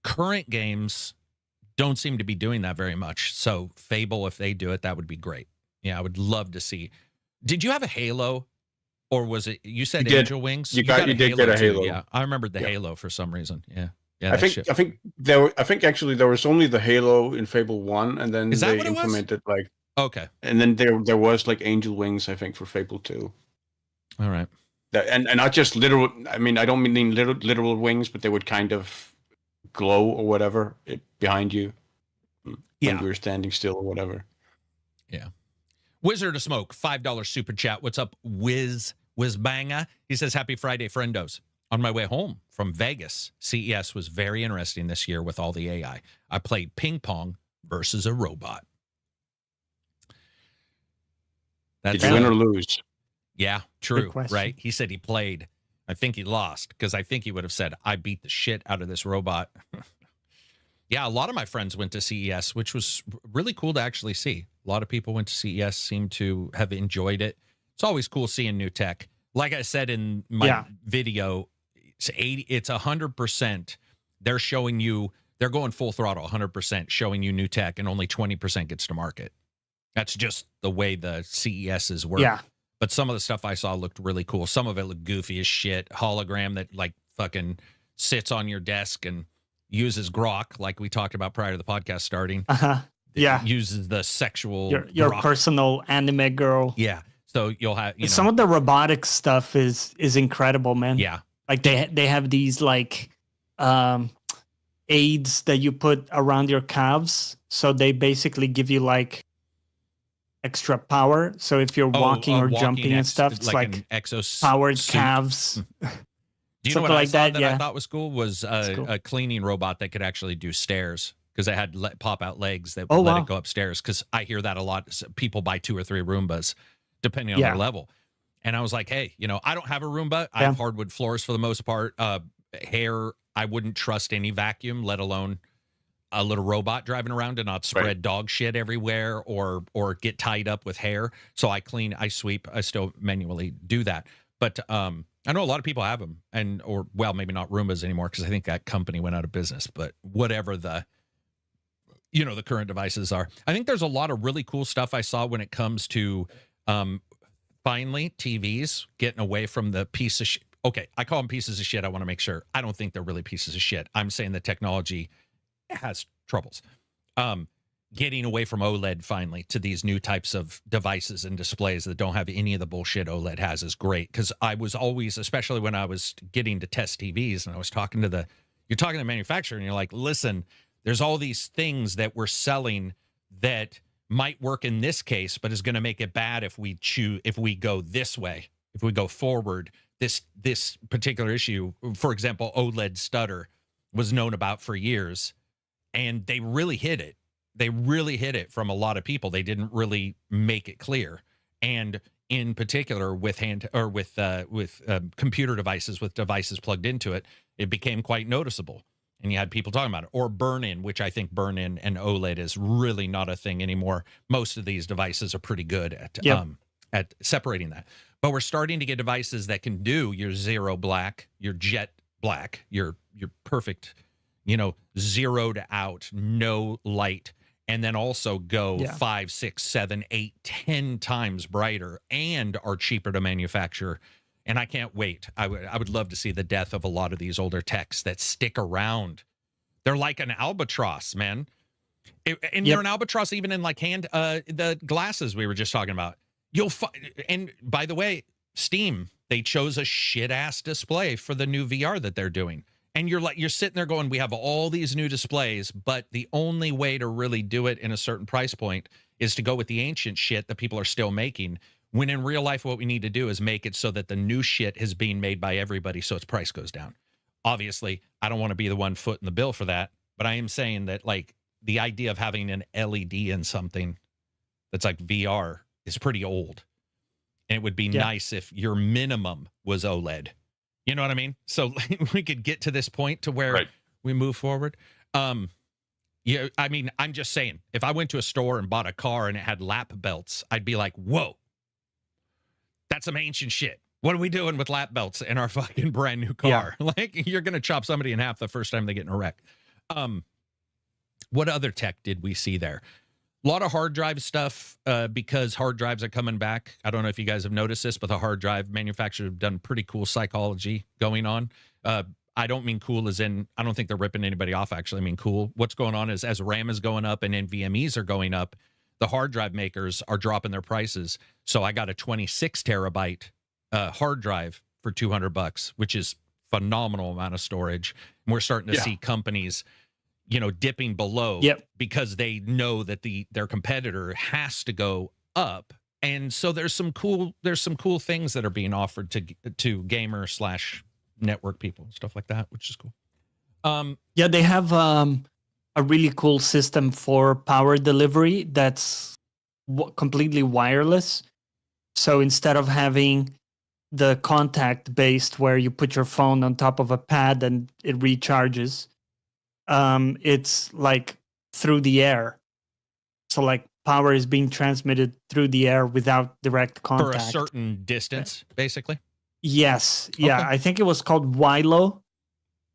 Speaker 1: current games don't seem to be doing that very much. So Fable, if they do it, that would be great. Yeah, I would love to see. Did you have a Halo, or was it? You said Angel Wings.
Speaker 4: You did get a Halo.
Speaker 1: Yeah, I remembered the Halo for some reason. Yeah,
Speaker 4: I think actually there was only the Halo in Fable 1, and then they implemented like and then there was like Angel Wings, I think, for Fable 2.
Speaker 1: All right.
Speaker 4: And not just literal. I mean, I don't mean literal wings, but they would kind of glow or whatever behind you. when we were standing still or whatever.
Speaker 1: Yeah. Wizard of Smoke, $5 super chat. What's up, Whizbanga? He says, happy Friday, friendos. On my way home from Vegas, CES was very interesting this year with all the AI. I played ping pong versus a robot.
Speaker 4: Did you win or lose?
Speaker 1: Yeah, true, right? He said he played. I think he lost because I think he would have said, I beat the shit out of this robot. Yeah, a lot of my friends went to CES, which was really cool to actually see. A lot of people went to CES, seemed to have enjoyed it. It's always cool seeing new tech. Like I said in my video, it's 100%. They're showing you, they're going full throttle, 100% showing you new tech, and only 20% gets to market. That's just the way the CESs work.
Speaker 2: Yeah.
Speaker 1: But some of the stuff I saw looked really cool. Some of it looked goofy as shit. Hologram that like fucking sits on your desk and uses grok, like we talked about prior to the podcast starting.
Speaker 2: Yeah.
Speaker 1: It uses the sexual
Speaker 2: your
Speaker 1: grok.
Speaker 2: Personal anime girl.
Speaker 1: Yeah. So you'll have
Speaker 2: some of the robotic stuff is incredible, man.
Speaker 1: Yeah.
Speaker 2: Like they have these like aids that you put around your calves, so they basically give you like extra power. So if you're walking or jumping and stuff, it's like powered calves.
Speaker 1: Do you know what I saw that I thought was cool? Was a cleaning robot that could actually do stairs, because it had pop-out legs that let it go upstairs. Because I hear that a lot. People buy 2 or 3 Roombas, depending on their level. And I was like, hey, I don't have a Roomba. I have hardwood floors for the most part. Hair, I wouldn't trust any vacuum, let alone a little robot driving around to not spread dog shit everywhere or get tied up with hair. So I clean, I sweep, I still manually do that. But I know a lot of people have them, maybe not Roombas anymore, because I think that company went out of business. But whatever the current devices are, I think there's a lot of really cool stuff I saw when it comes to finally TVs getting away from the piece of shit. Okay, I call them pieces of shit. I want to make sure. I don't think they're really pieces of shit. I'm saying the technology has troubles. Getting away from OLED finally to these new types of devices and displays that don't have any of the bullshit OLED has is great. Because I was always, especially when I was getting to test TVs, and I was talking to the manufacturer, and you're like, listen, there's all these things that we're selling that might work in this case, but is going to make it bad if we go this way, if we go forward. This particular issue, for example, OLED stutter was known about for years, and they really hit it. They really hit it from a lot of people. They didn't really make it clear. And in particular with computer devices, with devices plugged into it, it became quite noticeable. And you had people talking about it. Or burn-in, which I think burn-in and OLED is really not a thing anymore. Most of these devices are pretty good at separating that. But we're starting to get devices that can do your zero black, your jet black, your perfect, zeroed out, no light, and then also go 5, 6, 7, 8, 10 times brighter and are cheaper to manufacture. And I can't wait. I would love to see the death of a lot of these older techs that stick around. They're like an albatross, man. And you're an albatross even in like the glasses we were just talking about. And by the way, Steam, they chose a shit ass display for the new VR that they're doing. And you're sitting there going, we have all these new displays, but the only way to really do it in a certain price point is to go with the ancient shit that people are still making. When in real life, what we need to do is make it so that the new shit is being made by everybody, so its price goes down. Obviously, I don't want to be the one footing the bill for that, but I am saying that like the idea of having an LED in something that's like VR is pretty old. And it would be nice if your minimum was OLED. You know what I mean? So we could get to this point to where we move forward. I mean, I'm just saying, if I went to a store and bought a car and it had lap belts, I'd be like, whoa, that's some ancient shit. What are we doing with lap belts in our fucking brand new car? Like, you're going to chop somebody in half the first time they get in a wreck. What other tech did we see there? A lot of hard drive stuff because hard drives are coming back. I don't know if you guys have noticed this, but the hard drive manufacturers have done pretty cool psychology going on. I don't mean cool as in, I don't think they're ripping anybody off, actually. I mean cool. What's going on is as RAM is going up and NVMEs are going up, the hard drive makers are dropping their prices. So I got a 26 terabyte hard drive for $200, which is phenomenal amount of storage. And we're starting to see companies, dipping below because they know that their competitor has to go up. And so there's some cool things that are being offered to gamer / network people, stuff like that, which is cool.
Speaker 2: They have a really cool system for power delivery that's completely wireless. So instead of having the contact based where you put your phone on top of a pad and it recharges, it's like through the air. So like power is being transmitted through the air without direct contact.
Speaker 1: For a certain distance, basically?
Speaker 2: Yes. Yeah. Okay. I think it was called WILO.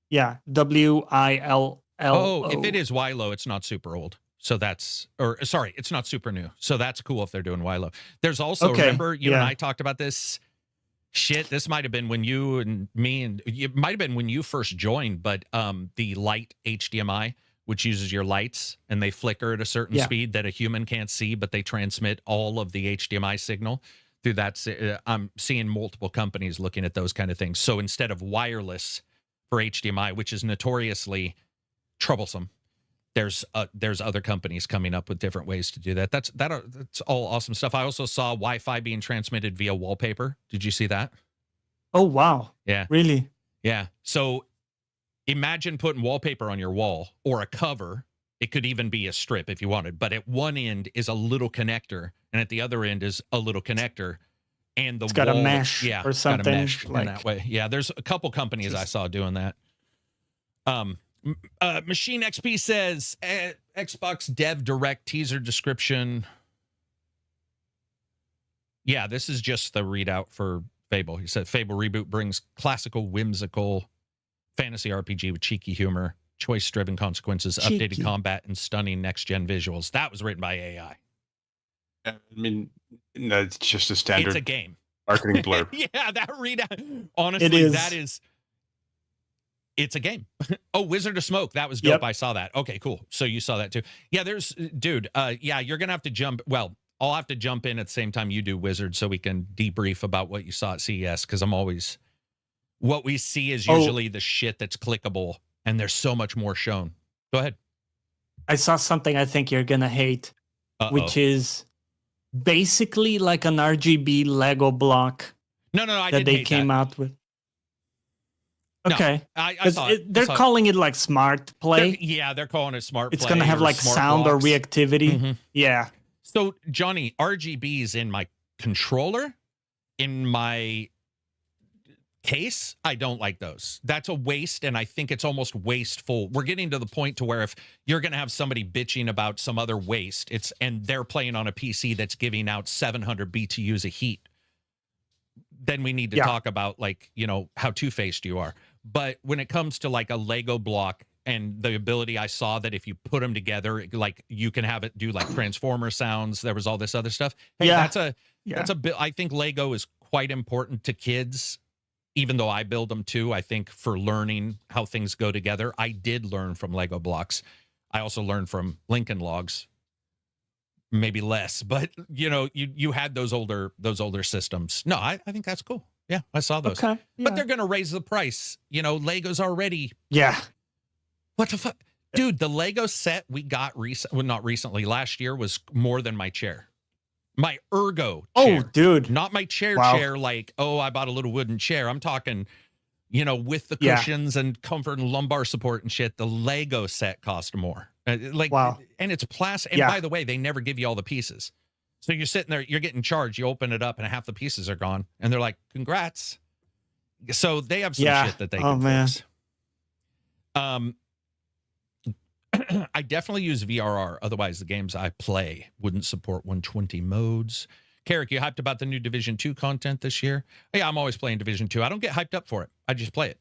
Speaker 2: Yeah. WILLO.
Speaker 1: Oh, if it is WILO, it's not super old. So it's not super new. So that's cool if they're doing WILO. There's also, remember, you and I talked about this shit. This might have been when you and me, and it might have been when you first joined, but the light HDMI, which uses your lights and they flicker at a certain speed that a human can't see, but they transmit all of the HDMI signal through that. I'm seeing multiple companies looking at those kind of things. So instead of wireless for HDMI, which is notoriously troublesome, there's other companies coming up with different ways to do that. That's all awesome stuff. I also saw Wi-Fi being transmitted via wallpaper. Did you see that?
Speaker 2: Oh, wow.
Speaker 1: Yeah.
Speaker 2: Really?
Speaker 1: Yeah. So imagine putting wallpaper on your wall or a cover. It could even be a strip if you wanted, but at one end is a little connector and at the other end is a little connector. And it's
Speaker 2: got a mesh or something.
Speaker 1: Got a mesh in that way. Yeah. There's a couple companies I saw doing that. Machine XP says Xbox Dev Direct teaser description. Yeah, this is just the readout for Fable. He said Fable reboot brings classical, whimsical fantasy RPG with cheeky humor, choice-driven consequences, updated combat, and stunning next-gen visuals. That was written by AI.
Speaker 4: I mean, no, it's just a standard.
Speaker 1: It's a game.
Speaker 4: Marketing blurb.
Speaker 1: Yeah, that readout. Honestly, that is. It's a game. Oh, Wizard of Smoke. That was dope. Yep. I saw that. Okay, cool. So you saw that too. Yeah, dude, you're going to have to jump. Well, I'll have to jump in at the same time you do, Wizard, so we can debrief about what you saw at CES, because what we see is usually the shit that's clickable, and there's so much more shown. Go ahead.
Speaker 2: I saw something I think you're going to hate, which is basically like an RGB Lego block.
Speaker 1: No, I didn't hate that.
Speaker 2: They came out with. Okay,
Speaker 1: no, I saw it.
Speaker 2: They're calling it like smart play.
Speaker 1: They're calling it smart play.
Speaker 2: It's going to have like sound blocks. Or reactivity. Mm-hmm. Yeah.
Speaker 1: So, Johnny, RGBs in my controller, in my case, I don't like those. That's a waste, and I think it's almost wasteful. We're getting to the point to where if you're going to have somebody bitching about some other waste, and they're playing on a PC that's giving out 700 BTUs of heat, then we need to talk about, like, how two-faced you are. But when it comes to like a Lego block and the ability I saw that if you put them together, like you can have it do like Transformer sounds, there was all this other stuff. Hey, that's a bit. I think Lego is quite important to kids, even though I build them too. I think for learning how things go together, I did learn from Lego blocks. I also learned from Lincoln Logs, maybe less, but you had those older systems. No, I think that's cool. Yeah, I saw those. Okay, but they're going to raise the price. Lego's already.
Speaker 2: Yeah.
Speaker 1: What the fuck? Dude, the Lego set we got not recently, last year was more than my chair. My ergo chair.
Speaker 2: Oh, dude.
Speaker 1: Not my chair like, I bought a little wooden chair. I'm talking, with the cushions and comfort and lumbar support and shit. The Lego set cost more. And it's plastic. And by the way, they never give you all the pieces. So you're sitting there, you're getting charged, you open it up and half the pieces are gone. And they're like, congrats. So they have some shit that they can fix. I definitely use VRR. Otherwise, the games I play wouldn't support 120 modes. Carrick, you hyped about the new Division 2 content this year? Yeah, I'm always playing Division 2. I don't get hyped up for it. I just play it.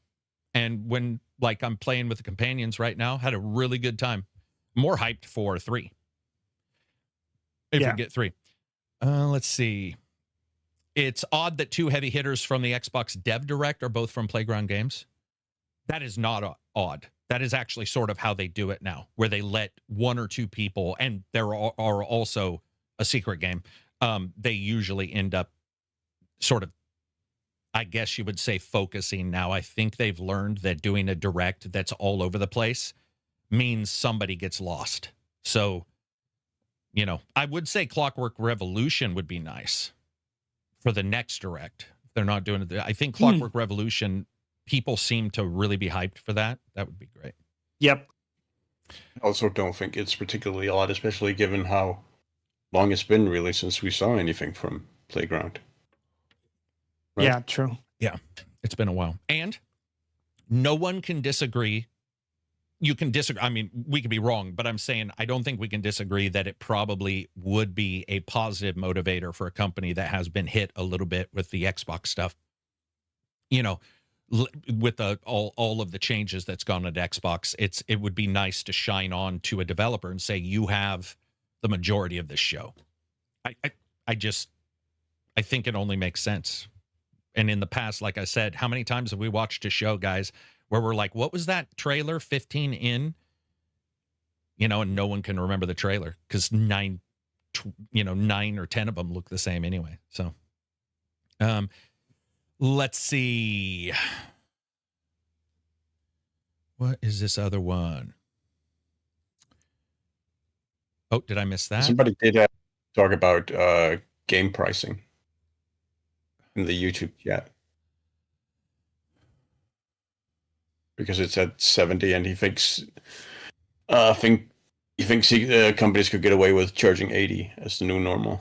Speaker 1: And when I'm playing with the companions right now, had a really good time. More hyped for 3. If we get 3. Let's see. It's odd that 2 heavy hitters from the Xbox Dev Direct are both from Playground Games. That is not odd. That is actually sort of how they do it now, where they let 1 or 2 people, and there are also a secret game. They usually end up sort of, I guess you would say, focusing now. I think they've learned that doing a direct that's all over the place means somebody gets lost. So, you know, I would say Clockwork Revolution would be nice for the next direct. If they're not doing it. I think Clockwork Revolution, people seem to really be hyped for that. That would be great.
Speaker 2: Yep.
Speaker 4: I also don't think it's particularly odd, especially given how long it's been really since we saw anything from Playground.
Speaker 2: Right? Yeah, true.
Speaker 1: Yeah, it's been a while. And no one can disagree. You can disagree. I mean, we could be wrong, but I'm saying I don't think we can disagree that it probably would be a positive motivator for a company that has been hit a little bit with the Xbox stuff. You know, with all of the changes that's gone at Xbox, it would be nice to shine on to a developer and say, you have the majority of this show. I think it only makes sense. And in the past, like I said, how many times have we watched a show, guys, where we're like, what was that trailer 15 in? You know, and no one can remember the trailer because 9 or 10 of them look the same anyway. So, let's see. What is this other one? Oh, did I miss that?
Speaker 4: Somebody did talk about game pricing in the YouTube chat. Because it's at 70, and he thinks companies could get away with charging 80 as the new normal.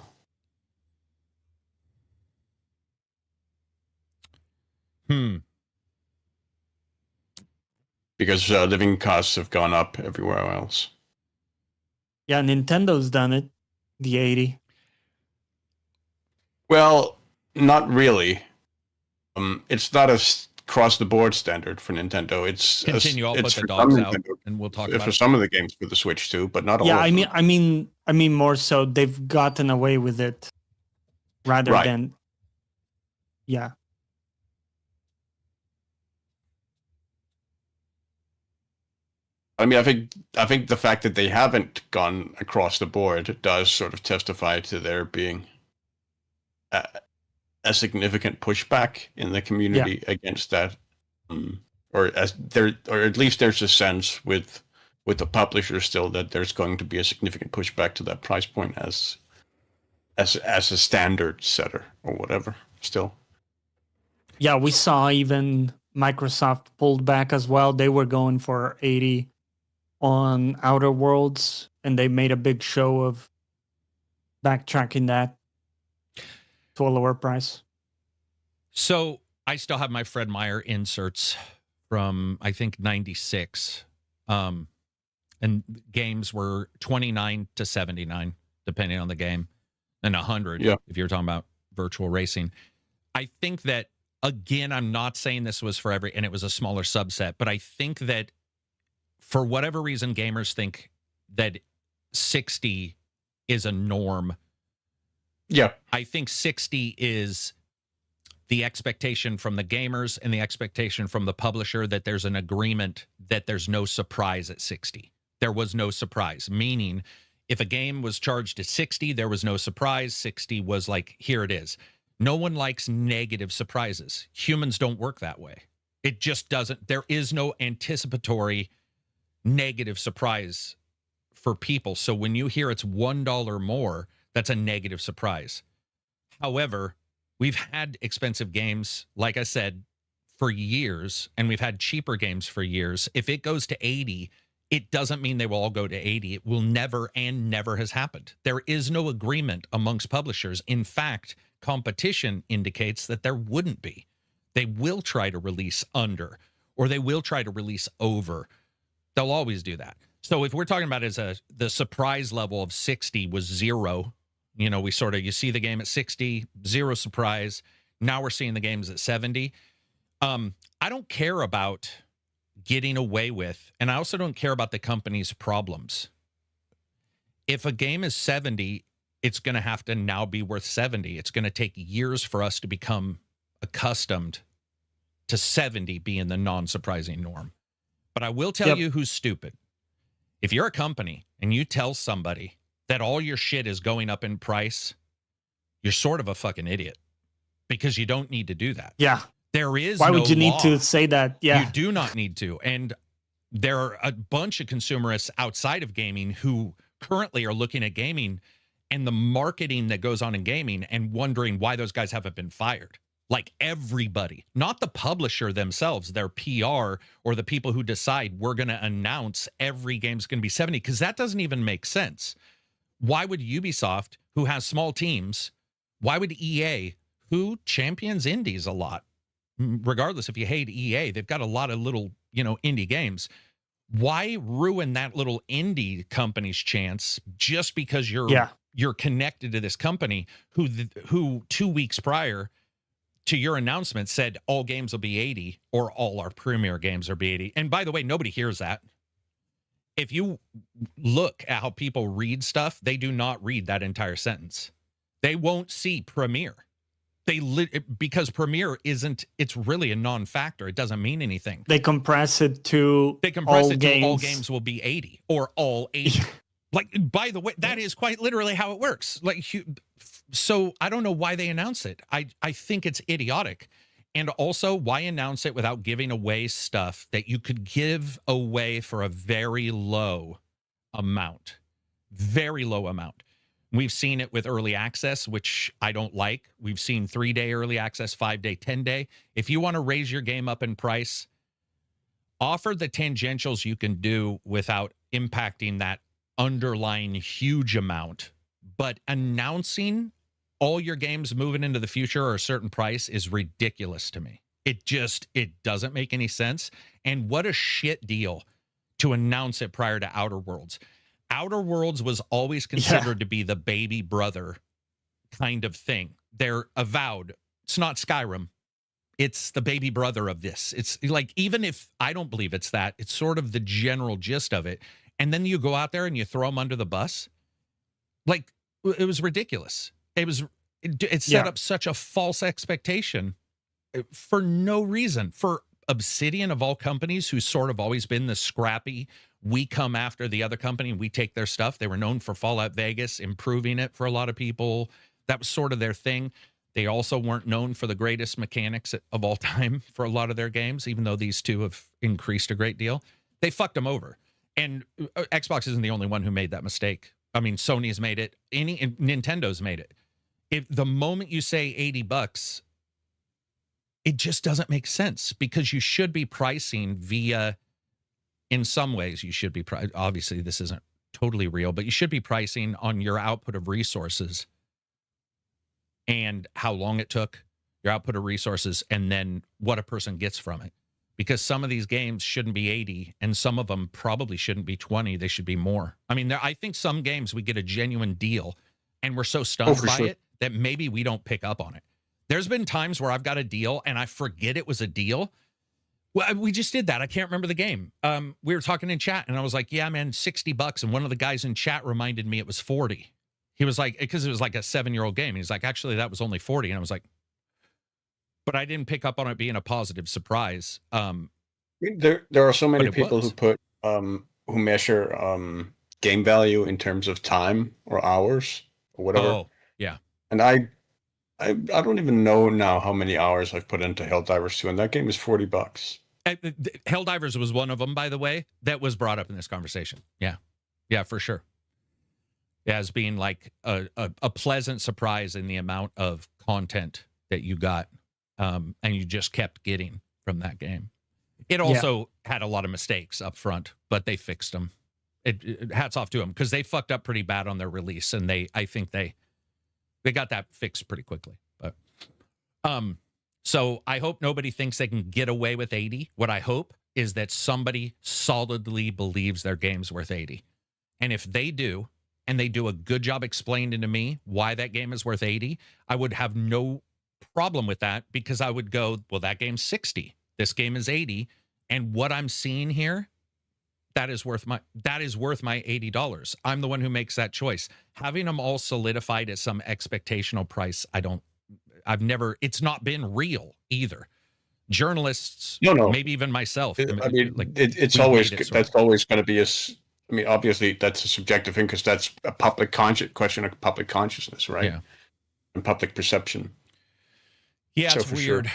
Speaker 4: Because living costs have gone up everywhere else.
Speaker 2: Yeah, Nintendo's done it. The 80.
Speaker 4: Well, not really. It's not a across the board standard for Nintendo. It's
Speaker 1: continue. I'll put the dogs out, and we'll talk about
Speaker 4: for some of the games for the Switch too, but not all.
Speaker 2: Yeah,
Speaker 4: of them.
Speaker 2: I mean, more so they've gotten away with it, rather than. Yeah.
Speaker 4: I mean, I think the fact that they haven't gone across the board does sort of testify to there being a significant pushback in the community against that, or at least there's a sense with the publisher still that there's going to be a significant pushback to that price point as a standard setter or whatever. Still,
Speaker 2: yeah, we saw even Microsoft pulled back as well. They were going for 80 on Outer Worlds, and they made a big show of backtracking that to a lower price.
Speaker 1: So I still have my Fred Meyer inserts from, I think, 96. And games were 29 to 79, depending on the game, and 100 if you're talking about virtual racing. I think that, again, I'm not saying this was for and it was a smaller subset, but I think that for whatever reason, gamers think that 60 is a norm.
Speaker 4: Yeah.
Speaker 1: I think 60 is the expectation from the gamers and the expectation from the publisher that there's an agreement that there's no surprise at 60. There was no surprise, meaning if a game was charged at 60, there was no surprise. 60 was like, here it is. No one likes negative surprises. Humans don't work that way. It just doesn't. There is no anticipatory negative surprise for people. So when you hear it's $1 more, that's a negative surprise. However, we've had expensive games, like I said, for years, and we've had cheaper games for years. If it goes to 80, it doesn't mean they will all go to 80. It will never, and never has happened. There is no agreement amongst publishers. In fact, competition indicates that there wouldn't be. They will try to release under, or they will try to release over. They'll always do that. So if we're talking about the surprise level of 60 was 0, you know, you see the game at 60, 0 surprise. Now we're seeing the games at 70. I don't care about getting away with, and I also don't care about the company's problems. If a game is 70, it's going to have to now be worth 70. It's going to take years for us to become accustomed to 70 being the non-surprising norm. But I will tell you who's stupid. If you're a company and you tell somebody that all your shit is going up in price, you're sort of a fucking idiot, because you don't need to do that.
Speaker 2: Yeah.
Speaker 1: There is
Speaker 2: Why
Speaker 1: no
Speaker 2: would you
Speaker 1: law.
Speaker 2: need to say that? Yeah.
Speaker 1: You do not need to. And there are a bunch of consumerists outside of gaming who currently are looking at gaming and the marketing that goes on in gaming and wondering why those guys haven't been fired. Like everybody, not the publisher themselves, their PR or the people who decide we're going to announce every game's going to be 70, because that doesn't even make sense. Why would Ubisoft, who has small teams, why would EA, who champions indies a lot, regardless if you hate EA, they've got a lot of little, indie games. Why ruin that little indie company's chance just because you're connected to this company who 2 weeks prior to your announcement said all games will be 80 or all our premier games will be 80. And by the way, nobody hears that. If you look at how people read stuff, they do not read that entire sentence. They won't see premier. Because premier it's really a non-factor. It doesn't mean anything.
Speaker 2: They compress it to all
Speaker 1: games will be 80 or all 80. Like, by the way, that is quite literally how it works. Like, so I don't know why they announce it. I think it's idiotic. And also, why announce it without giving away stuff that you could give away for a very low amount? Very low amount. We've seen it with early access, which I don't like. We've seen 3-day early access, 5-day, 10-day. If you want to raise your game up in price, offer the tangentials you can do without impacting that underlying huge amount. But announcing all your games moving into the future or a certain price is ridiculous to me. It doesn't make any sense. And what a shit deal to announce it prior to Outer Worlds. Outer Worlds was always considered to be the baby brother kind of thing. They're avowed. It's not Skyrim. It's the baby brother of this. It's like, even if I don't believe it's that, it's sort of the general gist of it. And then you go out there and you throw them under the bus. Like, it was ridiculous. It set up such a false expectation for no reason. For Obsidian, of all companies, who's sort of always been the scrappy, we come after the other company and we take their stuff. They were known for Fallout Vegas, improving it for a lot of people. That was sort of their thing. They also weren't known for the greatest mechanics of all time for a lot of their games, even though these two have increased a great deal. They fucked them over. And Xbox isn't the only one who made that mistake. I mean, Sony's made it. Nintendo's made it. If the moment you say $80, it just doesn't make sense, because you should be pricing via, in some ways, you should be, obviously this isn't totally real, but you should be pricing on your output of resources and how long it took, your output of resources, and then what a person gets from it. Because some of these games shouldn't be 80, and some of them probably shouldn't be 20. They should be more. I mean, I think some games we get a genuine deal, and we're so stunned by it that maybe we don't pick up on it. There's been times where I've got a deal, and I forget it was a deal. Well, we just did that. I can't remember the game. We were talking in chat, and I was like, yeah, man, $60. And one of the guys in chat reminded me it was 40. He was like, because it was like a 7-year-old game. He's like, actually, that was only 40. And I was like, but I didn't pick up on it being a positive surprise.
Speaker 4: There are so many people who put who measure game value in terms of time or hours or whatever.
Speaker 1: Oh, yeah.
Speaker 4: And I don't even know now how many hours I've put into Helldivers 2, and that game is $40.
Speaker 1: Helldivers was one of them, by the way, that was brought up in this conversation. Yeah, for sure. As being like a pleasant surprise in the amount of content that you got. And you just kept getting from that game. It also had a lot of mistakes up front, but they fixed them. Hats off to them, because they fucked up pretty bad on their release, and I think they got that fixed pretty quickly. But so I hope nobody thinks they can get away with 80. What I hope is that somebody solidly believes their game's worth 80. And if they do, and they do a good job explaining to me why that game is worth 80, I would have no problem with that, because I would go, well, that game's 60, this game is 80, and what I'm seeing here, that is worth my $80. I'm the one who makes that choice. Having them all solidified at some expectational price, it's not been real either. Journalists, maybe even myself.
Speaker 4: I mean, that's always going to be I mean, obviously that's a subjective thing, because that's a public question of public consciousness, right?
Speaker 1: Yeah.
Speaker 4: And public perception.
Speaker 1: Yeah, it's weird.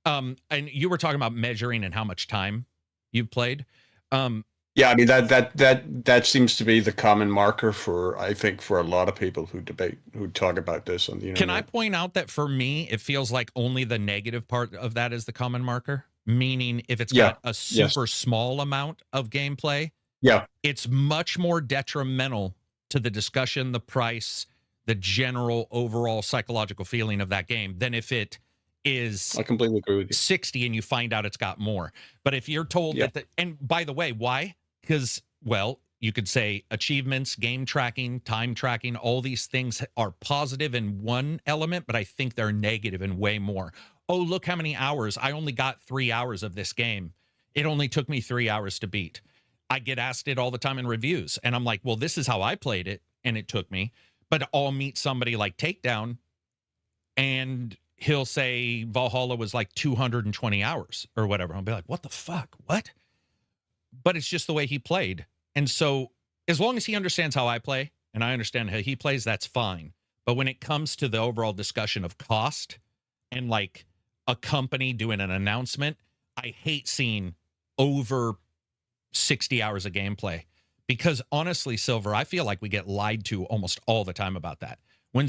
Speaker 1: Sure. And you were talking about measuring and how much time you've played.
Speaker 4: Yeah, I mean that seems to be the common marker for, I think, for a lot of people who talk about this on the internet.
Speaker 1: Can I point out that for me, it feels like only the negative part of that is the common marker? Meaning, if it's got a super small amount of gameplay, it's much more detrimental to the discussion, the price, the general overall psychological feeling of that game than if it is
Speaker 4: I completely agree with you.
Speaker 1: 60 and you find out it's got more. But if you're told that, and by the way, why? Because, well, you could say achievements, game tracking, time tracking, all these things are positive in one element, but I think they're negative in way more. Oh, look how many hours. I only got 3 hours of this game. It only took me 3 hours to beat. I get asked it all the time in reviews, and I'm like, well, this is how I played it, and it took me. But I'll meet somebody like Takedown, and he'll say Valhalla was like 220 hours or whatever. I'll be like, what the fuck? What? But it's just the way he played. And so as long as he understands how I play and I understand how he plays, that's fine. But when it comes to the overall discussion of cost and like a company doing an announcement, I hate seeing over 60 hours of gameplay because honestly, Silver, I feel like we get lied to almost all the time about that. When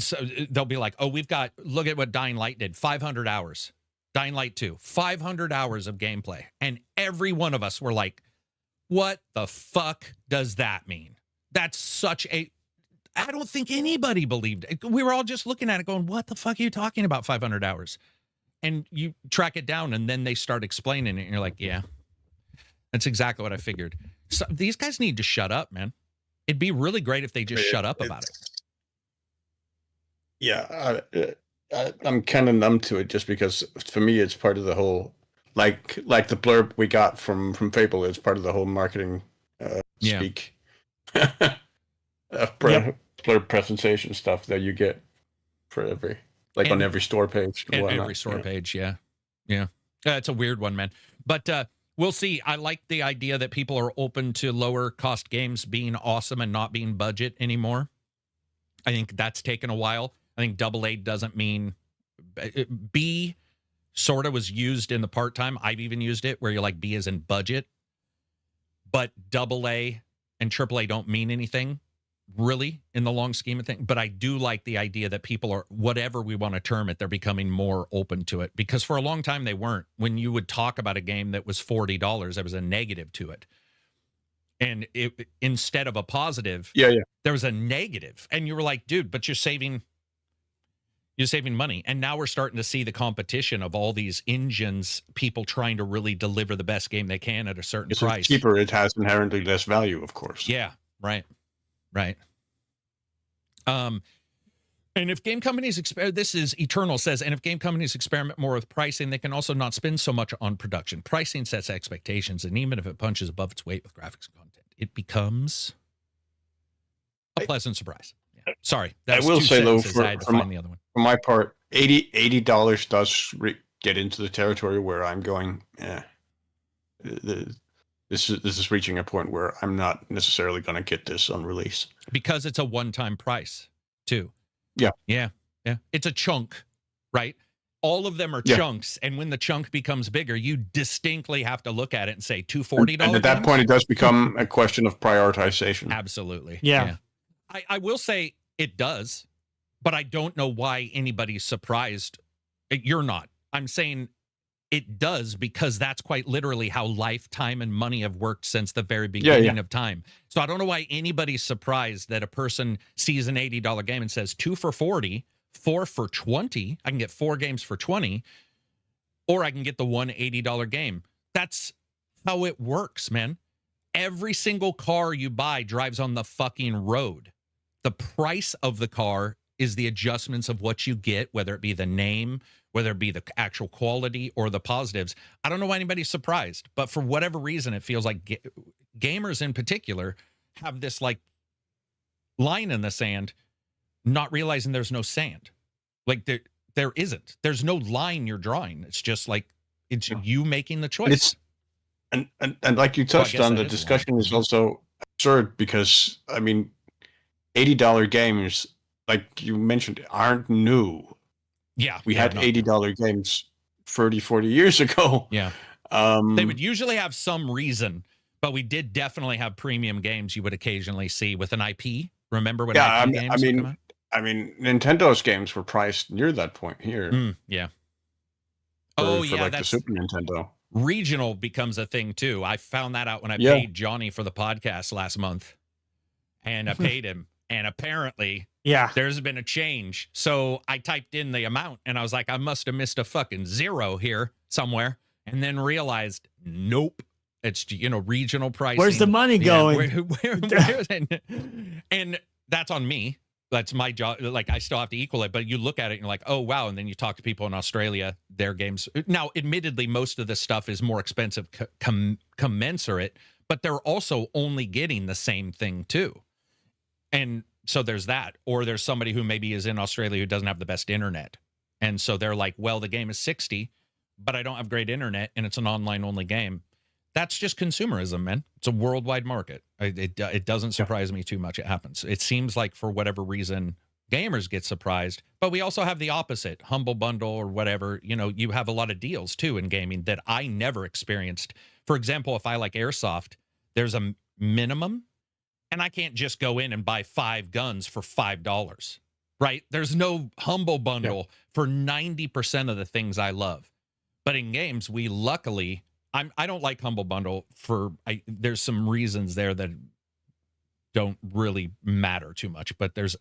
Speaker 1: they'll be like, oh, look at what Dying Light did, 500 hours. Dying Light 2, 500 hours of gameplay. And every one of us were like, what the fuck does that mean? That's such a... I don't think anybody believed it. We were all just looking at it going, what the fuck are you talking about 500 hours? And you track it down and then they start explaining it and you're like, yeah, that's exactly what I figured. So these guys need to shut up, man. It'd be really great if they just shut up about it.
Speaker 4: Yeah, I'm kind of numb to it just because for me it's part of the whole, like the blurb we got from Fable is part of the whole marketing speak. Blurb presentation stuff that you get for every, like on every store page.
Speaker 1: And every store page, yeah. It's a weird one, man. But we'll see. I like the idea that people are open to lower cost games being awesome and not being budget anymore. I think that's taken a while. I think AA doesn't mean... B sort of was used in the part-time. I've even used it where you're like B is in budget. But AA and AAA don't mean anything really in the long scheme of things. But I do like the idea that people are, whatever we want to term it, they're becoming more open to it. Because for a long time they weren't. When you would talk about a game that was $40, there was a negative to it. And it, instead of a positive, there was a negative. And you were like, dude, but you're saving money. And now we're starting to see the competition of all these engines, people trying to really deliver the best game they can at a certain price.
Speaker 4: It's cheaper, it has inherently less value, of course.
Speaker 1: Yeah, right. And if game companies, this is Eternal says, and if game companies experiment more with pricing, they can also not spend so much on production. Pricing sets expectations, and even if it punches above its weight with graphics and content, it becomes a pleasant surprise. Yeah. Sorry.
Speaker 4: I will say, though,
Speaker 1: I had to find the other one.
Speaker 4: For my part, $80 does get into the territory where I'm going, this is reaching a point where I'm not necessarily going to get this on release.
Speaker 1: Because it's a one-time price, too.
Speaker 4: Yeah.
Speaker 1: It's a chunk, right? All of them are chunks, and when the chunk becomes bigger, you distinctly have to look at it and say $240.
Speaker 4: And at that point, it does become a question of prioritization.
Speaker 1: Absolutely.
Speaker 2: Yeah.
Speaker 1: I will say it does, but I don't know why anybody's surprised. You're not. I'm saying it does because that's quite literally how life, time, and money have worked since the very beginning of time. So I don't know why anybody's surprised that a person sees an $80 game and says 2 for $40, 4 for $20. I can get 4 games for $20, or I can get the one $80 game. That's how it works, man. Every single car you buy drives on the fucking road. The price of the car is the adjustments of what you get, whether it be the name, whether it be the actual quality or the positives. I don't know why anybody's surprised, but for whatever reason, it feels like gamers in particular have this like line in the sand, not realizing there's no sand. Like there isn't. There's no line you're drawing. It's just like, it's you making the choice.
Speaker 4: And like you touched on, the discussion is also absurd because, I mean, $80 games, like you mentioned, aren't new.
Speaker 1: Yeah.
Speaker 4: We had $80 games 30, 40 years ago.
Speaker 1: Yeah. They would usually have some reason, But we did definitely have premium games you would occasionally see with an IP. Remember when
Speaker 4: Yeah,
Speaker 1: IP games would come out?
Speaker 4: I mean, Nintendo's games were priced near that point here.
Speaker 1: Yeah.
Speaker 4: For like the Super Nintendo.
Speaker 1: Regional becomes a thing too. I found that out when I
Speaker 4: Yeah.
Speaker 1: paid Johnny for the podcast last month, and I paid him, and apparently, there's been a change. So I typed in the amount, and I was like, I must have missed a fucking zero here somewhere, and then realized, nope, it's regional pricing.
Speaker 2: Where's the money going?
Speaker 1: And that's on me. That's my job. Like, I still have to equal it, but you look at it and you're like, oh, wow. And then you talk to people in Australia, their games. Now, admittedly, most of this stuff is more expensive commensurate, but they're also only getting the same thing too. And so there's that. Or there's somebody who maybe is in Australia who doesn't have the best internet. And so they're like, well, the game is 60, but I don't have great internet and it's an online only game. That's just consumerism, man. It's a worldwide market. It doesn't surprise me too much. It happens. It seems like for whatever reason, gamers get surprised, but we also have the opposite, Humble Bundle or whatever. You have a lot of deals too in gaming that I never experienced. For example, if I like Airsoft, there's a minimum, and I can't just go in and buy 5 guns for $5, right? There's no Humble Bundle for 90% of the things I love. But in games, we luckily... I don't like Humble Bundle there's some reasons there that don't really matter too much, but there's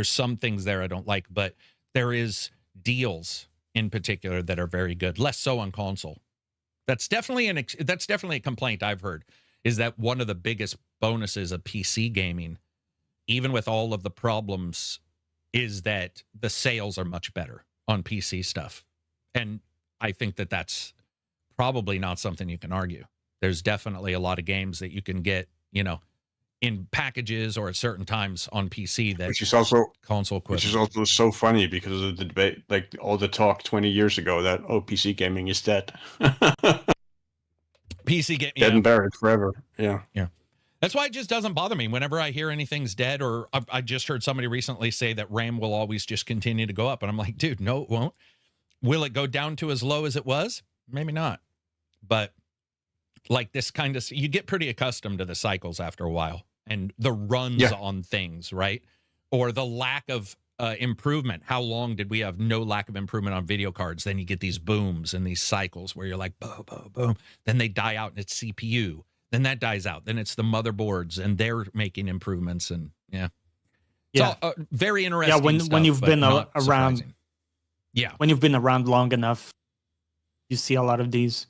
Speaker 1: some things there I don't like, but there is deals in particular that are very good. Less so on console. That's definitely a complaint I've heard, is that one of the biggest bonuses of PC gaming, even with all of the problems, is that the sales are much better on PC stuff. And I think that that's probably not something you can argue. There's definitely a lot of games that you can get, in packages or at certain times on PC that
Speaker 4: which is also
Speaker 1: console equivalent.
Speaker 4: Which is also so funny because of the debate, like all the talk 20 years ago that PC gaming is dead.
Speaker 1: PC game
Speaker 4: dead and buried forever. Yeah.
Speaker 1: That's why it just doesn't bother me whenever I hear anything's dead. Or I just heard somebody recently say that RAM will always just continue to go up, and I'm like, dude, no, it won't. Will it go down to as low as it was? Maybe not. But like this kind of, you get pretty accustomed to the cycles after a while and the runs on things, right? Or the lack of improvement. How long did we have no lack of improvement on video cards? Then you get these booms and these cycles where you're like, boom, boom, boom. Then they die out and it's CPU. Then that dies out. Then it's the motherboards and they're making improvements. And it's all, very interesting.
Speaker 2: Yeah, when you've been around.
Speaker 1: Surprising. Yeah.
Speaker 2: When you've been around long enough, you see a lot of these.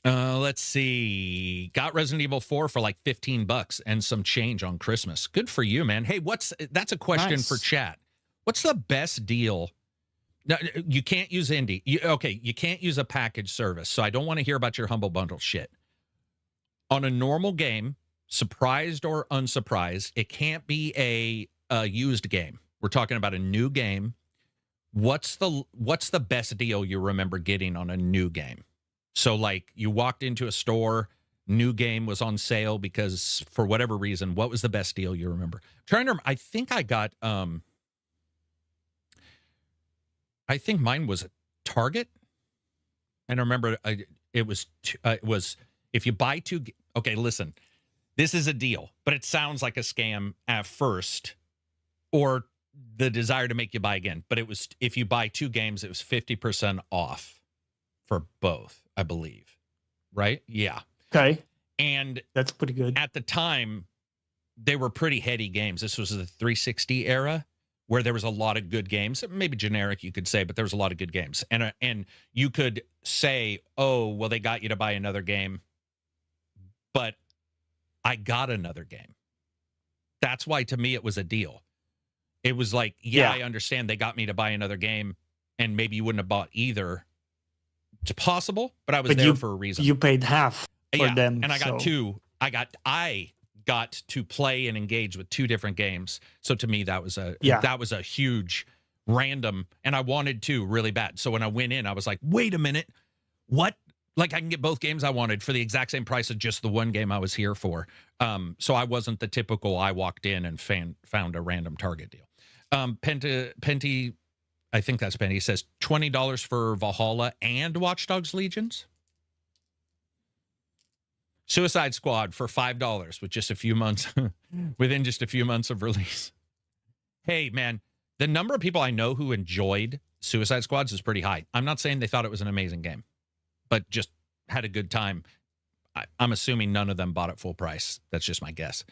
Speaker 1: Let's see. Got Resident Evil 4 for like $15 and some change on Christmas. Good for you, man. Hey, that's a question for chat. What's the best deal? No, you can't use indie. You can't use a package service. So I don't want to hear about your Humble Bundle shit. On a normal game, surprised or unsurprised, it can't be a used game. We're talking about a new game. What's the best deal you remember getting on a new game? So like you walked into a store, new game was on sale because for whatever reason, what was the best deal you remember? Trying to remember, I think I got I think mine was a Target. And I remember it was if you buy 2, okay, listen. This is a deal, but it sounds like a scam at first or the desire to make you buy again. But it was, if you buy 2 games, it was 50% off for both, I believe. Right? Yeah.
Speaker 2: Okay.
Speaker 1: And
Speaker 2: that's pretty good.
Speaker 1: At the time, they were pretty heady games. This was the 360 era where there was a lot of good games. Maybe generic, you could say, but there was a lot of good games. And you could say, oh, well, they got you to buy another game, but I got another game. That's why, to me, it was a deal. It was like, I understand they got me to buy another game, and maybe you wouldn't have bought either. It's possible, but I was there for a reason.
Speaker 2: You paid half for them.
Speaker 1: And I got 2. I got to play and engage with 2 different games. So to me, that was a huge random, and I wanted to really bad. So when I went in, I was like, wait a minute, what? Like I can get both games I wanted for the exact same price of just the one game I was here for. So I wasn't the typical, I walked in and found a random Target deal. Penty, I think that's Penty, says $20 for Valhalla and Watch Dogs Legions. Suicide Squad for $5 with just a few months, within just a few months of release. Hey, man, the number of people I know who enjoyed Suicide Squads is pretty high. I'm not saying they thought it was an amazing game, but just had a good time. I'm assuming none of them bought it full price. That's just my guess.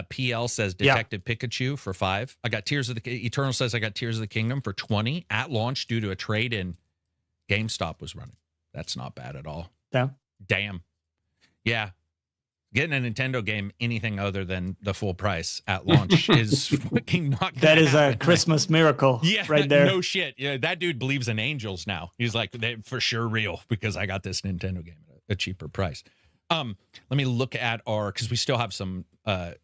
Speaker 1: PL says Detective Pikachu for $5. I got Eternal says I got Tears of the Kingdom for $20 at launch due to a trade-in. GameStop was running. That's not bad at all. Damn. Yeah. Getting a Nintendo game anything other than the full price at launch is fucking not gonna
Speaker 2: That is
Speaker 1: happen.
Speaker 2: a Christmas miracle right there.
Speaker 1: No shit. Yeah, that dude believes in angels now. He's like, they for sure real because I got this Nintendo game at a cheaper price. Let me look at because we still have some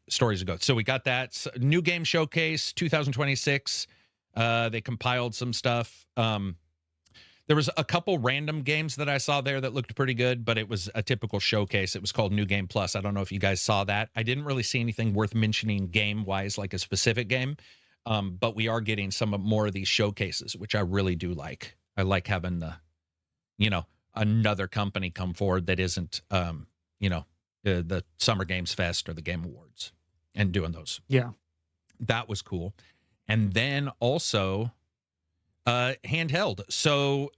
Speaker 1: stories to go. So we got that new game showcase 2026. They compiled some stuff. There was a couple random games that I saw there that looked pretty good, but it was a typical showcase. It was called New Game Plus. I don't know if you guys saw that. I didn't really see anything worth mentioning game-wise, like a specific game, but we are getting some more of these showcases, which I really do like. I like having another company come forward that isn't, the Summer Games Fest or the Game Awards and doing those.
Speaker 2: Yeah.
Speaker 1: That was cool. And then also handheld. So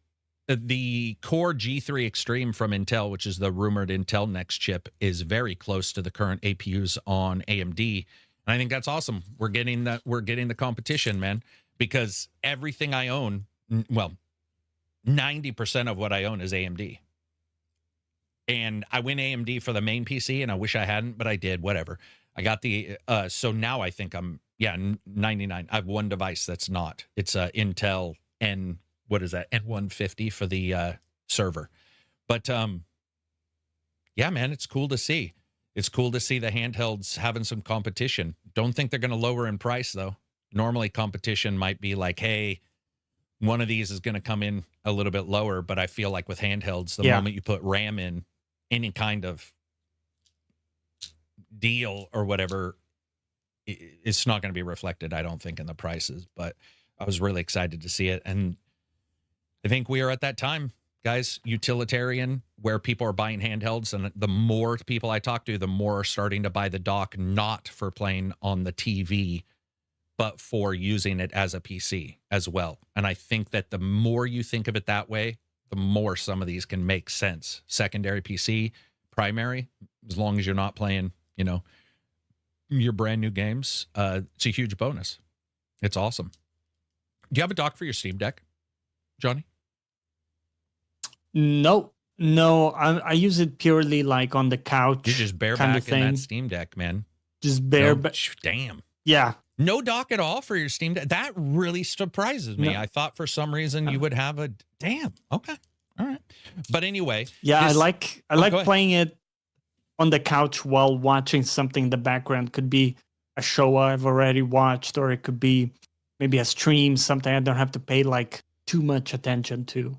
Speaker 1: the Core G3 Extreme from Intel, which is the rumored Intel next chip, is very close to the current APUs on AMD. And I think that's awesome. We're getting the competition, man, because everything I own, 90% of what I own is AMD. And I went AMD for the main PC, and I wish I hadn't, but I did, whatever. I got the, so now I think I'm, 99. I have one device that's not. It's a Intel N150 for the server. But man, it's cool to see. It's cool to see the handhelds having some competition. Don't think they're going to lower in price, though. Normally, competition might be like, hey, one of these is going to come in a little bit lower, but I feel like with handhelds, the moment you put RAM in, any kind of deal or whatever, it's not going to be reflected, I don't think, in the prices. But I was really excited to see it. And I think we are at that time, guys, utilitarian, where people are buying handhelds. And the more people I talk to, the more are starting to buy the dock, not for playing on the TV, but for using it as a PC as well. And I think that the more you think of it that way, the more some of these can make sense. Secondary PC, primary, as long as you're not playing, your brand new games, it's a huge bonus. It's awesome. Do you have a dock for your Steam Deck, Johnny?
Speaker 2: No, I use it purely like on the couch.
Speaker 1: You just bareback in that Steam Deck, man.
Speaker 2: Just bareback.
Speaker 1: Damn.
Speaker 2: Yeah.
Speaker 1: No dock at all for your Steam Deck. That really surprises me. No. I thought for some reason you would have a damn. Okay. All right. But anyway.
Speaker 2: Yeah, I like playing it on the couch while watching something in the background. Could be a show I've already watched, or it could be maybe a stream, something I don't have to pay like too much attention to.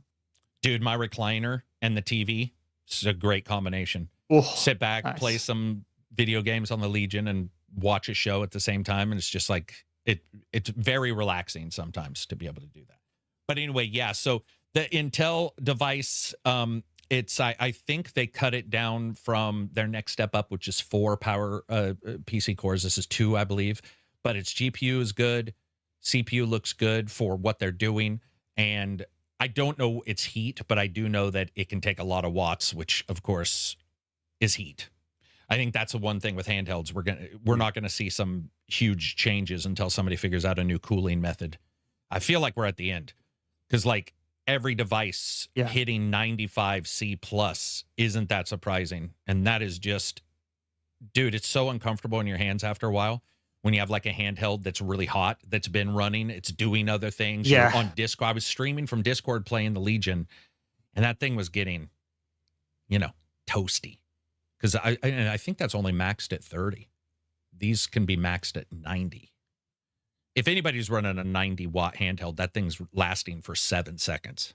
Speaker 1: Dude, my recliner and the TV is a great combination.
Speaker 2: Oh,
Speaker 1: sit back, play some video games on the Legion and watch a show at the same time. And it's just like, it's very relaxing sometimes to be able to do that. But anyway, yeah. So the Intel device, I think they cut it down from their next step up, which is 4 power PC cores. This is 2, I believe, but its GPU is good. CPU looks good for what they're doing. And I don't know its heat, but I do know that it can take a lot of watts, which of course is heat. I think that's the one thing with handhelds. We're not gonna see some huge changes until somebody figures out a new cooling method. I feel like we're at the end, because like every device hitting 95 C plus isn't that surprising, and that is just, dude, it's so uncomfortable in your hands after a while when you have like a handheld that's really hot, that's been running, it's doing other things. You're on Discord. I was streaming from Discord playing the Legion, and that thing was getting, toasty. Because I think that's only maxed at 30. These can be maxed at 90. If anybody's running a 90 watt handheld, that thing's lasting for 7 seconds.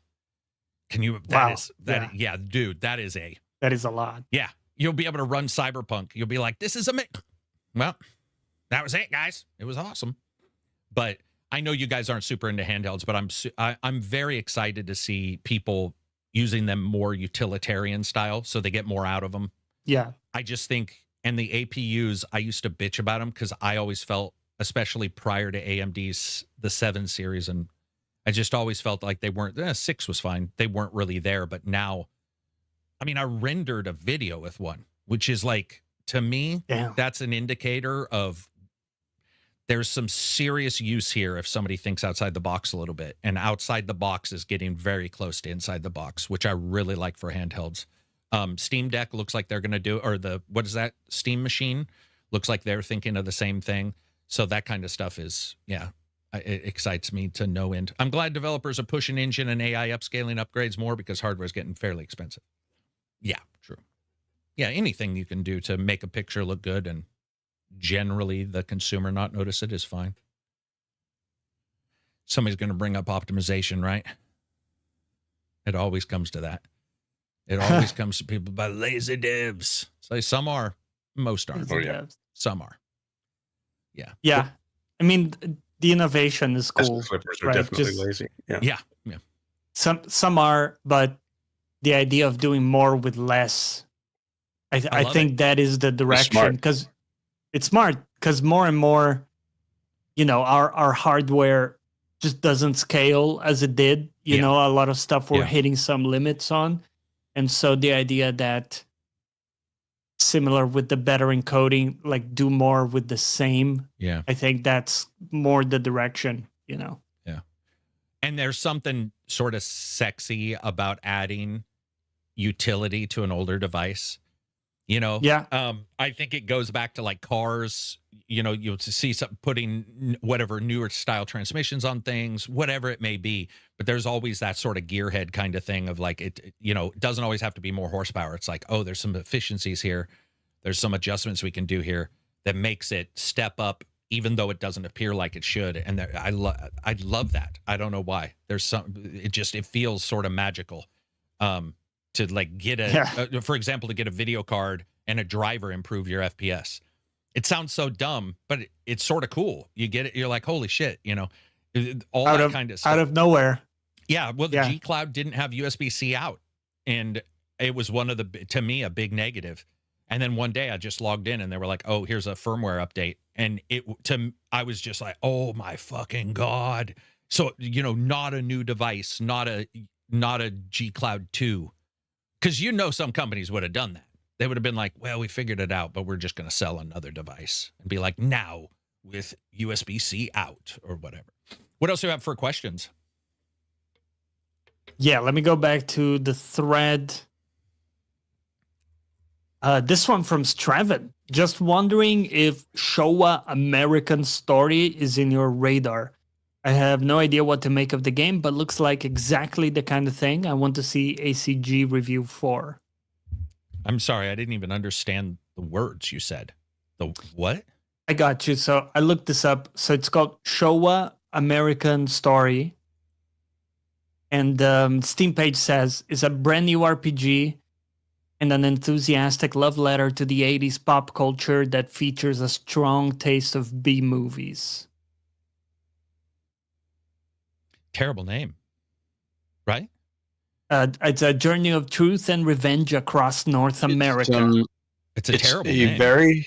Speaker 1: Can you? Yeah, dude, that is
Speaker 2: a lot.
Speaker 1: Yeah, you'll be able to run Cyberpunk. You'll be like, this is well, that was it, guys. It was awesome. But I know you guys aren't super into handhelds, but I'm very excited to see people using them more utilitarian style, so they get more out of them.
Speaker 2: Yeah.
Speaker 1: I just think, and the APUs, I used to bitch about them because I always felt, especially prior to AMD's the 7 series, and I just always felt like they weren't. 6 was fine. They weren't really there, but now, I mean, I rendered a video with one, which is like, to me, that's an indicator of there's some serious use here if somebody thinks outside the box a little bit. And outside the box is getting very close to inside the box, which I really like for handhelds. Steam Deck looks like they're going to do, or what is that? Steam Machine looks like they're thinking of the same thing. So that kind of stuff is, it excites me to no end. I'm glad developers are pushing engine and AI upscaling upgrades more because hardware is getting fairly expensive. Yeah, true. Yeah, anything you can do to make a picture look good and generally the consumer not notice it is fine. Somebody's going to bring up optimization, right? It always comes to that. It always comes to people by lazy devs. So some are, most aren't. Some are. Yeah.
Speaker 2: Yeah. I mean, the innovation is cool.
Speaker 4: Flippers are definitely lazy.
Speaker 1: Yeah.
Speaker 2: Some are, but the idea of doing more with less, I think that is the direction, because it's smart, because more and more, our hardware just doesn't scale as it did. You know, a lot of stuff we're hitting some limits on. And so the idea that, similar with the better encoding, like do more with the same.
Speaker 1: Yeah.
Speaker 2: I think that's more the direction,
Speaker 1: Yeah. And there's something sort of sexy about adding utility to an older device. I think it goes back to like cars. You'll see some putting whatever newer style transmissions on things, whatever it may be. But there's always that sort of gearhead kind of thing of like it doesn't always have to be more horsepower. It's like, oh, there's some efficiencies here. There's some adjustments we can do here that makes it step up, even though it doesn't appear like it should. And I love that. I don't know why. It feels sort of magical. To like get for example, to get a video card and a driver improve your FPS. It sounds so dumb, but it's sort of cool. You get it. You're like, holy shit, all that kind of stuff.
Speaker 2: Out of nowhere.
Speaker 1: Yeah. Well, the G Cloud didn't have USB-C out, and it was to me, a big negative. And then one day I just logged in and they were like, oh, here's a firmware update. And I was just like, oh my fucking God. So, not a new device, not a G Cloud 2. Because some companies would have done that. They would have been like, well, we figured it out, but we're just going to sell another device and be like, now with USB-C out or whatever. What else do you have for questions?
Speaker 2: Yeah, let me go back to the thread. This one from Straven. Just wondering if Showa American Story is in your radar. I have no idea what to make of the game, but looks like exactly the kind of thing I want to see ACG review for.
Speaker 1: I'm sorry, I didn't even understand the words you said. The what?
Speaker 2: I got you. So I looked this up. So it's called Showa American Story. And Steam page says it's a brand new RPG and an enthusiastic love letter to the 80s pop culture that features a strong taste of B-movies.
Speaker 1: Terrible name, right?
Speaker 2: It's a journey of truth and revenge across North America.
Speaker 1: It's a terrible name.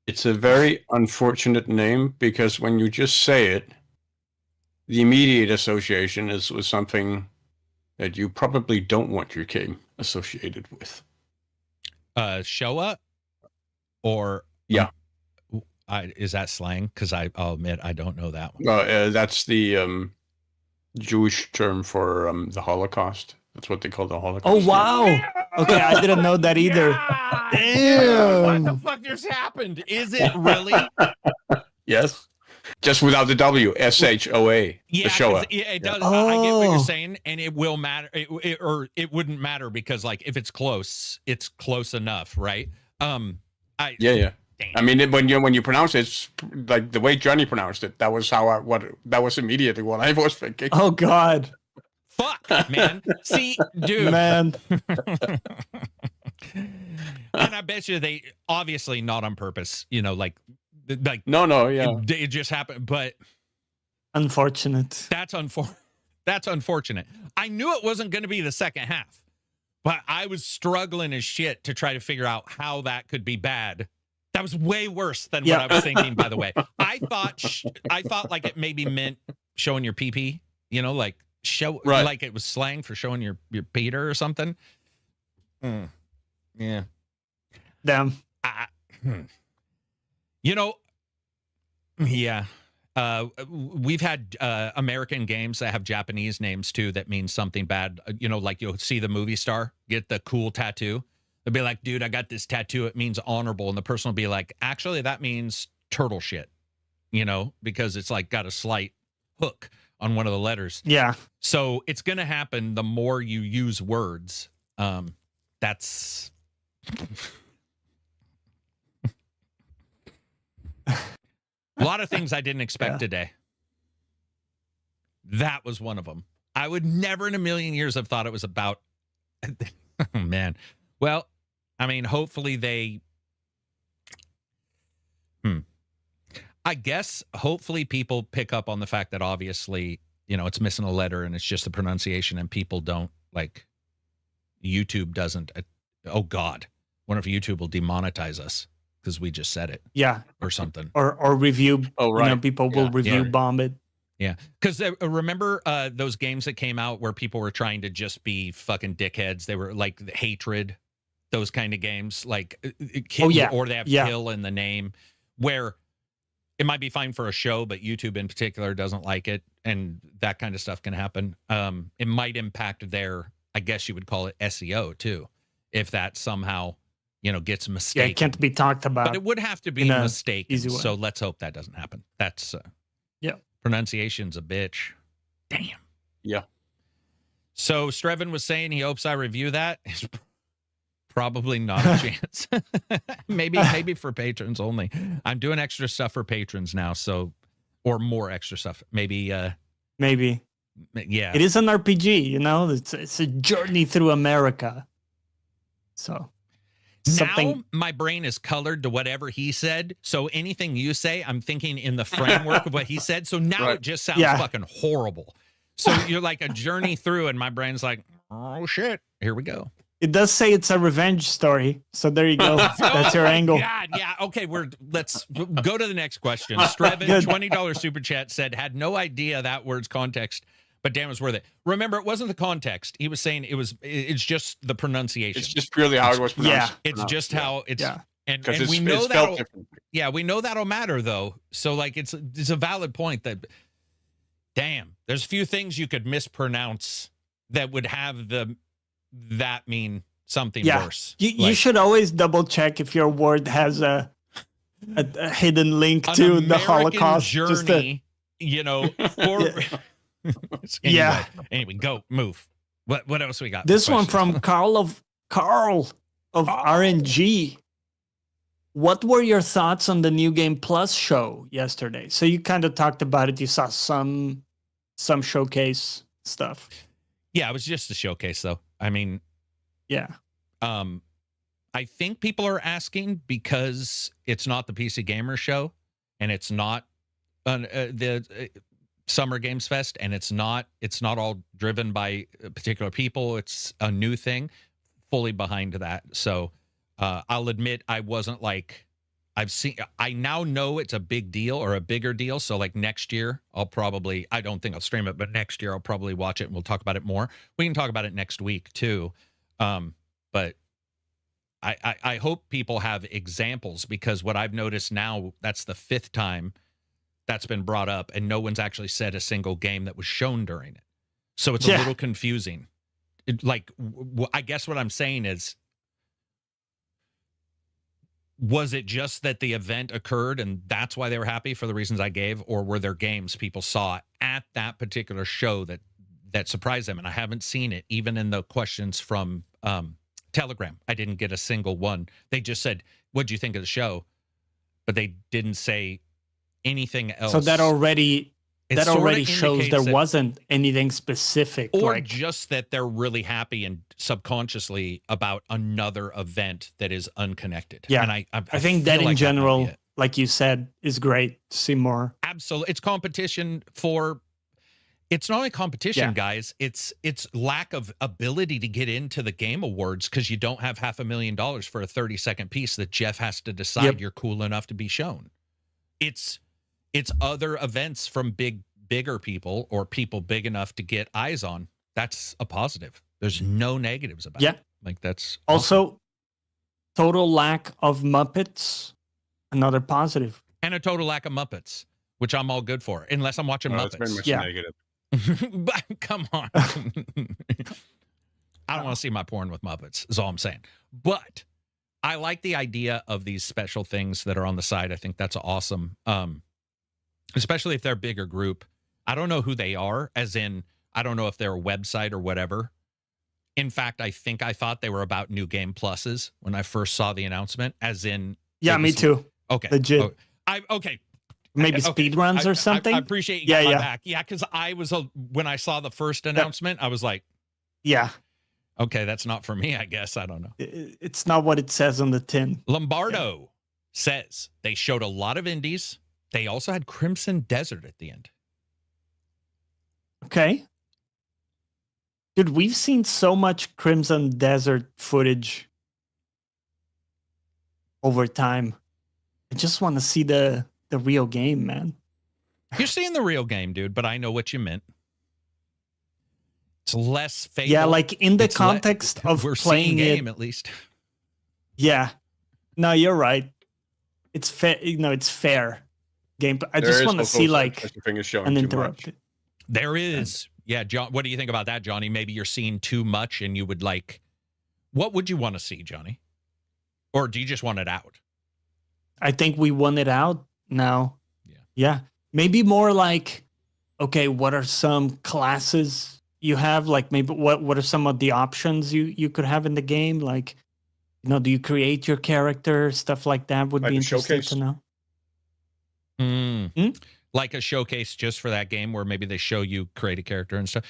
Speaker 4: It's a very unfortunate name, because when you just say it, the immediate association is with something that you probably don't want your game associated with.
Speaker 1: Showa? Or...
Speaker 4: Yeah.
Speaker 1: Is that slang? Because I'll admit I don't know that one.
Speaker 4: That's the... Jewish term for the Holocaust. That's what they call the Holocaust.
Speaker 2: Oh, wow. Okay, I didn't know that either.
Speaker 1: Damn. What the fuck just happened? Is it really?
Speaker 4: Yes. Just without the W. SHOA.
Speaker 1: Yeah,
Speaker 4: the Showa.
Speaker 1: Yeah, it does. I get what you're saying, and it will matter. It wouldn't matter, because like if it's close enough, right?
Speaker 4: Yeah. Damn. I mean, when you pronounce it, it's like the way Johnny pronounced it. That was that was immediately what I was thinking.
Speaker 2: Oh God!
Speaker 1: Fuck, man. See, dude,
Speaker 2: man.
Speaker 1: And I bet you they obviously not on purpose. Like
Speaker 4: no, yeah,
Speaker 1: it just happened. But
Speaker 2: unfortunate.
Speaker 1: That's unfortunate. I knew it wasn't going to be the second half. But I was struggling as shit to try to figure out how that could be bad. That was way worse than what I was thinking, by the way. I thought like it maybe meant showing your pee-pee, you know, like like it was slang for showing your Peter or something. Yeah.
Speaker 2: Damn.
Speaker 1: You know, yeah. We've had American games that have Japanese names too that mean something bad. You know, like you'll see the movie star get the cool tattoo. They'll be like, dude, I got this tattoo. It means honorable. And the person will be like, actually, that means turtle shit, you know, because it's like got a slight hook on one of the letters.
Speaker 2: Yeah.
Speaker 1: So it's going to happen the more you use words. That's... A lot of things I didn't expect today. That was one of them. I would never in a million years have thought it was about... Oh, man. Well, I mean, hopefully they... I guess hopefully people pick up on the fact that obviously, you know, it's missing a letter and it's just the pronunciation and people don't, like, YouTube doesn't... oh, God. Wonder if YouTube will demonetize us because we just said it.
Speaker 2: Yeah.
Speaker 1: Or something.
Speaker 2: Or review.
Speaker 4: Oh, right.
Speaker 2: You know, people will review bomb it.
Speaker 1: Yeah. Because remember those games that came out where people were trying to just be fucking dickheads? They were like hatred, those kind of games. Like, or they have kill in the name, where it might be fine for a show, but YouTube in particular doesn't like it. And that kind of stuff can happen. It might impact their, I guess you would call it SEO too, if that somehow, you know, gets mistaken.
Speaker 2: Yeah, it can't be talked about.
Speaker 1: But it would have to be mistaken. So let's hope that doesn't happen. That's pronunciation's a bitch. Damn.
Speaker 4: Yeah.
Speaker 1: So Strevin was saying he hopes I review that. It's probably not a chance. maybe for patrons only. I'm doing extra stuff for patrons now, so, or more extra stuff. Maybe.
Speaker 2: Maybe.
Speaker 1: Yeah.
Speaker 2: It is an RPG, you know. It's a journey through America. So.
Speaker 1: Now my brain is colored to whatever he said. So anything you say, I'm thinking in the framework of what he said. So now it just sounds fucking horrible. So you're like a journey through, and my brain's like, oh shit, here we go.
Speaker 2: It does say it's a revenge story. So there you go. That's your angle.
Speaker 1: God, yeah. Okay, let's go to the next question. Strevin, $20 super chat said, had no idea that word's context, but damn, it was worth it. Remember, it wasn't the context. He was saying it's just the pronunciation.
Speaker 4: It's just purely how it was pronounced.
Speaker 1: Yeah, it's just how it's. Yeah. And
Speaker 4: we know that.
Speaker 1: Yeah, we know that'll matter though. So like, it's a valid point that. Damn, there's few things you could mispronounce that would have that mean something worse.
Speaker 2: You should always double check if your word has a hidden link to the Holocaust.
Speaker 1: Journey, you know. Anyway, go move. What else we got?
Speaker 2: This one from Carl of RNG. What were your thoughts on the New Game Plus show yesterday? So you kind of talked about it. You saw some showcase stuff.
Speaker 1: Yeah, it was just a showcase, though. I mean,
Speaker 2: yeah.
Speaker 1: I think people are asking because it's not the PC Gamer show, and it's not the Summer Games Fest, and it's not all driven by particular people. It's a new thing. Fully behind that. So I'll admit I wasn't like. I now know it's a big deal or a bigger deal. So like next year, I don't think I'll stream it, but next year I'll probably watch it and we'll talk about it more. We can talk about it next week too. But I hope people have examples, because what I've noticed now, that's the 5th time that's been brought up and no one's actually said a single game that was shown during it. So it's a little confusing. I guess what I'm saying is, was it just that the event occurred and that's why they were happy for the reasons I gave, or were there games people saw at that particular show that surprised them? And I haven't seen it, even in the questions from Telegram. I didn't get a single one. They just said, "What'd you think of the show?" But they didn't say anything else.
Speaker 2: So that already shows there wasn't anything specific,
Speaker 1: or just that they're really happy and subconsciously about another event that is unconnected.
Speaker 2: Yeah,
Speaker 1: and
Speaker 2: I think that in general, like you said, is great to see more.
Speaker 1: Absolutely, it's competition for It's not only competition,
Speaker 2: Yeah.
Speaker 1: guys. It's lack of ability to get into the Game Awards because you don't have $500,000 for a 30-second piece that Jeff has to decide you're cool enough to be shown. It's other events from bigger people or people big enough to get eyes on. That's a positive. There's no negatives about it. Like that's
Speaker 2: also
Speaker 1: awesome.
Speaker 2: Total lack of Muppets, another positive.
Speaker 1: And a total lack of Muppets, which I'm all good for, unless I'm watching Muppets.
Speaker 4: It's very much negative.
Speaker 1: But come on. I don't want to see my porn with Muppets, is all I'm saying. But I like the idea of these special things that are on the side. I think that's awesome. Especially if they're a bigger group. I don't know who they are, as in, I don't know if they're a website or whatever. In fact, I think I thought they were about New Game Pluses when I first saw the announcement, as in...
Speaker 2: Yeah, me too.
Speaker 1: Okay.
Speaker 2: Legit.
Speaker 1: Okay.
Speaker 2: Maybe speed runs or something?
Speaker 1: I appreciate you got my back. Yeah, because I was, when I saw the first announcement, I was like...
Speaker 2: Yeah.
Speaker 1: Okay, that's not for me, I guess. I don't know.
Speaker 2: It's not what it says on the tin.
Speaker 1: Lombardo says they showed a lot of indies. They also had Crimson Desert at the end.
Speaker 2: Okay. Dude, we've seen so much Crimson Desert footage over time. I just want to see the real game, man.
Speaker 1: You're seeing the real game, dude, but I know what you meant. It's less Fable.
Speaker 2: Yeah, like in the context of
Speaker 1: we're
Speaker 2: playing
Speaker 1: seeing game
Speaker 2: it,
Speaker 1: at least.
Speaker 2: Yeah. No, you're right. It's fair. It's fair game. I just want to see like uninterrupted.
Speaker 1: There is. Yeah, John, what do you think about that, Johnny? Maybe you're seeing too much and you would like... What would you want to see, Johnny? Or do you just want it out?
Speaker 2: I think we want it out now. Yeah. Maybe more like, okay, what are some classes you have? Like maybe what are some of the options you could have in the game? Like, do you create your character? Stuff like that would be interesting to know.
Speaker 1: Like a showcase just for that game where maybe they show you create a character and stuff.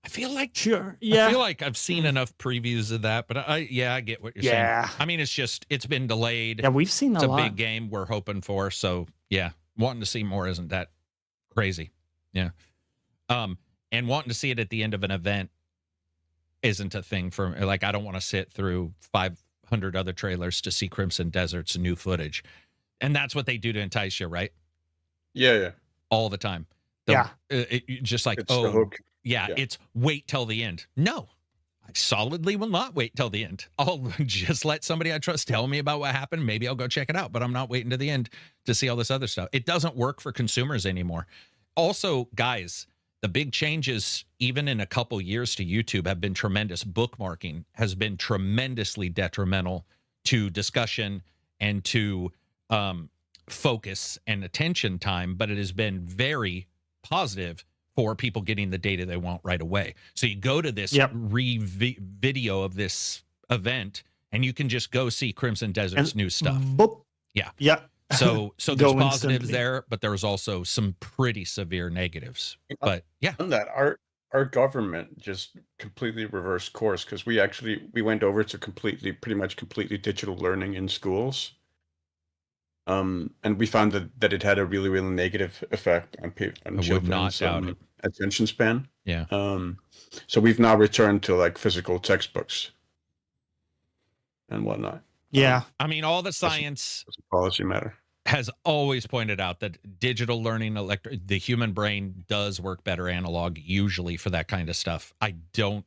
Speaker 1: I feel like
Speaker 2: sure. Yeah.
Speaker 1: I feel like I've seen enough previews of that, but I get what you're saying. I mean, it's been delayed.
Speaker 2: Yeah, we've seen
Speaker 1: it's
Speaker 2: a lot.
Speaker 1: Big game we're hoping for. So yeah, wanting to see more isn't that crazy. Yeah. And wanting to see it at the end of an event isn't a thing for me. Like I don't want to sit through 500 other trailers to see Crimson Desert's new footage. And that's what they do to entice you, right?
Speaker 4: Yeah.
Speaker 1: All the time. Just like,
Speaker 4: it's the hook.
Speaker 1: Yeah, it's wait till the end. No, I solidly will not wait till the end. I'll just let somebody I trust tell me about what happened. Maybe I'll go check it out, but I'm not waiting to the end to see all this other stuff. It doesn't work for consumers anymore. Also, guys, the big changes, even in a couple years to YouTube, have been tremendous. Bookmarking has been tremendously detrimental to discussion and to focus and attention time, but it has been very positive for people getting the data they want right away. So you go to this video of this event and you can just go see Crimson Desert's new stuff. Yeah. So there's positives there, but there's also some pretty severe negatives. But yeah.
Speaker 4: On that, our government just completely reversed course because we went over to pretty much completely digital learning in schools. And we found that it had a really, really negative effect on children's attention span.
Speaker 1: Yeah.
Speaker 4: So we've now returned to like physical textbooks and whatnot.
Speaker 2: Yeah.
Speaker 1: I mean, all the science
Speaker 4: as a policy matter
Speaker 1: has always pointed out that digital learning, the human brain does work better analog usually for that kind of stuff. I don't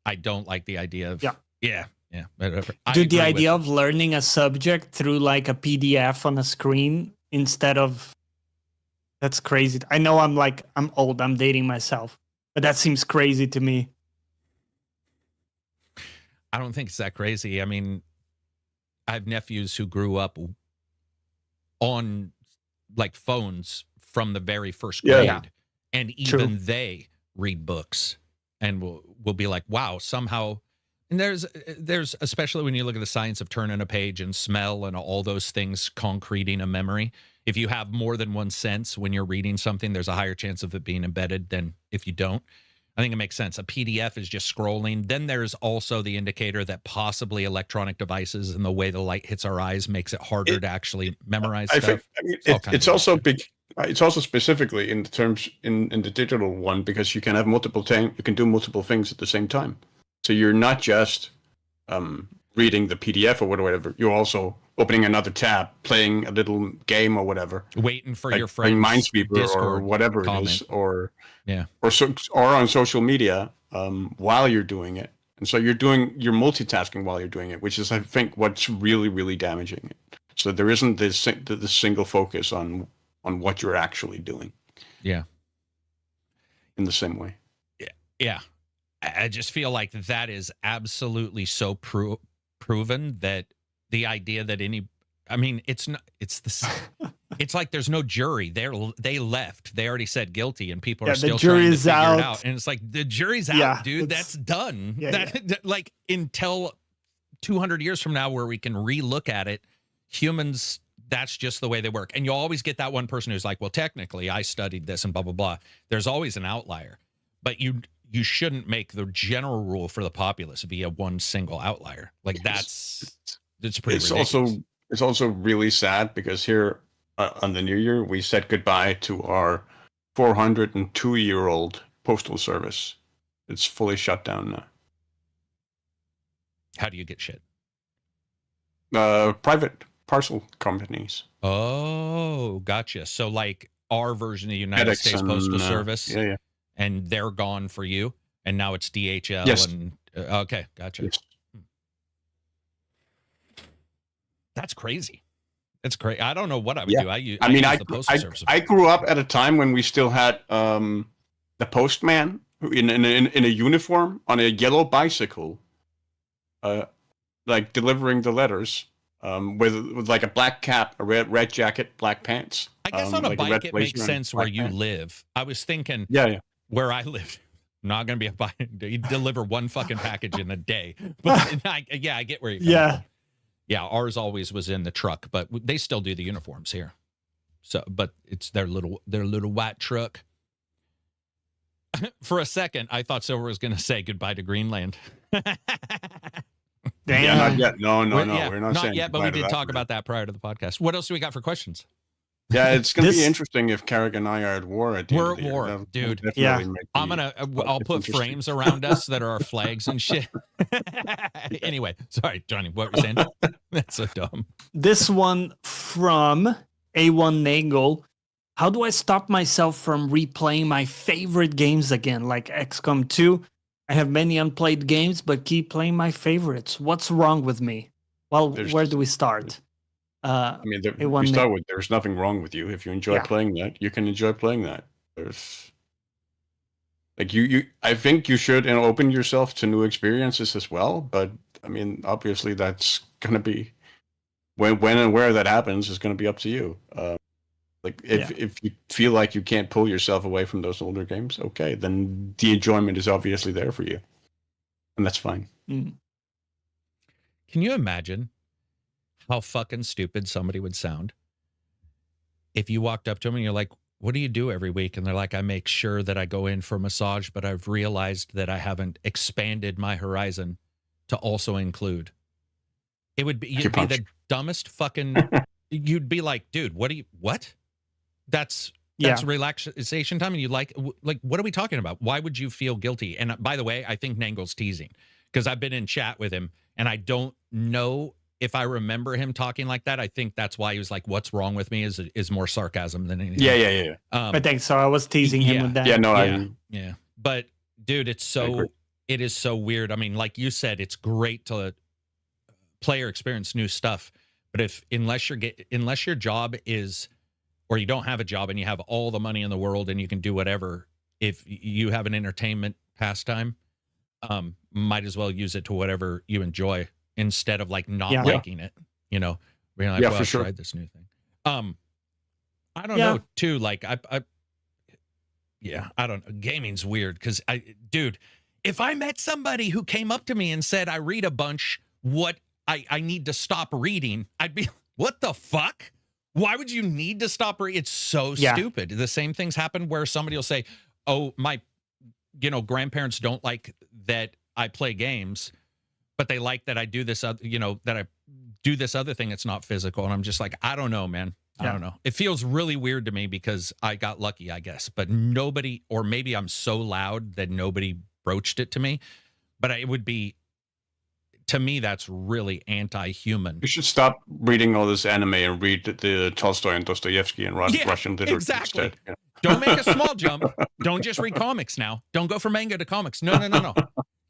Speaker 1: like the idea of yeah.
Speaker 2: Dude, the idea of learning a subject through like a PDF on a screen instead of... That's crazy. I know I'm old, I'm dating myself, but that seems crazy to me.
Speaker 1: I don't think it's that crazy. I mean, I have nephews who grew up on like phones from the very first grade, and even they read books and will be like, wow, somehow... And there's especially when you look at the science of turning a page and smell and all those things concreting a memory. If you have more than one sense when you're reading something, there's a higher chance of it being embedded than if you don't. I think it makes sense. A PDF is just scrolling. Then there's also the indicator that possibly electronic devices and the way the light hits our eyes makes it harder to actually memorize stuff.
Speaker 4: It's also big. It's also specifically in the terms in the digital one, because you can have you can do multiple things at the same time. So you're not just reading the PDF or whatever. You're also opening another tab, playing a little game or whatever,
Speaker 1: waiting for
Speaker 4: like
Speaker 1: your friends,
Speaker 4: Minesweeper
Speaker 1: Discord
Speaker 4: or whatever
Speaker 1: comment.
Speaker 4: it is, or
Speaker 1: yeah,
Speaker 4: or on social media while you're doing it. And so you're multitasking while you're doing it, which is, I think, what's really, really damaging it. So there isn't this single focus on what you're actually doing.
Speaker 1: Yeah.
Speaker 4: In the same way.
Speaker 1: Yeah. I just feel like that is absolutely so proven that the idea that it's not, it's like there's no jury. They left. They already said guilty, and people are still trying to figure it out. And it's like, the jury's out, dude. That's done. Like, until 200 years from now, where we can relook at it, humans, that's just the way they work. And you'll always get that one person who's like, well, technically I studied this and blah, blah, blah. There's always an outlier, but you shouldn't make the general rule for the populace via one single outlier. Like, it's pretty ridiculous.
Speaker 4: It's also really sad, because here on the New Year, we said goodbye to our 402-year-old postal service. It's fully shut down now.
Speaker 1: How do you get shit?
Speaker 4: Private parcel companies.
Speaker 1: Oh, gotcha. So like our version of the United States Postal Service, and they're gone for you, and now it's DHL.
Speaker 4: Yes.
Speaker 1: And okay, gotcha.
Speaker 4: Yes.
Speaker 1: That's crazy. It's great. I don't know what I would do.
Speaker 4: I grew up at a time when we still had the postman in a uniform on a yellow bicycle, like delivering the letters, with like a black cap, a red jacket, black pants.
Speaker 1: I guess on a bike it makes sense where you live. I was thinking, where I live, not going to be a bike. You deliver one fucking package in a day. But I get where you're coming from. Yeah, ours always was in the truck, but they still do the uniforms here. So, but it's their little white truck. For a second, I thought Silver was going to say goodbye to Greenland.
Speaker 2: Damn.
Speaker 4: Yeah, not yet. No, we're not saying
Speaker 1: yet, but we did talk about that prior to the podcast. What else do we got for questions?
Speaker 4: Yeah, it's going to be interesting if Carrick and I are at war at the end of the year.
Speaker 1: We're at war, dude. I'll put frames around us that are our flags and shit. Anyway, sorry, Johnny, what were you saying? That's so dumb.
Speaker 2: This one from A1 Nagel. How do I stop myself from replaying my favorite games again, like XCOM 2? I have many unplayed games, but keep playing my favorites. What's wrong with me? Well, where do we start?
Speaker 4: We start with there's nothing wrong with you. If you enjoy playing that, you can enjoy playing that. There's like I think you should open yourself to new experiences as well. But I mean, obviously that's gonna be when and where that happens is gonna be up to you. If you feel like you can't pull yourself away from those older games, okay, then the enjoyment is obviously there for you, and that's fine.
Speaker 2: Mm.
Speaker 1: Can you imagine how fucking stupid somebody would sound if you walked up to them and you're like, what do you do every week? And they're like, I make sure that I go in for a massage, but I've realized that I haven't expanded my horizon to also include. You'd be the dumbest fucking, you'd be like, dude, what? That's relaxation time. And you like, what are we talking about? Why would you feel guilty? And by the way, I think Nangel's teasing, because I've been in chat with him and I don't know if I remember him talking like that. I think that's why he was like, what's wrong with me is more sarcasm than anything.
Speaker 4: Yeah.
Speaker 2: I think so. I was teasing him with that.
Speaker 1: Yeah. But dude, it is so weird. I mean, like you said, it's great to play or experience new stuff. But unless your job is, or you don't have a job and you have all the money in the world and you can do whatever, if you have an entertainment pastime, might as well use it to whatever you enjoy, instead of like not liking it, being like, well, I tried this new thing. I don't know too. Like I don't know. Gaming's weird because dude, if I met somebody who came up to me and said, I read a bunch, what I need to stop reading, I'd be, what the fuck? Why would you need to stop reading? It's so stupid. The same things happen where somebody will say, oh, my grandparents don't like that I play games, but they like that I do this other, that I do this other thing that's not physical. And I'm just like, I don't know, man. I don't know. It feels really weird to me because I got lucky, I guess, but nobody, or maybe I'm so loud that nobody broached it to me, but it would be, to me, that's really anti-human.
Speaker 4: You should stop reading all this anime and read the Tolstoy and Dostoevsky and Russian literature instead. Yeah.
Speaker 1: Don't make a small jump. Don't just read comics now. Don't go from manga to comics. No.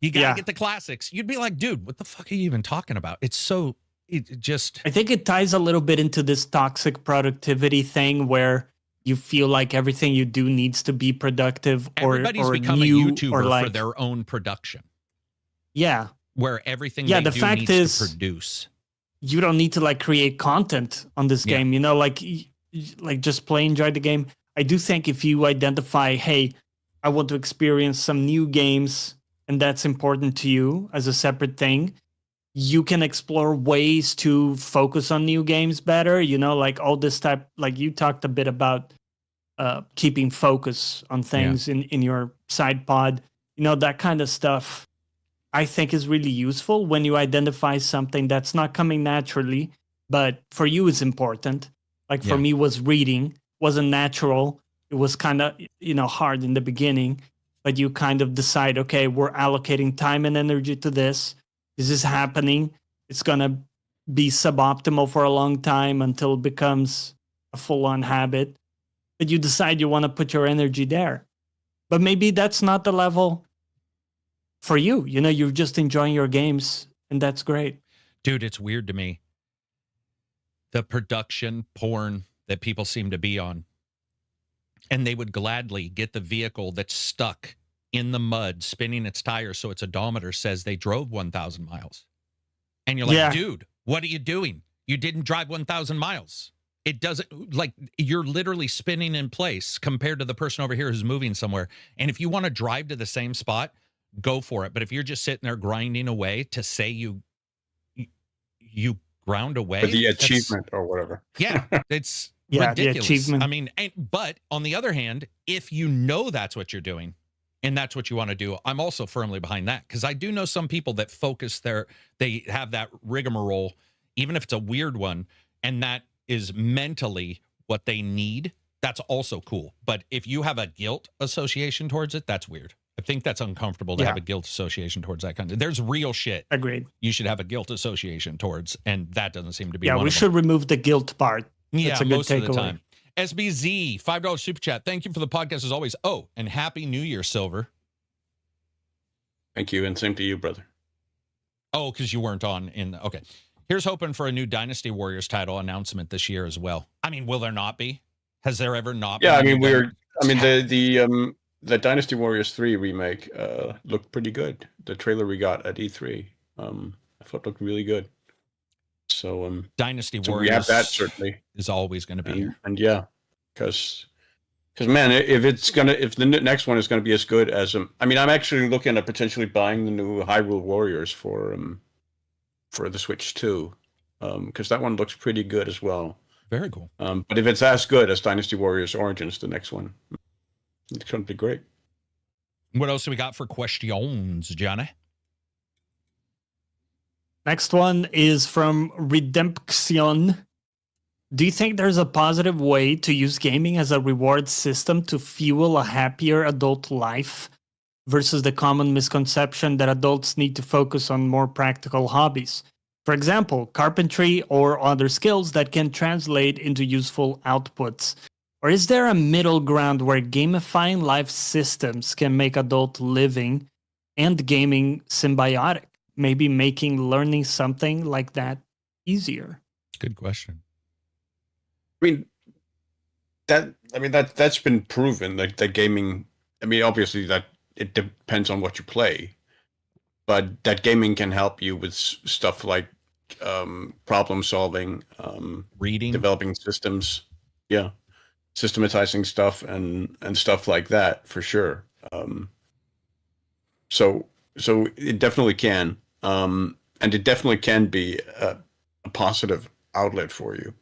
Speaker 1: You got to get the classics. You'd be like, dude, what the fuck are you even talking about? It's so, I
Speaker 2: think it ties a little bit into this toxic productivity thing where you feel like everything you do needs to be productive
Speaker 1: everybody's
Speaker 2: or
Speaker 1: become
Speaker 2: new,
Speaker 1: a YouTuber
Speaker 2: or like,
Speaker 1: for their own production.
Speaker 2: Yeah.
Speaker 1: Where everything they
Speaker 2: the
Speaker 1: do
Speaker 2: fact
Speaker 1: needs
Speaker 2: is,
Speaker 1: to produce.
Speaker 2: You don't need to like create content on this game, like just play, enjoy the game. I do think if you identify, hey, I want to experience some new games, and that's important to you as a separate thing, you can explore ways to focus on new games better, like all this type, like you talked a bit about keeping focus on things in your side pod, that kind of stuff. I think is really useful when you identify something that's not coming naturally, but for you is important. Like for me was reading, wasn't natural. It was kind of, hard in the beginning, but you kind of decide, okay, we're allocating time and energy to this. This is happening. It's going to be suboptimal for a long time until it becomes a full-on habit. But you decide you want to put your energy there. But maybe that's not the level for you. You're just enjoying your games, and that's great.
Speaker 1: Dude, it's weird to me. The production porn that people seem to be on, and they would gladly get the vehicle that's stuck in the mud, spinning its tires so its odometer says they drove 1,000 miles. And you're like, dude, what are you doing? You didn't drive 1,000 miles. It doesn't, like, you're literally spinning in place compared to the person over here who's moving somewhere. And if you want to drive to the same spot, go for it. But if you're just sitting there grinding away to say you ground away
Speaker 4: for the achievement or whatever,
Speaker 1: it's ridiculous.
Speaker 2: The achievement.
Speaker 1: I mean, but on the other hand, if you know that's what you're doing and that's what you want to do, I'm also firmly behind that, because I do know some people that focus they have that rigmarole, even if it's a weird one, and that is mentally what they need. That's also cool. But if you have a guilt association towards it, that's weird. I think that's uncomfortable to have a guilt association towards that kind of. There's real shit.
Speaker 2: Agreed.
Speaker 1: You should have a guilt association towards, and that doesn't seem to be.
Speaker 2: Yeah,
Speaker 1: one
Speaker 2: we
Speaker 1: of
Speaker 2: should
Speaker 1: them.
Speaker 2: remove the guilt part.
Speaker 1: Yeah, most of the time. SBZ, $5 super chat. Thank you for the podcast as always. Oh, and Happy New Year, Silver.
Speaker 4: Thank you, and same to you, brother.
Speaker 1: Oh, because you weren't on in. Okay. Here's hoping for a new Dynasty Warriors title announcement this year as well. I mean, will there not be? Has there ever not been?
Speaker 4: Yeah, I mean, the Dynasty Warriors 3 remake looked pretty good. The trailer we got at E3, I thought looked really good. So
Speaker 1: Dynasty
Speaker 4: so
Speaker 1: Warriors,
Speaker 4: we have that certainly
Speaker 1: is always going to be here.
Speaker 4: And yeah, because man, if the next one is going to be as good as I mean, I'm actually looking at potentially buying the new Hyrule Warriors for the Switch 2, because that one looks pretty good as well.
Speaker 1: Very cool.
Speaker 4: But if it's as good as Dynasty Warriors Origins, the next one, it's going to be great.
Speaker 1: What else do we got for questions, Johnny?
Speaker 2: Next one is from Redemption. Do you think there's a positive way to use gaming as a reward system to fuel a happier adult life versus the common misconception that adults need to focus on more practical hobbies? For example, carpentry or other skills that can translate into useful outputs. Or is there a middle ground where gamifying life systems can make adult living and gaming symbiotic? Maybe making learning something like that easier.
Speaker 1: Good question.
Speaker 4: I mean, that's been proven that gaming. I mean, obviously that it depends on what you play, but that gaming can help you with stuff like problem solving,
Speaker 1: reading,
Speaker 4: developing systems, systematizing stuff and stuff like that for sure. So it definitely can, and it definitely can be a positive outlet for you.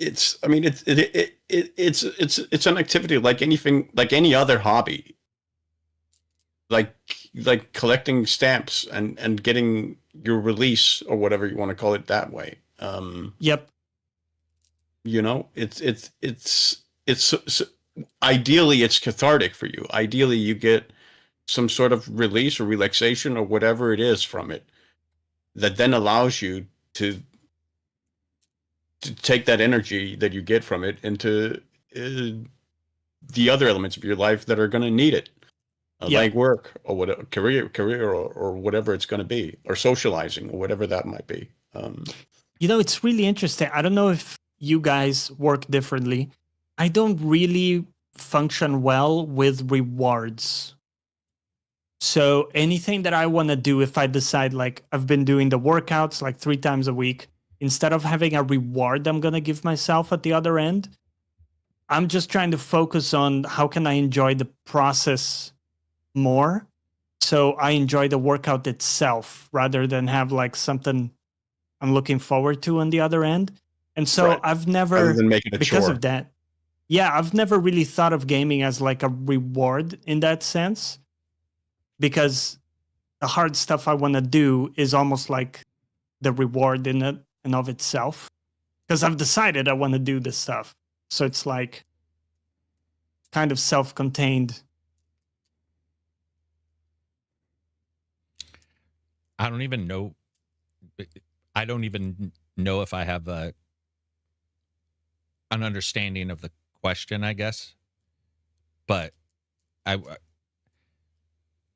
Speaker 4: it's I mean it's an activity like anything, like any other hobby, like collecting stamps and getting your release or whatever you want to call it that way.
Speaker 2: Yep.
Speaker 4: You know, it's ideally it's cathartic for you. Ideally you get some sort of release or relaxation or whatever it is from it that then allows you to take that energy that you get from it into the other elements of your life that are going to need it, like work or whatever, career or whatever it's going to be, or socializing or whatever that might be.
Speaker 2: You know, it's really interesting. I don't know if you guys work differently. I don't really function well with rewards. So anything that I want to do, if I decide, like, I've been doing the workouts like 3 times a week, instead of having a reward I'm going to give myself at the other end, I'm just trying to focus on how can I enjoy the process more. So I enjoy the workout itself rather than have like something I'm looking forward to on the other end. And so I've never, because of that, I've never really thought of gaming as like a reward in that sense, because the hard stuff I want to do is almost like the reward in it and of itself, because I've decided I want to do this stuff. So it's like kind of self-contained.
Speaker 1: I don't even know if I have an understanding of the question, I guess. But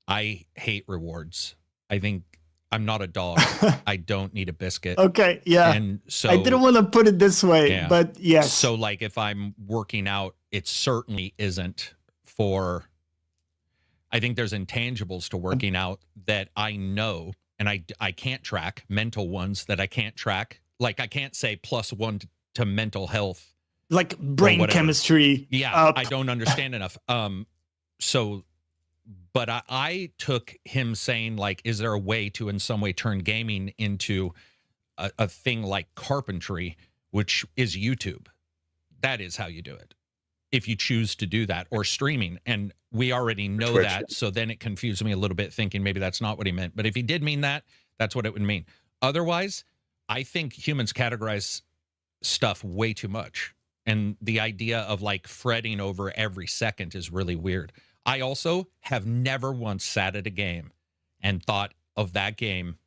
Speaker 1: I hate rewards. I think I'm not a dog. I don't need a biscuit.
Speaker 2: Okay, yeah.
Speaker 1: And so
Speaker 2: I didn't want to put it this way, but yes.
Speaker 1: So like if I'm working out, it certainly isn't for, I think there's intangibles to working out that I know and I can't track, mental ones that I can't track. Like I can't say +1 to mental health.
Speaker 2: Like brain chemistry.
Speaker 1: Yeah, I don't understand enough. But I took him saying, like, is there a way to in some way turn gaming into a thing like carpentry, which is YouTube? That is how you do it, if you choose to do that, or streaming. And we already know Twitch. That, so then it confused me a little bit, thinking maybe that's not what he meant. But if he did mean that, that's what it would mean. Otherwise, I think humans categorize stuff way too much. And the idea of like fretting over every second is really weird. I also have never once sat at a game and thought of that game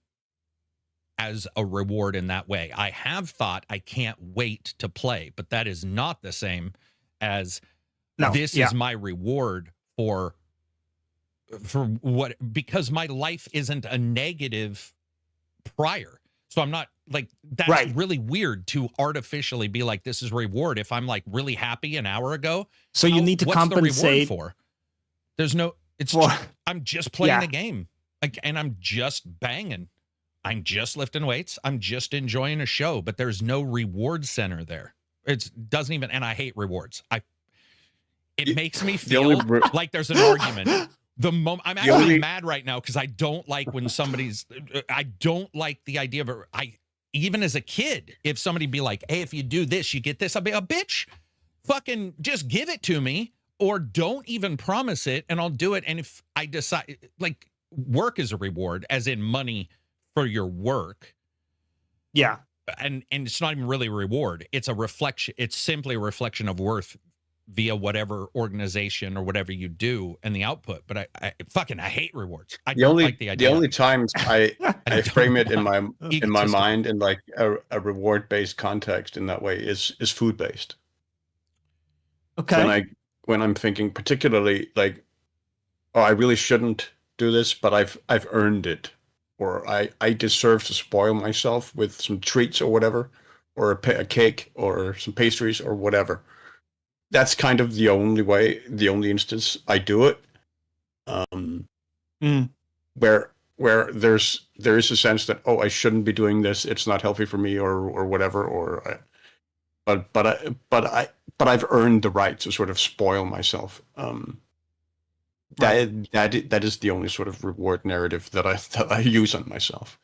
Speaker 1: as a reward in that way. I have thought I can't wait to play, but that is not the same as this is my reward for what, because my life isn't a negative prior. So I'm not like, that's really weird to artificially be like, this is reward. If I'm like really happy an hour ago.
Speaker 2: So you need to compensate
Speaker 1: the reward for? There's no, it's I'm just playing a game, like, and I'm just banging. I'm just lifting weights. I'm just enjoying a show, but there's no reward center there. It doesn't even, and I hate rewards. It makes me feel like there's an argument. I'm actually mad right now because I don't like when I don't like the idea of even as a kid, if somebody be like, hey, if you do this, you get this, I'll be a bitch. Fucking just give it to me. Or don't even promise it, and I'll do it. And if I decide, like, work is a reward, as in money for your work.
Speaker 2: Yeah.
Speaker 1: And it's not even really a reward. It's a reflection. It's simply a reflection of worth via whatever organization or whatever you do and the output. But I hate rewards. I don't like the idea.
Speaker 4: The only times I frame it in my mind in like a reward-based context in that way is food-based.
Speaker 2: Okay.
Speaker 4: When I'm thinking particularly like, oh, I really shouldn't do this, but I've earned it, or I deserve to spoil myself with some treats or whatever, or a cake or some pastries or whatever. That's kind of the only instance I do it. Where there is a sense that, oh, I shouldn't be doing this. It's not healthy for me, or whatever, but I've earned the right to sort of spoil myself. That is the only sort of reward narrative that I use on myself.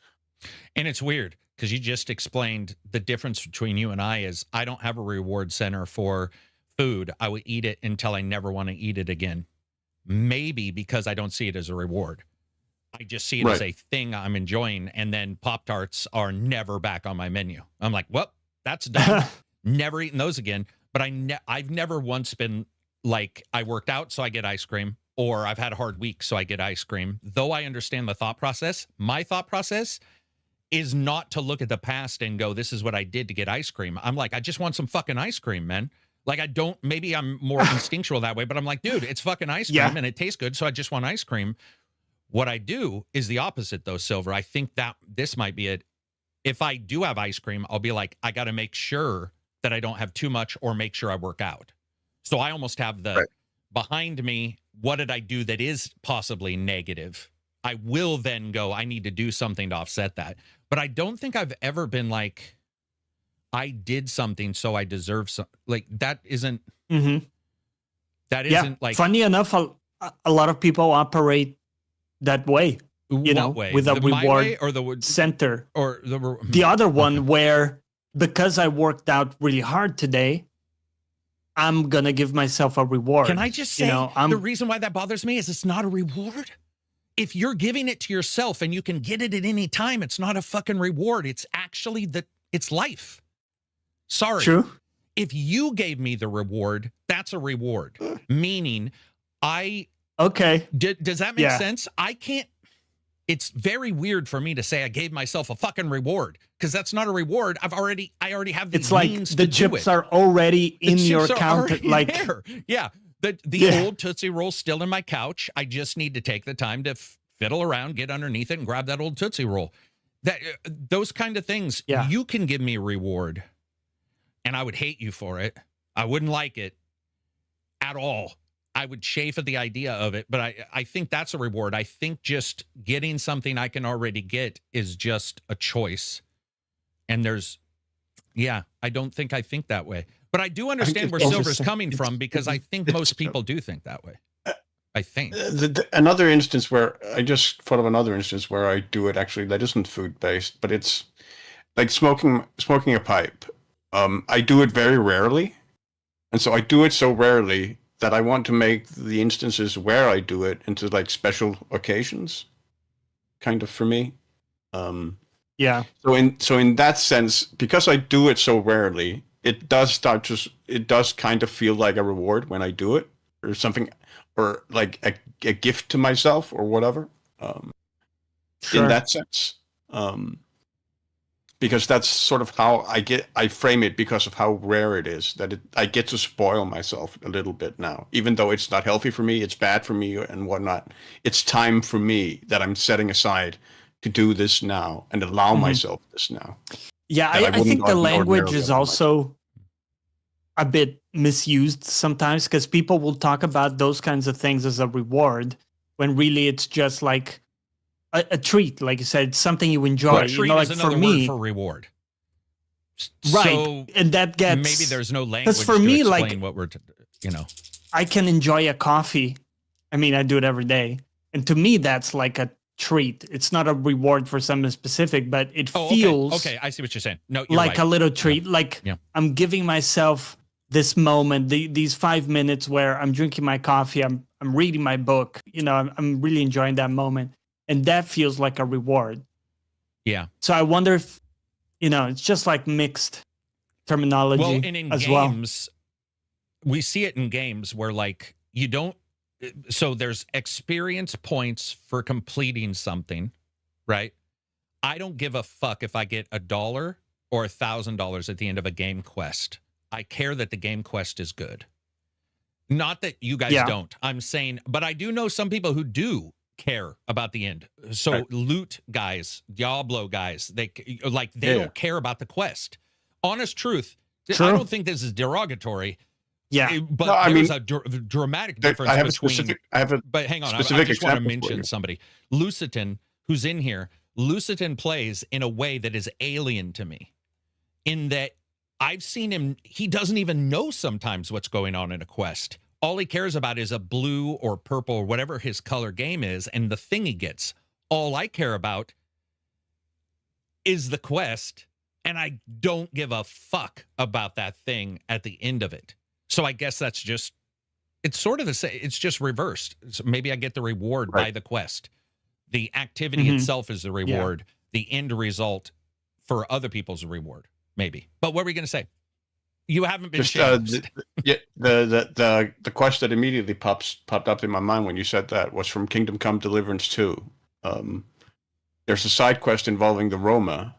Speaker 1: And it's weird because you just explained the difference between you and I is I don't have a reward center for food. I would eat it until I never want to eat it again. Maybe because I don't see it as a reward. I just see it as a thing I'm enjoying. And then Pop-Tarts are never back on my menu. I'm like, well, that's done. Never eaten those again. But I've never once been like, I worked out, so I get ice cream. Or I've had a hard week, so I get ice cream. Though I understand the thought process, my thought process is not to look at the past and go, this is what I did to get ice cream. I'm like, I just want some fucking ice cream, man. Like, I don't, maybe I'm more instinctual that way, but I'm like, dude, it's fucking ice cream and it tastes good, so I just want ice cream. What I do is the opposite, though, Silver. I think that this might be it. If I do have ice cream, I'll be like, I got to make sure that I don't have too much or make sure I work out. So I almost have the behind me, what did I do that is possibly negative? I will then go, I need to do something to offset that. But I don't think I've ever been like, I did something, so I deserve some. Like, that isn't, that isn't like.
Speaker 2: Funny enough, a lot of people operate that way,
Speaker 1: way?
Speaker 2: With a
Speaker 1: the
Speaker 2: reward
Speaker 1: or the
Speaker 2: center.
Speaker 1: Or
Speaker 2: the other one where, because I worked out really hard today, I'm going to give myself a reward.
Speaker 1: Can I just say, the reason why that bothers me is it's not a reward. If you're giving it to yourself and you can get it at any time, it's not a fucking reward. It's actually it's life. Sorry.
Speaker 2: True.
Speaker 1: If you gave me the reward, that's a reward. Meaning,
Speaker 2: Okay.
Speaker 1: Does that make sense? I can't. It's very weird for me to say I gave myself a fucking reward because that's not a reward. I already have the
Speaker 2: means like the chips are already in your counter. Like
Speaker 1: there. Yeah. The old Tootsie Roll still in my couch. I just need to take the time to fiddle around, get underneath it, and grab that old Tootsie Roll. Those kind of things.
Speaker 2: Yeah.
Speaker 1: You can give me a reward, and I would hate you for it. I wouldn't like it at all. I would chafe at the idea of it, but I think that's a reward. I think just getting something I can already get is just a choice. And I don't think I think that way. But I do understand where Silver's coming from because I think most people do think that way. I think.
Speaker 4: Another instance where I just thought of another instance where I do it actually that isn't food-based, but it's like smoking a pipe. I do it very rarely. And so I do it so rarely that I want to make the instances where I do it into like special occasions, kind of for me.
Speaker 2: Yeah.
Speaker 4: So in that sense, because I do it so rarely, it does kind of feel like a reward when I do it, or something, or like a gift to myself or whatever. In that sense. Because that's sort of how I frame it because of how rare it is that I get to spoil myself a little bit now, even though it's not healthy for me, it's bad for me and whatnot. It's time for me that I'm setting aside to do this now and allow myself this now.
Speaker 2: Yeah, I think the language is also a bit misused sometimes because people will talk about those kinds of things as a reward when really it's just like a treat, like you said, something you enjoy.
Speaker 1: Well, treat is another word for reward.
Speaker 2: Right,
Speaker 1: so
Speaker 2: and that gets
Speaker 1: maybe there's no language
Speaker 2: for me,
Speaker 1: to explain
Speaker 2: like
Speaker 1: what we're,
Speaker 2: I can enjoy a coffee. I mean, I do it every day, and to me, that's like a treat. It's not a reward for something specific, but it feels
Speaker 1: okay. I see what you're saying. No, you're
Speaker 2: like
Speaker 1: right.
Speaker 2: a little treat. Like I'm giving myself this moment, these 5 minutes where I'm drinking my coffee, I'm reading my book. I'm really enjoying that moment. And that feels like a reward.
Speaker 1: Yeah.
Speaker 2: So I wonder if, it's just like mixed terminology.
Speaker 1: Well, and in games, we see it in games where like so there's experience points for completing something, right? I don't give a fuck if I get $1 or $1,000 at the end of a game quest. I care that the game quest is good. Not that you guys don't. I'm saying, but I do know some people who do care about the end. So loot guys, Diablo guys, they don't care about the quest. Honest truth.
Speaker 2: True.
Speaker 1: I don't think this is derogatory.
Speaker 2: Yeah,
Speaker 1: but there's a dramatic difference between. But hang on, I just want to mention somebody. Lucitan, who's in here. Lucitan plays in a way that is alien to me. In that I've seen him. He doesn't even know sometimes what's going on in a quest. All he cares about is a blue or purple or whatever his color game is and the thing he gets. All I care about is the quest, and I don't give a fuck about that thing at the end of it. So I guess that's just, it's sort of the same. It's just reversed. So maybe I get the reward by the quest. The activity itself is the reward. The end result for other people's reward, maybe. But what were you going to say? You haven't been changed.
Speaker 4: The quest that immediately popped up in my mind when you said that was from Kingdom Come Deliverance 2. There's a side quest involving the Roma,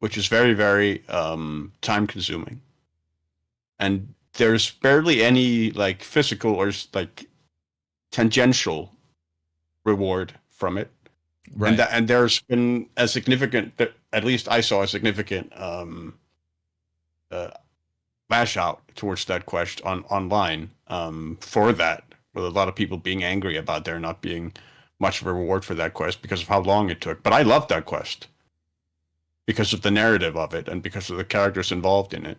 Speaker 4: which is very, very time consuming. And there's barely any like physical or like tangential reward from it. Right. And there's been a significant, at least I saw a significant lash out towards that quest online for that, with a lot of people being angry about there not being much of a reward for that quest because of how long it took. But I loved that quest because of the narrative of it and because of the characters involved in it.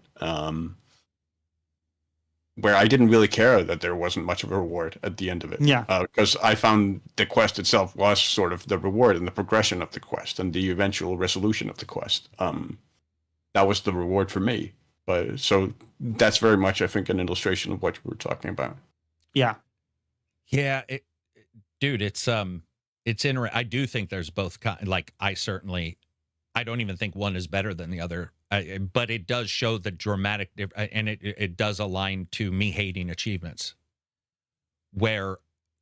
Speaker 4: Where I didn't really care that there wasn't much of a reward at the end of it. Yeah. Because I found the quest itself was sort of the reward and the progression of the quest and the eventual resolution of the quest. That was the reward for me. But so that's very much, I think, an illustration of what we were talking about.
Speaker 2: Yeah.
Speaker 1: Yeah. Dude, it's interesting. I do think there's both like I don't even think one is better than the other. But it does show the dramatic, and it does align to me hating achievements, where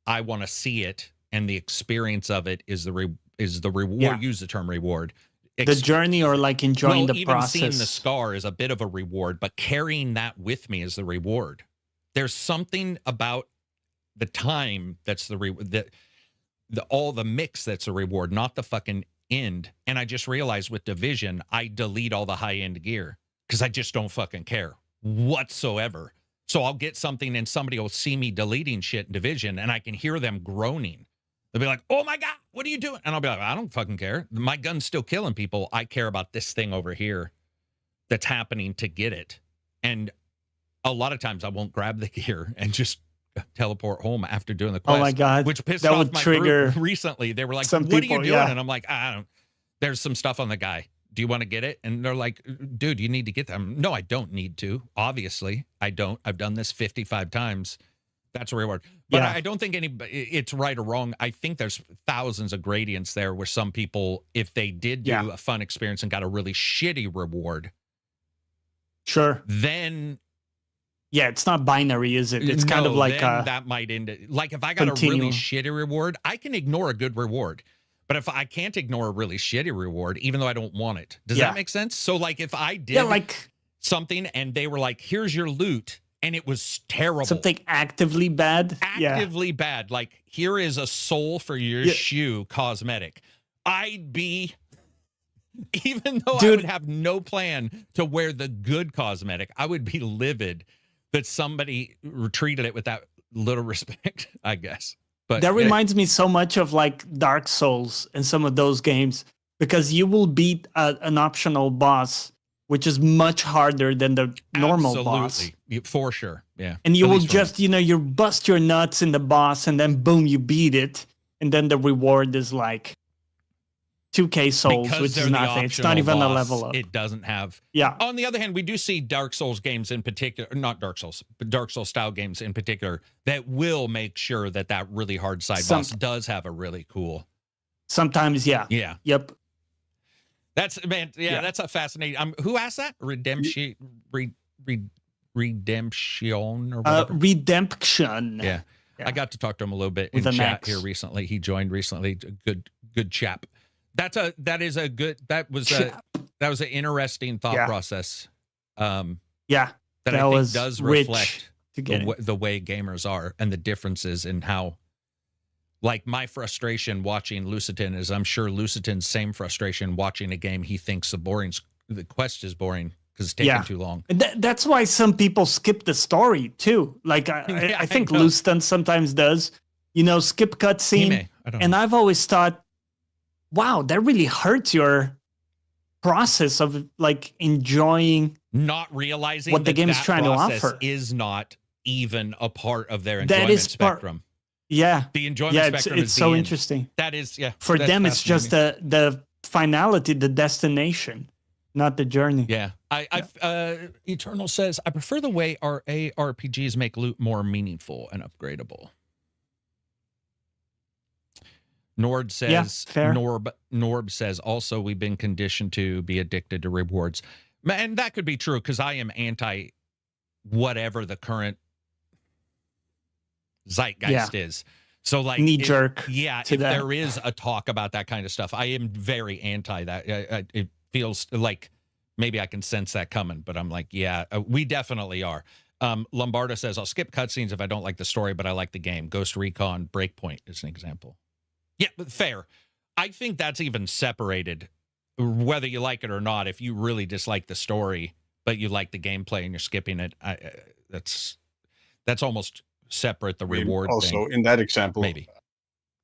Speaker 1: I want to see it, and the experience of it is the reward. Yeah. Use the term reward.
Speaker 2: The journey, or like enjoying the
Speaker 1: even
Speaker 2: process.
Speaker 1: Seeing the scar is a bit of a reward, but carrying that with me is the reward. There's something about the time that's the reward. All the mix that's a reward, not the fucking end. And I just realized with Division, I delete all the high-end gear because I just don't fucking care whatsoever. So I'll get something and somebody will see me deleting shit in Division and I can hear them groaning. They'll be like, oh my God, what are you doing? And I'll be like, I don't fucking care. My gun's still killing people. I care about this thing over here that's happening to get it. And a lot of times I won't grab the gear and just teleport home after doing the quest.
Speaker 2: Oh my God.
Speaker 1: Which pissed off my group recently. They were like, what are you doing? Yeah. And I'm like, I don't. There's some stuff on the guy. Do you want to get it? And they're like, dude, you need to get them. No, I don't need to. Obviously, I don't. I've done this 55 times. That's a reward. But I don't think it's right or wrong. I think there's thousands of gradients there where some people, if they did do a fun experience and got a really shitty reward, then
Speaker 2: it's not binary, is it? It's kind of like
Speaker 1: that might end it. Like if I got a really shitty reward, I can ignore a good reward. But if I can't ignore a really shitty reward, even though I don't want it, does that make sense? So like if I did something and they were like, here's your loot, and it was terrible.
Speaker 2: Something actively bad?
Speaker 1: Actively bad. Like, here is a soul for your shoe cosmetic. I'd be, even though I would have no plan to wear the good cosmetic, I would be livid that somebody treated it with that little respect, I guess. But
Speaker 2: that reminds me so much of like Dark Souls and some of those games, because you will beat an optional boss, which is much harder than the normal boss.
Speaker 1: For sure. Yeah.
Speaker 2: And you will just, you bust your nuts in the boss and then boom, you beat it. And then the reward is like 2K souls, because which is nothing. It's not even a level up.
Speaker 1: It doesn't have.
Speaker 2: Yeah.
Speaker 1: On the other hand, we do see Dark Souls games in particular, not Dark Souls, but Dark Souls style games in particular, that will make sure that really hard side boss does have a really cool.
Speaker 2: Sometimes, yeah.
Speaker 1: Yeah.
Speaker 2: Yep.
Speaker 1: That's that's a fascinating. Who asked that? Redemption or whatever.
Speaker 2: Redemption.
Speaker 1: Yeah. I got to talk to him a little bit in chat here recently. He joined recently. Good chap. That was an interesting thought process. That I think does reflect the way gamers are and the differences in how, like, my frustration watching Lucitan is, I'm sure Lucitan's same frustration watching a game he thinks the quest is boring because it's taking too long.
Speaker 2: That's why some people skip the story too. Like I think Lucitan sometimes does, skip cutscene. And I've always thought, wow, that really hurts your process of like enjoying,
Speaker 1: not realizing
Speaker 2: what the game is trying to offer
Speaker 1: is not even a part of their enjoyment spectrum.
Speaker 2: The
Speaker 1: enjoyment spectrum
Speaker 2: it's
Speaker 1: is
Speaker 2: so interesting.
Speaker 1: That is,
Speaker 2: for them, it's just the finality, the destination, not the journey.
Speaker 1: Yeah. Eternal says, I prefer the way our ARPGs make loot more meaningful and upgradable. Nord says,
Speaker 2: fair.
Speaker 1: Norb says, also, we've been conditioned to be addicted to rewards. And that could be true because I am anti whatever the current zeitgeist is. So, like,
Speaker 2: knee jerk.
Speaker 1: Yeah. If there is a talk about that kind of stuff, I am very anti that. It feels like maybe I can sense that coming, but I'm like, yeah, we definitely are. Lombardo says, I'll skip cutscenes if I don't like the story, but I like the game. Ghost Recon Breakpoint is an example. Yeah, but fair. I think that's even separated, whether you like it or not. If you really dislike the story, but you like the gameplay and you're skipping it, that's almost separate the reward
Speaker 4: also,
Speaker 1: thing.
Speaker 4: in that example,
Speaker 1: Maybe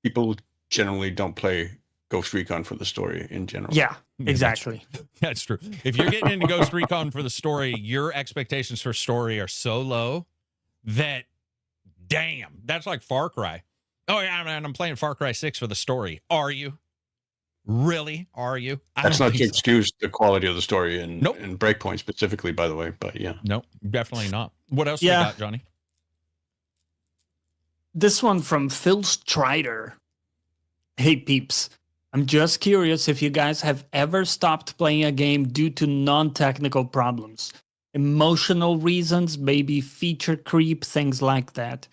Speaker 4: people generally don't play Ghost Recon for the story in general.
Speaker 2: Yeah, exactly.
Speaker 1: That's true. If you're getting into Ghost Recon for the story, your expectations for story are so low that, damn, that's like Far Cry. Oh, yeah, man, I'm playing Far Cry 6 for the story. Are you? Really? Are you?
Speaker 4: That's not to excuse the quality of the story and Breakpoint specifically, by the way, but yeah.
Speaker 1: Nope, definitely not. What else we got, Johnny?
Speaker 2: This one from Phil Strider. Hey, peeps. I'm just curious if you guys have ever stopped playing a game due to non-technical problems. Emotional reasons, maybe feature creep, things like that.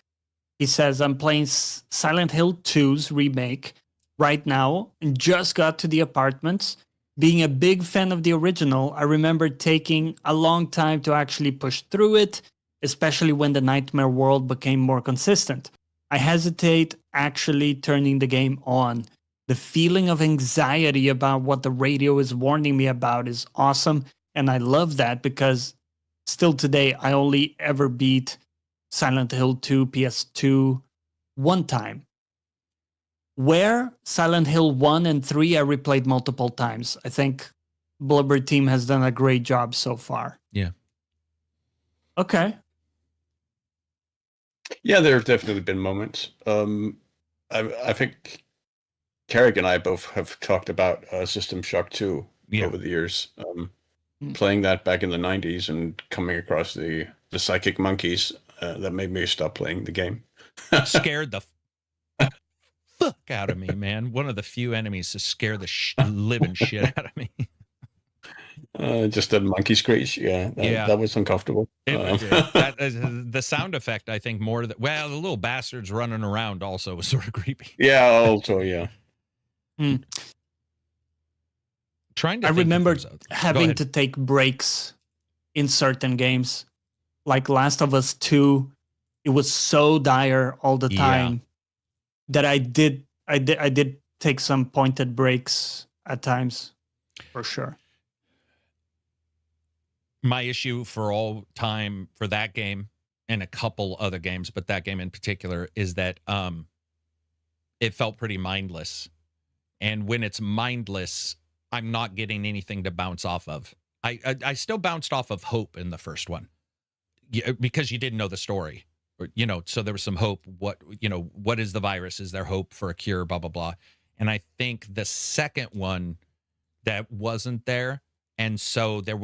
Speaker 2: He says, I'm playing Silent Hill 2's remake right now and just got to the apartments. Being a big fan of the original, I remember taking a long time to actually push through it, especially when the nightmare world became more consistent. I hesitate actually turning the game on. The feeling of anxiety about what the radio is warning me about is awesome, and I love that because still today I only ever beat Silent Hill 2 PS2 one time. Where Silent Hill 1 and 3 I replayed multiple times. I think Blubber Team has done a great job so far.
Speaker 1: Yeah.
Speaker 2: Okay.
Speaker 4: Yeah, there have definitely been moments. I think Carrick and I both have talked about System Shock 2 over the years. Playing that back in the 90s and coming across the psychic monkeys that made me stop playing the game.
Speaker 1: Scared the fuck out of me, man. One of the few enemies to scare the living shit out of me.
Speaker 4: Just a monkey screech. That was uncomfortable.
Speaker 1: The sound effect, I think, more the little bastards running around also was sort of creepy.
Speaker 4: Yeah, also, yeah.
Speaker 2: I remember having to take breaks in certain games. Like Last of Us 2, it was so dire all the time that I did take some pointed breaks at times, for sure.
Speaker 1: My issue for all time for that game and a couple other games, but that game in particular, is that it felt pretty mindless. And when it's mindless, I'm not getting anything to bounce off of. I still bounced off of hope in the first one, because you didn't know the story, so there was some hope. What is the virus? Is there hope for a cure? Blah, blah, blah. And I think the second one, that wasn't there. And so it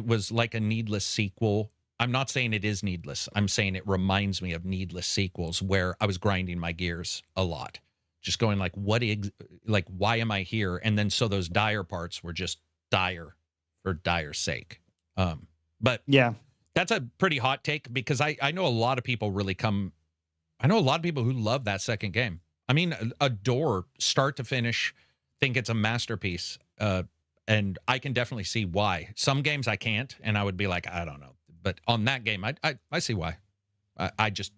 Speaker 1: was like a needless sequel. I'm not saying it is needless. I'm saying it reminds me of needless sequels where I was grinding my gears a lot, just going like, why am I here? And then so those dire parts were just dire for dire's sake. But
Speaker 2: yeah,
Speaker 1: that's a pretty hot take because I know a lot of people I know a lot of people who love that second game. I mean, adore start to finish, think it's a masterpiece. And I can definitely see why. Some games I can't, and I would be like, I don't know. But on that game, I see why. I just,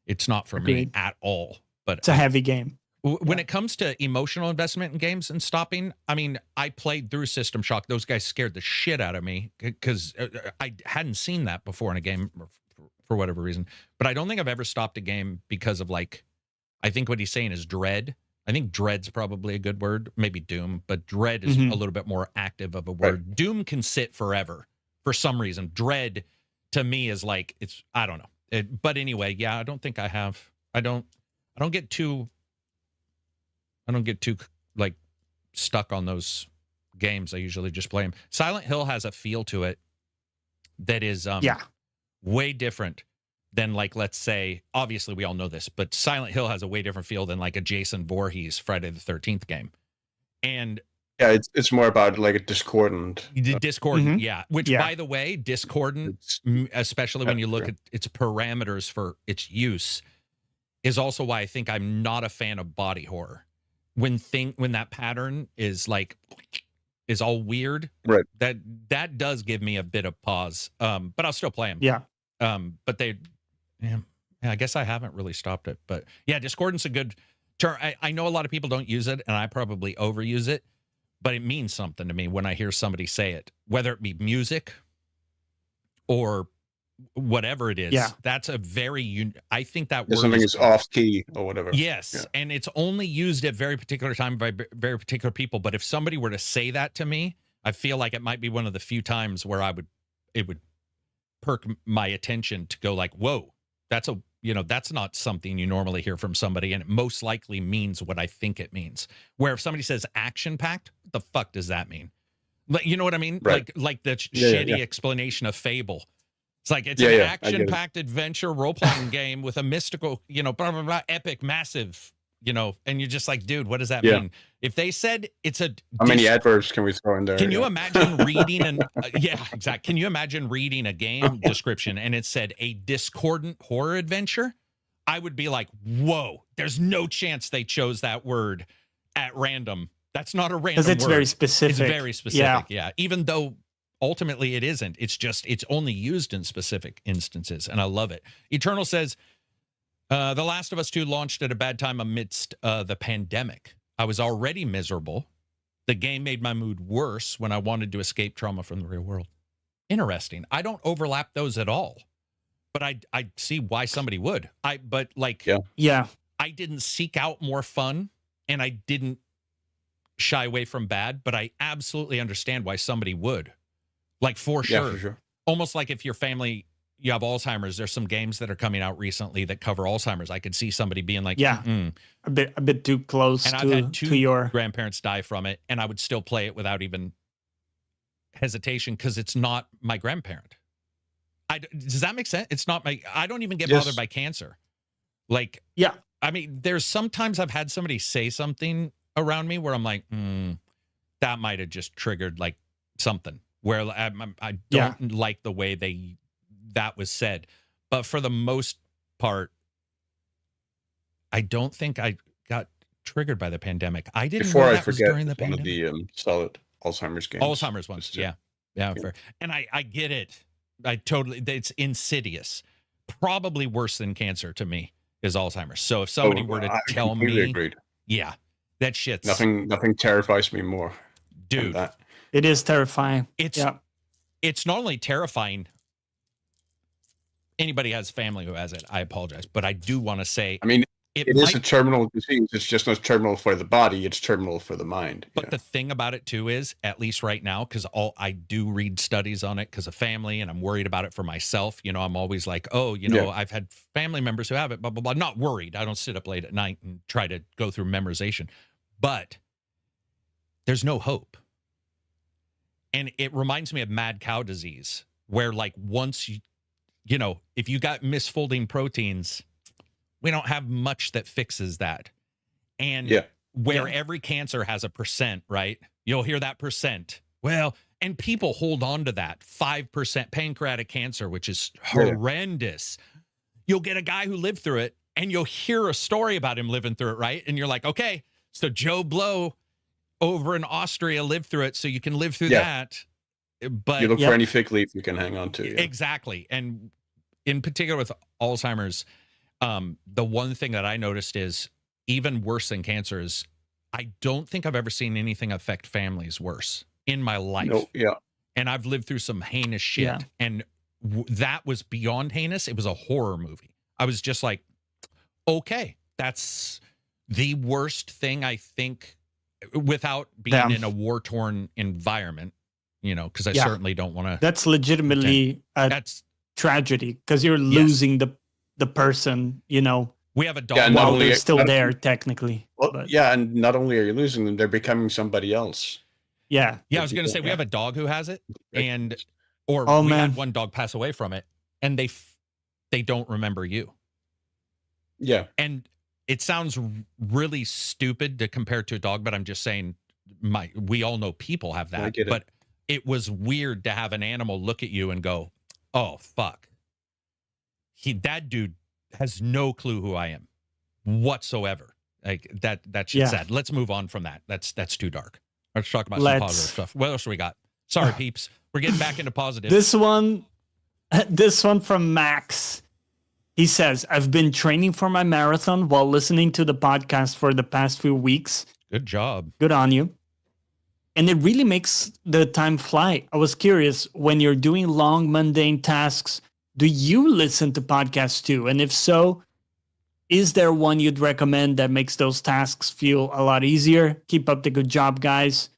Speaker 1: it's not for me at all. But
Speaker 2: it's a heavy game.
Speaker 1: When it comes to emotional investment in games and stopping, I mean, I played through System Shock. Those guys scared the shit out of me because I hadn't seen that before in a game for whatever reason. But I don't think I've ever stopped a game because of I think what he's saying is dread. I think dread's probably a good word, maybe doom, but dread is a little bit more active of a word. Right. Doom can sit forever for some reason. Dread to me is I don't know. But anyway, I don't think I have. I don't get too stuck on those games. I usually just play them. Silent Hill has a feel to it that is way different than, like, let's say, obviously we all know this, but Silent Hill has a way different feel than like a Jason Voorhees Friday the 13th game. And
Speaker 4: yeah, it's more about like a discordant.
Speaker 1: Discordant, yeah. Which, by the way, discordant, especially when you look at its parameters for its use, is also why I think I'm not a fan of body horror. When that pattern is like is all weird,
Speaker 4: right?
Speaker 1: That does give me a bit of pause. But I'll still play them.
Speaker 2: Yeah.
Speaker 1: But I guess I haven't really stopped it. But yeah, discordant's a good term. I know a lot of people don't use it, and I probably overuse it. But it means something to me when I hear somebody say it, whether it be music or whatever it is.
Speaker 2: Yeah.
Speaker 1: That's a very, I think that word
Speaker 4: something is off key or whatever.
Speaker 1: Yes.
Speaker 4: Yeah.
Speaker 1: And it's only used at very particular time by very particular people. But if somebody were to say that to me, I feel like it might be one of the few times where it would perk my attention to go like, whoa, that's not something you normally hear from somebody, and it most likely means what I think it means. Where if somebody says action-packed, what the fuck does that mean? You know what I mean?
Speaker 4: Right.
Speaker 1: Like the shitty explanation of Fable. It's like it's an action-packed adventure role-playing game with a mystical, blah, blah, blah, epic, massive, and you're just like, dude, what does that mean? If they said it's a...
Speaker 4: How many adverbs can we throw in there?
Speaker 1: Can you imagine reading exactly. Can you imagine reading a game description and it said a discordant horror adventure? I would be like, whoa, there's no chance they chose that word at random. That's not a random word.
Speaker 2: Because it's very specific.
Speaker 1: It's very specific, yeah. Even though ultimately it isn't. It's only used in specific instances, and I love it. Eternal says, The Last of Us 2 launched at a bad time amidst the pandemic. I was already miserable. The game made my mood worse when I wanted to escape trauma from the real world. Interesting. I don't overlap those at all, but I see why somebody would. I didn't seek out more fun, and I didn't shy away from bad, but I absolutely understand why somebody would. Like, for sure.
Speaker 4: Yeah, for sure.
Speaker 1: Almost like if your family, you have Alzheimer's, there's some games that are coming out recently that cover Alzheimer's. I could see somebody being like,
Speaker 2: a bit too close
Speaker 1: and
Speaker 2: to,
Speaker 1: I've had two
Speaker 2: to your
Speaker 1: grandparents die from it, and I would still play it without even hesitation because it's not my grandparent. Does that make sense? It's not my, I don't even get bothered by cancer. Like, I mean, there's sometimes I've had somebody say something around me where I'm like, that might have just triggered like something where I don't like the way that was said. But for the most part, I don't think I got triggered by the pandemic. I didn't know that was during the pandemic.
Speaker 4: One of the solid Alzheimer's games.
Speaker 1: Alzheimer's ones, yeah. Fair. And I get it. It's insidious. Probably worse than cancer to me is Alzheimer's. So if somebody were to tell me,
Speaker 4: agreed.
Speaker 1: Yeah, that shit's
Speaker 4: nothing terrifies me more,
Speaker 1: dude.
Speaker 4: That.
Speaker 2: It is terrifying.
Speaker 1: It's not only terrifying. Anybody has family who has it, I apologize, but I do want to say,
Speaker 4: I mean, it is a terminal disease. It's just not terminal for the body. It's terminal for the mind.
Speaker 1: But the thing about it too is, at least right now, because I do read studies on it because of family, and I'm worried about it for myself. I'm always like, I've had family members who have it, blah, blah, blah. Not worried. I don't sit up late at night and try to go through memorization. But there's no hope. And it reminds me of mad cow disease, where like once if you got misfolding proteins, we don't have much that fixes that. And every cancer has a percent, right? You'll hear that percent. Well, and people hold on to that 5% pancreatic cancer, which is horrendous. You'll get a guy who lived through it, and you'll hear a story about him living through it, right? And you're like, okay, so Joe Blow over in Austria lived through it, so you can live through that. But
Speaker 4: you look for any fig leaf you can hang on to. Yeah.
Speaker 1: Exactly. And in particular with Alzheimer's, the one thing that I noticed is even worse than cancer is I don't think I've ever seen anything affect families worse in my life.
Speaker 4: No,
Speaker 1: And I've lived through some heinous shit.
Speaker 2: Yeah.
Speaker 1: And that was beyond heinous. It was a horror movie. I was just like, okay, that's the worst thing, I think, without being in a war-torn environment, because I certainly don't want to.
Speaker 2: That's legitimately that's tragedy, because you're losing the person,
Speaker 1: We have a dog.
Speaker 4: Yeah, and not
Speaker 2: Well,
Speaker 4: only-
Speaker 2: they're still
Speaker 4: not-
Speaker 2: there technically.
Speaker 4: Well,
Speaker 2: but
Speaker 4: yeah, and not only are you losing them, they're becoming somebody else.
Speaker 2: yeah.
Speaker 1: Yeah, I was going to say, we have a dog who has it, and we
Speaker 2: man.
Speaker 1: had one dog pass away from it, and they don't remember you.
Speaker 4: Yeah.
Speaker 1: And it sounds really stupid to compare to a dog, but I'm just saying, we all know people have
Speaker 4: I
Speaker 1: that.
Speaker 4: get it.
Speaker 1: But it was weird to have an animal look at you and go, "Oh fuck, that dude has no clue who I am whatsoever." Like that shit's
Speaker 2: Yeah.
Speaker 1: sad. Let's move on from that. That's too dark. Let's talk about some positive stuff. What else do we got? Sorry, peeps. We're getting back into positive.
Speaker 2: This one from Max. He says, I've been training for my marathon while listening to the podcast for the past few weeks.
Speaker 1: Good job.
Speaker 2: Good on you. And it really makes the time fly. I was curious, when you're doing long, mundane tasks, do you listen to podcasts too? And if so, is there one you'd recommend that makes those tasks feel a lot easier? Keep up the good job, guys.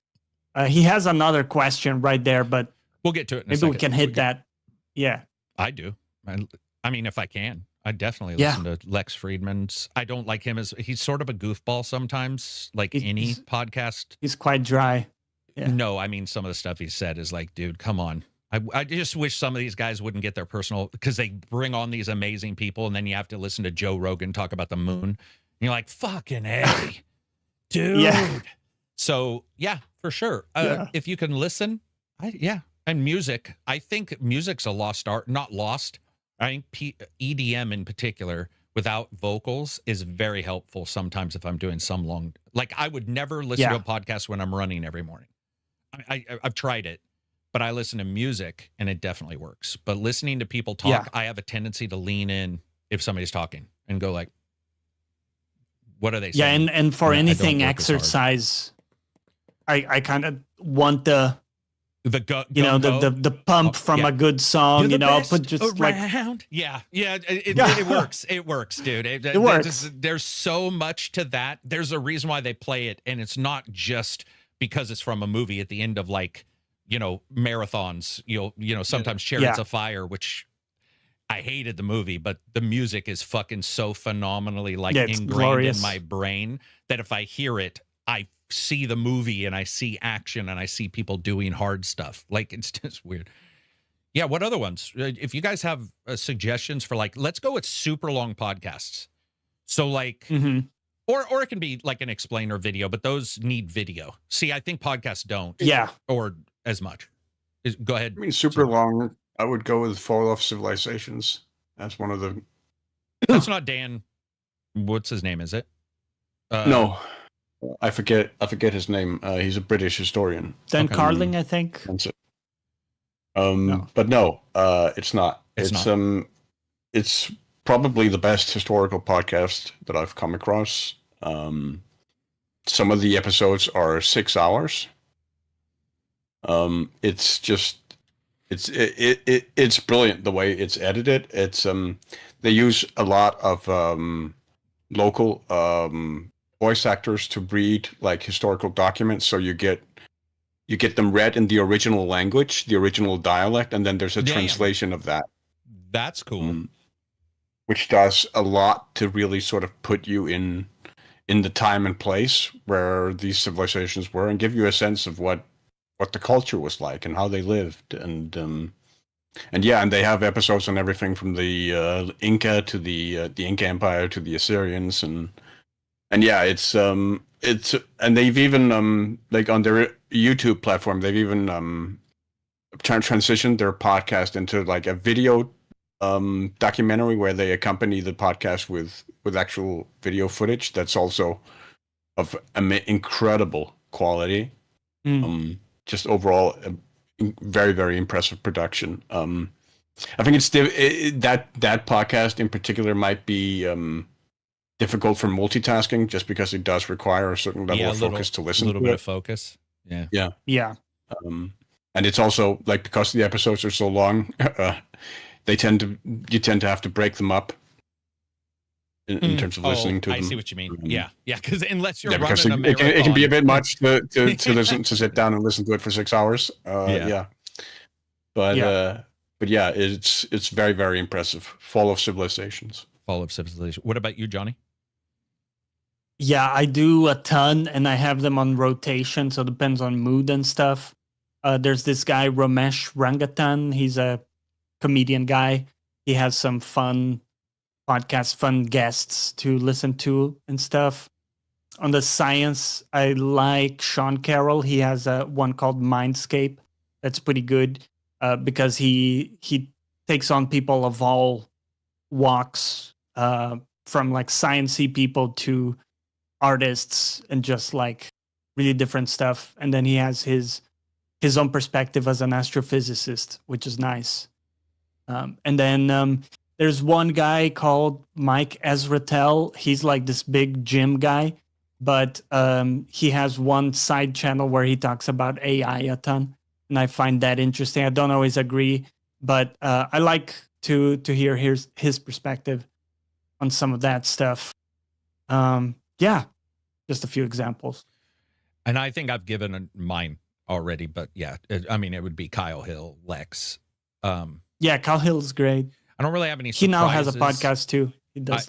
Speaker 2: He has another question right there, but
Speaker 1: we'll get to it in a
Speaker 2: maybe
Speaker 1: second.
Speaker 2: we can hit that. Yeah.
Speaker 1: I do. I mean, if I can. I definitely listen to Lex Friedman's. I don't like him as he's sort of a goofball sometimes, like any podcast.
Speaker 2: He's quite dry. Yeah.
Speaker 1: No, I mean, some of the stuff he said is like, dude, come on. I just wish some of these guys wouldn't get their personal, because they bring on these amazing people, and then you have to listen to Joe Rogan talk about the moon. And you're like, fucking A, dude.
Speaker 2: Yeah.
Speaker 1: So, yeah, for sure. If you can listen, and music. I think music's a lost art, not lost. I think EDM in particular, without vocals, is very helpful sometimes if I'm doing some long, like I would never listen to a podcast when I'm running every morning. I've tried it, but I listen to music and it definitely works. But listening to people talk, I have a tendency to lean in if somebody's talking and go like, what are they saying?
Speaker 2: Yeah, and for anything exercise, I kind of want the pump from a good song. I'll put just
Speaker 1: around.
Speaker 2: like
Speaker 1: It works. It works, dude. It
Speaker 2: works.
Speaker 1: There's so much to that. There's a reason why they play it, and it's not just because it's from a movie. At the end of marathons, sometimes Chariots of Fire, which I hated the movie, but the music is fucking so phenomenally ingrained
Speaker 2: glorious
Speaker 1: in my brain that if I hear it, I see the movie and I see action and I see people doing hard stuff. Like, it's just weird. Yeah. What other ones? If you guys have suggestions for let's go with super long podcasts. So or it can be like an explainer video, but those need video. See, I think podcasts don't.
Speaker 2: Yeah.
Speaker 1: Or as much. Go ahead.
Speaker 4: I mean, super long. I would go with Fall of Civilizations. That's one of the.
Speaker 1: That's not Dan. What's his name? Is it?
Speaker 4: No. I forget his name. He's a British historian.
Speaker 2: Dan Carling, I think.
Speaker 4: That's it. But no, it's not. It's probably the best historical podcast that I've come across. Some of the episodes are 6 hours. It's just it's brilliant the way it's edited. It's they use a lot of local voice actors to read historical documents, so you get them read in the original language, the original dialect, and then there's a translation of that.
Speaker 1: That's cool.
Speaker 4: Which does a lot to really sort of put you in the time and place where these civilizations were, and give you a sense of what the culture was like and how they lived, and they have episodes on everything from the Inca to the Inca Empire to the Assyrians, and it's and they've even on their YouTube platform, they've even transitioned their podcast into a video documentary where they accompany the podcast with actual video footage that's also of incredible quality. Just overall very, very impressive production. I think it's that podcast in particular might be difficult for multitasking, just because it does require a certain level of focus to listen.
Speaker 1: A little bit of focus.
Speaker 2: Yeah.
Speaker 4: And it's also because the episodes are so long, you tend to have to break them up in terms of listening to them.
Speaker 1: I see what you mean. Yeah, because unless you're running a marathon,
Speaker 4: it can be a bit much to listen, to sit down and listen to it for 6 hours. But it's very, very impressive. Fall of Civilizations.
Speaker 1: Fall of Civilization. What about you, Johnny?
Speaker 2: Yeah, I do a ton, and I have them on rotation, so it depends on mood and stuff. There's this guy, Ramesh Rangatan. He's a comedian guy. He has some fun podcasts, fun guests to listen to and stuff. On the science, I like Sean Carroll. He has one called Mindscape that's pretty good because he takes on people of all walks, from like sciencey people to artists and just like really different stuff. And then he has his own perspective as an astrophysicist, which is nice. And then there's one guy called Mike Ezratel. He's like this big gym guy, but he has one side channel where he talks about AI a ton, and I find that interesting. I don't always agree, but I like to hear his perspective on some of that stuff. Yeah, just a few examples.
Speaker 1: And I think I've given mine already, but yeah, I mean, it would be Kyle Hill, Lex.
Speaker 2: Yeah, Kyle Hill's great.
Speaker 1: I don't really have any surprises.
Speaker 2: He now has a podcast too. He does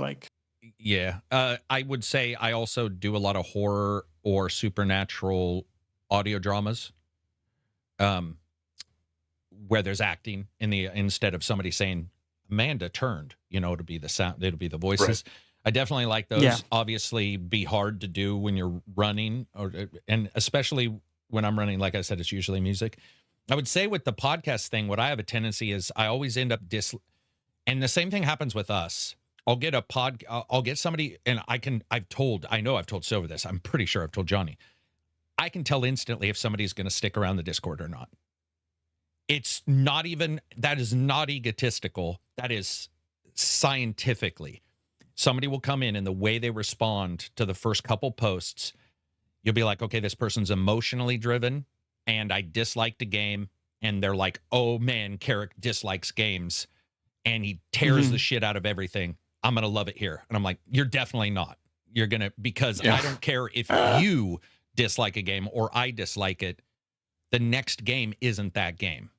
Speaker 1: Yeah. I would say I also do a lot of horror or supernatural audio dramas, where there's acting instead of somebody saying Amanda turned, it'll be the sound, it'll be the voices. Right. I definitely like those. Yeah. Obviously be hard to do when you're running, and especially when I'm running, like I said, it's usually music. I would say with the podcast thing, what I have a tendency is I always end up and the same thing happens with us. I'll get I'll get somebody, and I've told Silver this. I'm pretty sure I've told Johnny. I can tell instantly if somebody's going to stick around the Discord or not. It's not even, that is not egotistical. That is scientifically. Somebody will come in and the way they respond to the first couple posts, you'll be like, okay, this person's emotionally driven and I disliked a game. And they're like, oh man, Carrick dislikes games and he tears the shit out of everything. I'm going to love it here. And I'm like, you're definitely not. You're going to, because I don't care if you dislike a game or I dislike it. The next game isn't that game.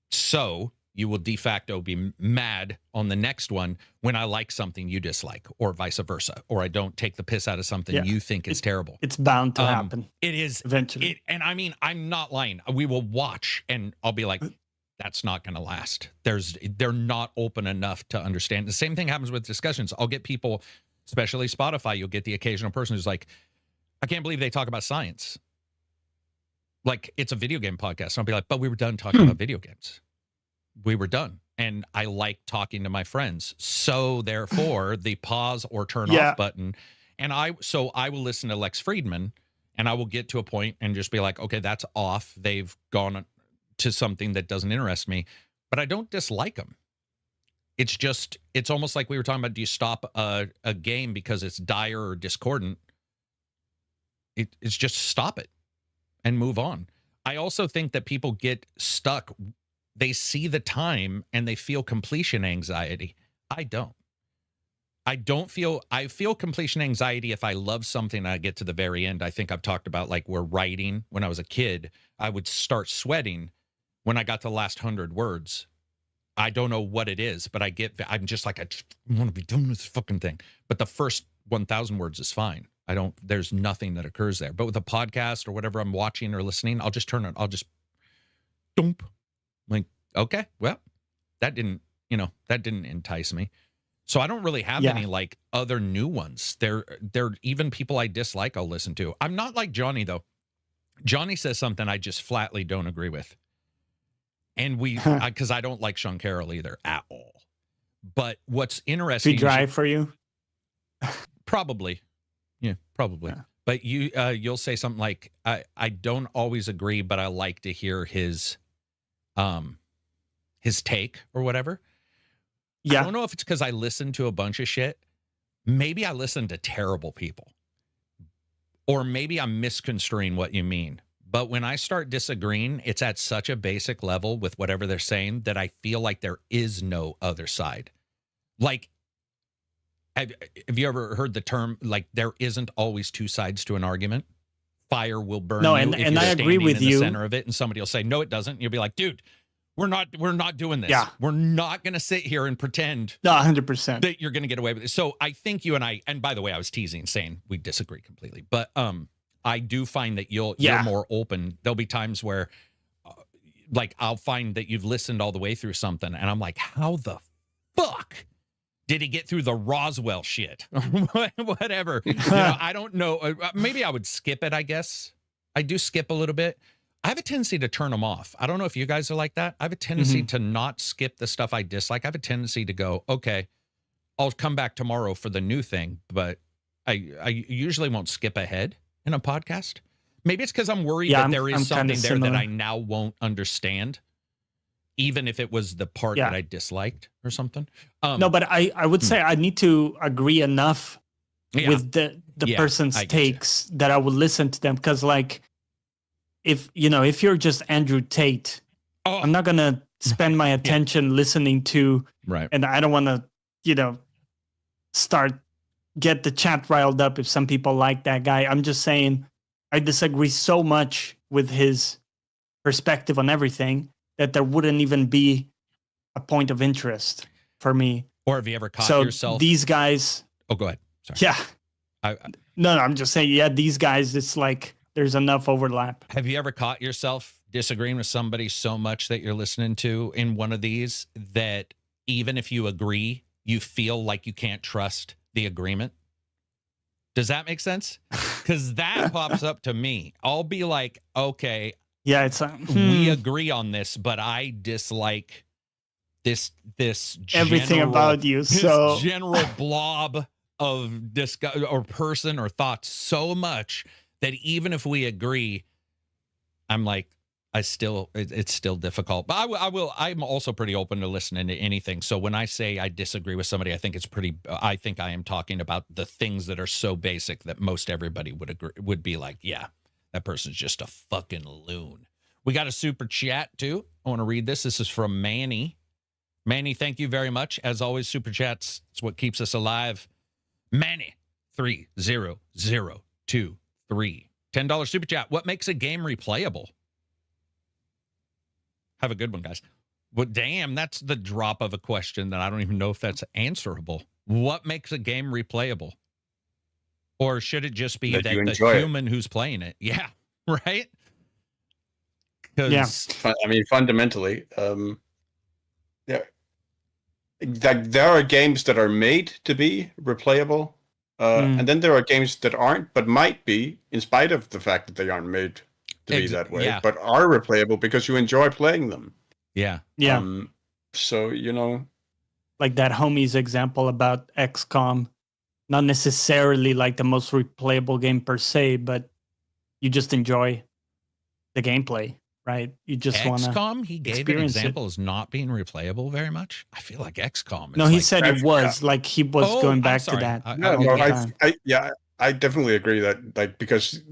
Speaker 1: So you will de facto be mad on the next one when I like something you dislike, or vice versa, or I don't take the piss out of something you think is terrible.
Speaker 2: It's bound to happen.
Speaker 1: It is
Speaker 2: eventually.
Speaker 1: And I mean, I'm not lying. We will watch and I'll be like, that's not going to last. They're not open enough to understand. The same thing happens with discussions. I'll get people, especially Spotify, you'll get the occasional person who's like, I can't believe they talk about science. Like it's a video game podcast. And I'll be like, but we were done talking about video games. We were done. And I like talking to my friends. So therefore the pause or turn off button. And I will listen to Lex Friedman and I will get to a point and just be like, okay, that's off. They've gone to something that doesn't interest me, but I don't dislike them. It's almost like we were talking about, do you stop a game because it's dire or discordant? It's just stop it and move on. I also think that people get stuck. They see the time and they feel completion anxiety. I don't. I feel completion anxiety if I love something and I get to the very end. I think I've talked about like we're writing. When I was a kid, I would start sweating when I got to the last 100 words. I don't know what it is, but I'm just like, I want to be done with this fucking thing. But the first 1,000 words is fine. There's nothing that occurs there. But with a podcast or whatever I'm watching or listening, I'll just turn it. I'll just dump. Like, okay, well, that didn't entice me. So I don't really have any like other new ones. They're even people I dislike, I'll listen to. I'm not like Johnny though. Johnny says something I just flatly don't agree with. And because I don't like Sean Carroll either at all. But what's interesting.
Speaker 2: Too dry for you?
Speaker 1: Probably. Yeah, probably. Yeah. But you'll say something like, I don't always agree, but I like to hear his take or whatever. Yeah. I don't know if it's because I listen to a bunch of shit. Maybe I listen to terrible people. Or maybe I'm misconstruing what you mean. But when I start disagreeing, it's at such a basic level with whatever they're saying that I feel like there is no other side. Like, have you ever heard the term, like, there isn't always two sides to an argument? Fire will burn you if you're I agree with you. In the center of it, and somebody will say, no, it doesn't. And you'll be like, dude, We're not doing this.
Speaker 2: Yeah.
Speaker 1: We're not going to sit here and pretend
Speaker 2: No, 100%.
Speaker 1: that you're going to get away with it. So I think you and by the way, I was teasing, saying we disagree completely, but I do find that you're more open. There'll be times where, like, I'll find that you've listened all the way through something, and I'm like, how the fuck did he get through the Roswell shit? Whatever. I don't know. Maybe I would skip it, I guess. I do skip a little bit. I have a tendency to turn them off. I don't know if you guys are like that. I have a tendency to not skip the stuff I dislike. I have a tendency to go, okay, I'll come back tomorrow for the new thing, but I usually won't skip ahead in a podcast. Maybe it's because I'm worried that there is something there that I now won't understand, even if it was the part that I disliked or something.
Speaker 2: No, but I would say I need to agree enough with the person's takes that I would listen to them, because, like, if you're just Andrew Tate, I'm not gonna spend my attention listening to, and I don't want to, get the chat riled up if some people like that guy. I'm just saying I disagree so much with his perspective on everything that there wouldn't even be a point of interest for me.
Speaker 1: Or have you ever caught yourself?
Speaker 2: These guys.
Speaker 1: Oh, go ahead. Sorry.
Speaker 2: Yeah. No, I'm just saying, these guys, it's like there's enough overlap.
Speaker 1: Have you ever caught yourself disagreeing with somebody so much that you're listening to in one of these that even if you agree, you feel like you can't trust the agreement? Does that make sense? Because that pops up to me. I'll be like, okay,
Speaker 2: it's
Speaker 1: we agree on this, but I dislike this
Speaker 2: everything about you. So
Speaker 1: general blob of discuss or person or thoughts so much that even if we agree, I'm like, it's still difficult. But I'm also pretty open to listening to anything. So when I say I disagree with somebody, I think I am talking about the things that are so basic that most everybody would be like, yeah, that person's just a fucking loon. We got a super chat too. I want to read this. This is from Manny. Manny, thank you very much. As always, super chats, it's what keeps us alive. Manny 30023. $10 super chat. What makes a game replayable? Have a good one, guys. Well, damn, that's the drop of a question that I don't even know if that's answerable. What makes a game replayable? Or should it just be that the human who's playing it? Yeah, right?
Speaker 4: I mean, fundamentally, there are games that are made to be replayable, and then there are games that aren't, but might be, in spite of the fact that they aren't made to be that way, but are replayable because you enjoy playing them.
Speaker 2: Yeah.
Speaker 4: So,
Speaker 2: like that homie's example about XCOM, not necessarily like the most replayable game per se, but you just enjoy the gameplay, right? You just want to
Speaker 1: XCOM, he gave an example as not being replayable very much. I feel like XCOM is
Speaker 2: he said it was, like he was going back to that.
Speaker 4: I definitely agree that, like, because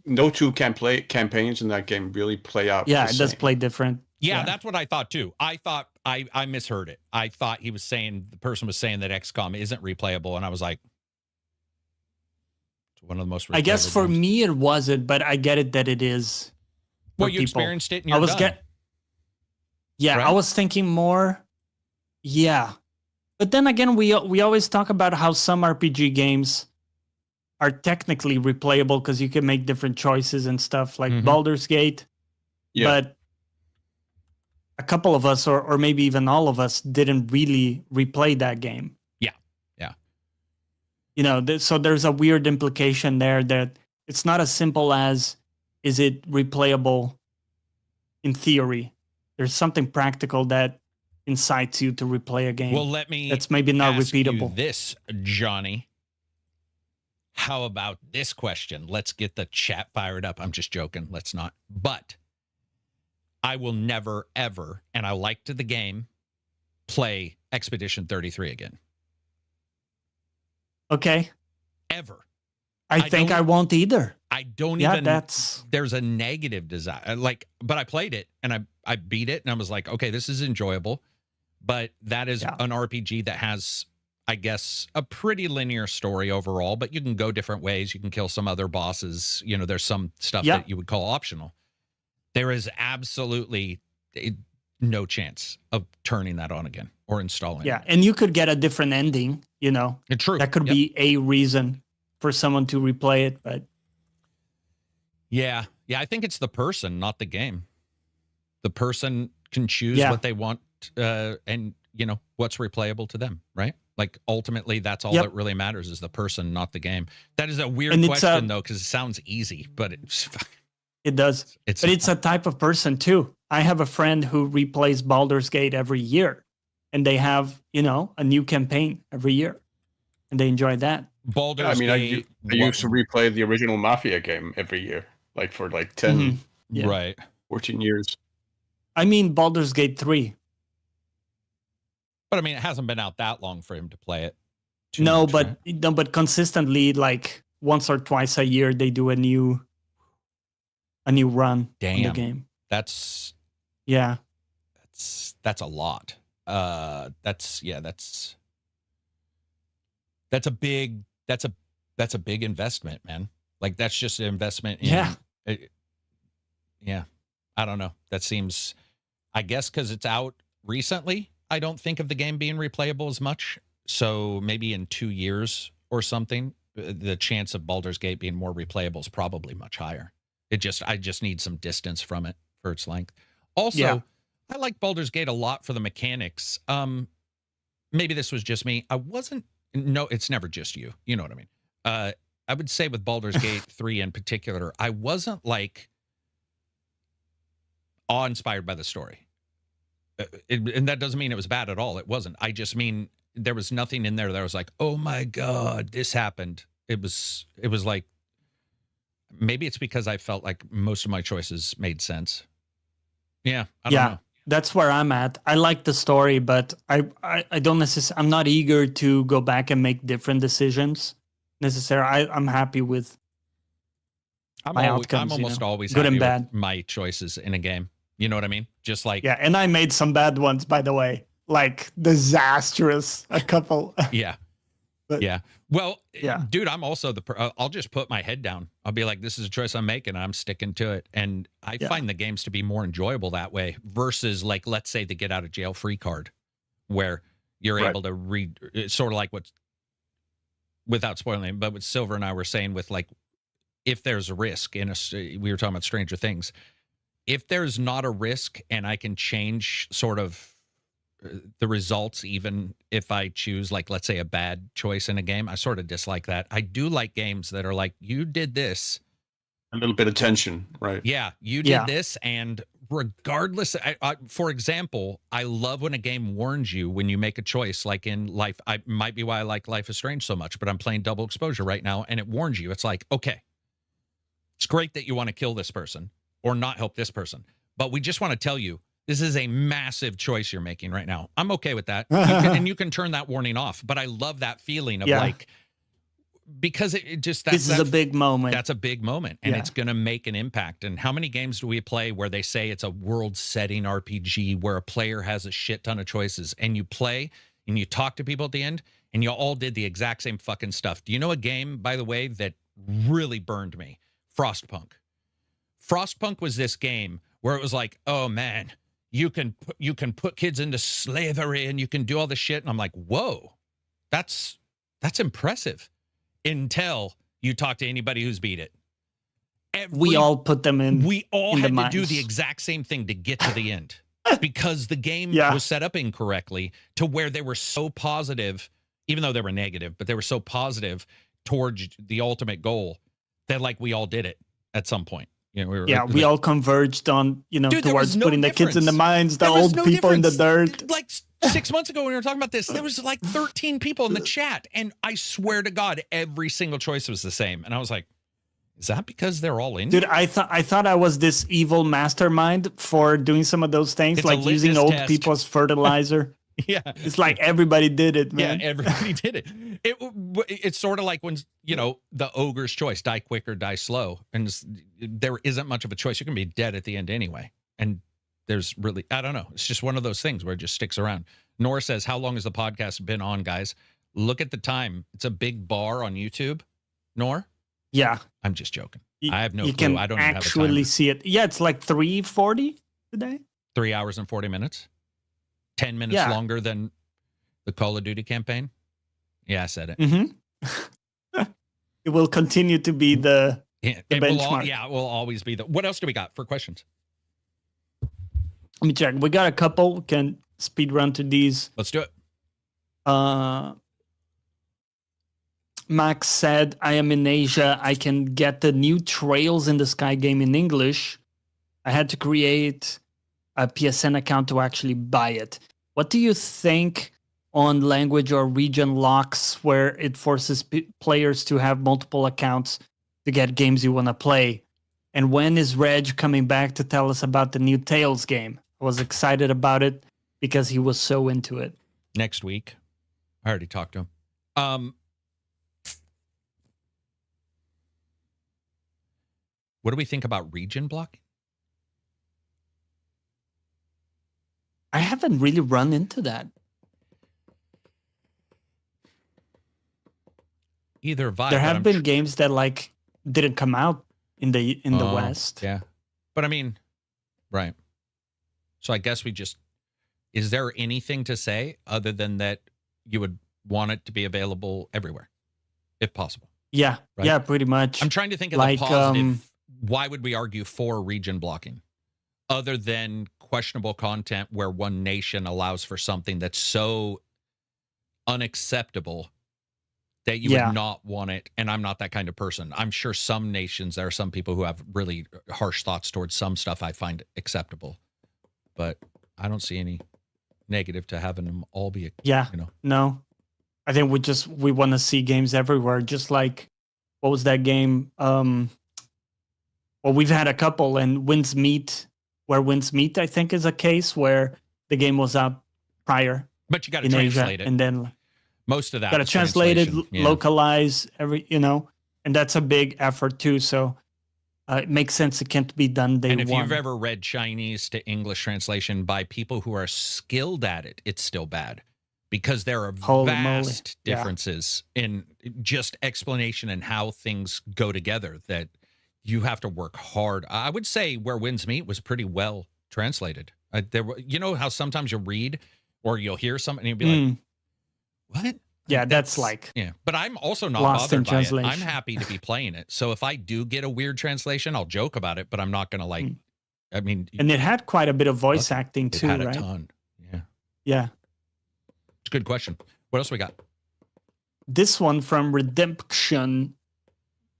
Speaker 4: no two campaigns in that game really play out.
Speaker 2: Yeah, it does play different.
Speaker 1: Yeah, that's what I thought too. I thought I misheard it. I thought the person was saying that XCOM isn't replayable, and I was like, it's one of the most replayable
Speaker 2: I guess for
Speaker 1: games.
Speaker 2: me it wasn't, but I get it that it is.
Speaker 1: Well, you experienced it and you're done.
Speaker 2: Right? I was thinking more. Yeah. But then again, we always talk about how some RPG games are technically replayable because you can make different choices and stuff, like Baldur's Gate. Yeah. But a couple of us, or maybe even all of us, didn't really replay that game. Yeah. So there's a weird implication there that it's not as simple as, is it replayable in theory? There's something practical that incites you to replay a game.
Speaker 1: Well, let me
Speaker 2: that's maybe not
Speaker 1: ask
Speaker 2: repeatable.
Speaker 1: You this, Johnny. How about this question? Let's get the chat fired up. I'm just joking. Let's not. But I will never, ever, and I liked the game, play Expedition 33 again.
Speaker 2: Okay.
Speaker 1: Ever.
Speaker 2: I think I won't either.
Speaker 1: I don't even. There's a negative desire. But I played it and I beat it and I was like, okay, this is enjoyable. But that is an RPG that has, I guess, a pretty linear story overall, but you can go different ways. You can kill some other bosses. There's some stuff that you would call optional There is absolutely no chance of turning that on again or installing
Speaker 2: Yeah,
Speaker 1: it.
Speaker 2: and you could get a different ending, you know.
Speaker 1: True.
Speaker 2: That could be a reason for someone to replay it, but
Speaker 1: yeah, I think it's the person, not the game. The person can choose what they want, and you know what's replayable to them, right? Like ultimately, that's all that really matters is the person, not the game. That is a weird question though, because it sounds easy, but
Speaker 2: it does. But it's a type of person too. I have a friend who replays Baldur's Gate every year, and they have, you know, a new campaign every year, and they enjoy that.
Speaker 1: Baldur's Gate.
Speaker 4: I used to replay the original Mafia game every year, like for like 10,
Speaker 1: right,
Speaker 4: 14 years.
Speaker 2: I mean, Baldur's Gate 3.
Speaker 1: But I mean, it hasn't been out that long for him to play it.
Speaker 2: No, but consistently, like once or twice a year, they do a new run in the game.
Speaker 1: That's a lot. That's a big investment, man. Like that's just an investment in I don't know. That seems, I guess because it's out recently, I don't think of the game being replayable as much. So maybe in 2 years or something, the chance of Baldur's Gate being more replayable is probably much higher. I just need some distance from it for its length. Also, I like Baldur's Gate a lot for the mechanics. Maybe this was just me. No, it's never just you. You know what I mean? I would say with Baldur's Gate 3 in particular, I wasn't like awe-inspired by the story. And that doesn't mean it was bad at all. It wasn't. I just mean there was nothing in there that I was like, oh my God, this happened. It was like, maybe it's because I felt like most of my choices made sense. Yeah, I don't know.
Speaker 2: That's where I'm at. I like the story, but I don't necessarily, I'm not eager to go back and make different decisions necessarily. I'm happy with my outcomes.
Speaker 1: I'm almost always
Speaker 2: good
Speaker 1: happy
Speaker 2: and bad
Speaker 1: with my choices in a game. You know what I mean? Just like,
Speaker 2: yeah, and I made some bad ones, by the way, like disastrous, a couple.
Speaker 1: Yeah.
Speaker 2: But,
Speaker 1: yeah. Well,
Speaker 2: yeah,
Speaker 1: dude, I'm also I'll just put my head down. I'll be like, this is a choice I'm making. And I'm sticking to it. And I find the games to be more enjoyable that way versus like, let's say the get out of jail free card where you're able to read. It's sort of like what's, without spoiling it, but what Silver and I were saying with like, if there's a risk we were talking about Stranger Things, if there's not a risk and I can change sort of the results, even if I choose, like, let's say a bad choice in a game, I sort of dislike that. I do like games that are like, you did this.
Speaker 4: A little bit of tension, right?
Speaker 1: Yeah, you did this. And regardless, for example, I love when a game warns you when you make a choice, like in Life. I might be why I like Life is Strange so much, but I'm playing Double Exposure right now. And it warns you. It's like, okay, it's great that you want to kill this person or not help this person, but we just want to tell you, this is a massive choice you're making right now. I'm okay with that. And you can turn that warning off. But I love that feeling of like, because it just,
Speaker 2: this is a big moment.
Speaker 1: That's a big moment. And it's going to make an impact. And how many games do we play where they say it's a world setting RPG where a player has a shit ton of choices and you play and you talk to people at the end and you all did the exact same fucking stuff. Do you know a game, by the way, that really burned me? Frostpunk. Frostpunk was this game where it was like, oh man, you can put kids into slavery and you can do all this shit. And I'm like, whoa, that's impressive. Until you talk to anybody who's beat it.
Speaker 2: We all put them in.
Speaker 1: We all had to do the exact same thing to get to the end because the game was set up incorrectly to where they were so positive, even though they were negative, but they were so positive towards the ultimate goal that like we all did it at some point. You know,
Speaker 2: we all converged on, you know, towards putting the kids in the mines, the old people in the dirt.
Speaker 1: Like 6 months ago when we were talking about this, there was like 13 people in the chat. And I swear to God, every single choice was the same. And I was like, is that because they're all in?
Speaker 2: Dude, I thought I was this evil mastermind for doing some of those things, like using old people as fertilizer.
Speaker 1: Yeah.
Speaker 2: It's like everybody did it, man.
Speaker 1: Yeah, everybody did it. It's sort of like when, you know, the ogre's choice, die quick or die slow. And there isn't much of a choice. You can be dead at the end anyway. And there's really, I don't know. It's just one of those things where it just sticks around. Nora says, how long has the podcast been on, guys? Look at the time. It's a big bar on YouTube. Nor?
Speaker 2: Yeah.
Speaker 1: I'm just joking. I have no
Speaker 2: you
Speaker 1: clue.
Speaker 2: can
Speaker 1: I don't even have a
Speaker 2: actually
Speaker 1: timer.
Speaker 2: see it. Yeah, it's like 3:40 today.
Speaker 1: 3 hours and 40 minutes. 10 minutes longer than the Call of Duty campaign. Yeah, I said it.
Speaker 2: Mm-hmm. It will continue to be the benchmark.
Speaker 1: It will always be the. What else do we got for questions?
Speaker 2: Let me check. We got a couple. We can speed run to these.
Speaker 1: Let's do it.
Speaker 2: Max said, I am in Asia. I can get the new Trails in the Sky game in English. I had to create a PSN account to actually buy it. What do you think on language or region locks where it forces players to have multiple accounts to get games you want to play? And when is Reg coming back to tell us about the new Tales game? I was excited about it because he was so into it.
Speaker 1: Next week. I already talked to him. What do we think about region blocking?
Speaker 2: I haven't really run into that.
Speaker 1: Either vibe.
Speaker 2: There have been games that like didn't come out in the West.
Speaker 1: Yeah. But I mean, right. So I guess is there anything to say other than that you would want it to be available everywhere, if possible?
Speaker 2: Yeah. Right? Yeah, pretty much.
Speaker 1: I'm trying to think of the positive. Why would we argue for region blocking other than questionable content where one nation allows for something that's so unacceptable that you would not want it? And I'm not that kind of person. I'm sure some nations, there are some people who have really harsh thoughts towards some stuff I find acceptable, but I don't see any negative to having them all be,
Speaker 2: No, I think we want to see games everywhere. Just like, what was that game? Well, we've had a couple, and Winds Meet, I think, is a case where the game was out prior.
Speaker 1: But you got to translate it.
Speaker 2: And then
Speaker 1: most of that
Speaker 2: got to translate it, localize and that's a big effort too. So it makes sense it can't be done day one.
Speaker 1: And if you've ever read Chinese to English translation by people who are skilled at it, it's still bad because there are vast differences in just explanation and how things go together that you have to work hard. I would say where Winds Meet was pretty well translated. How sometimes you read or you'll hear something and you'll be like, what?
Speaker 2: Yeah, that's
Speaker 1: but I'm also not bothered by it. I'm happy to be playing it. So if I do get a weird translation, I'll joke about it, but I'm not going to
Speaker 2: and it had quite a bit of voice acting too, right?
Speaker 1: It had a ton. Yeah.
Speaker 2: Yeah.
Speaker 1: It's a good question. What else we got?
Speaker 2: This one from Redemption.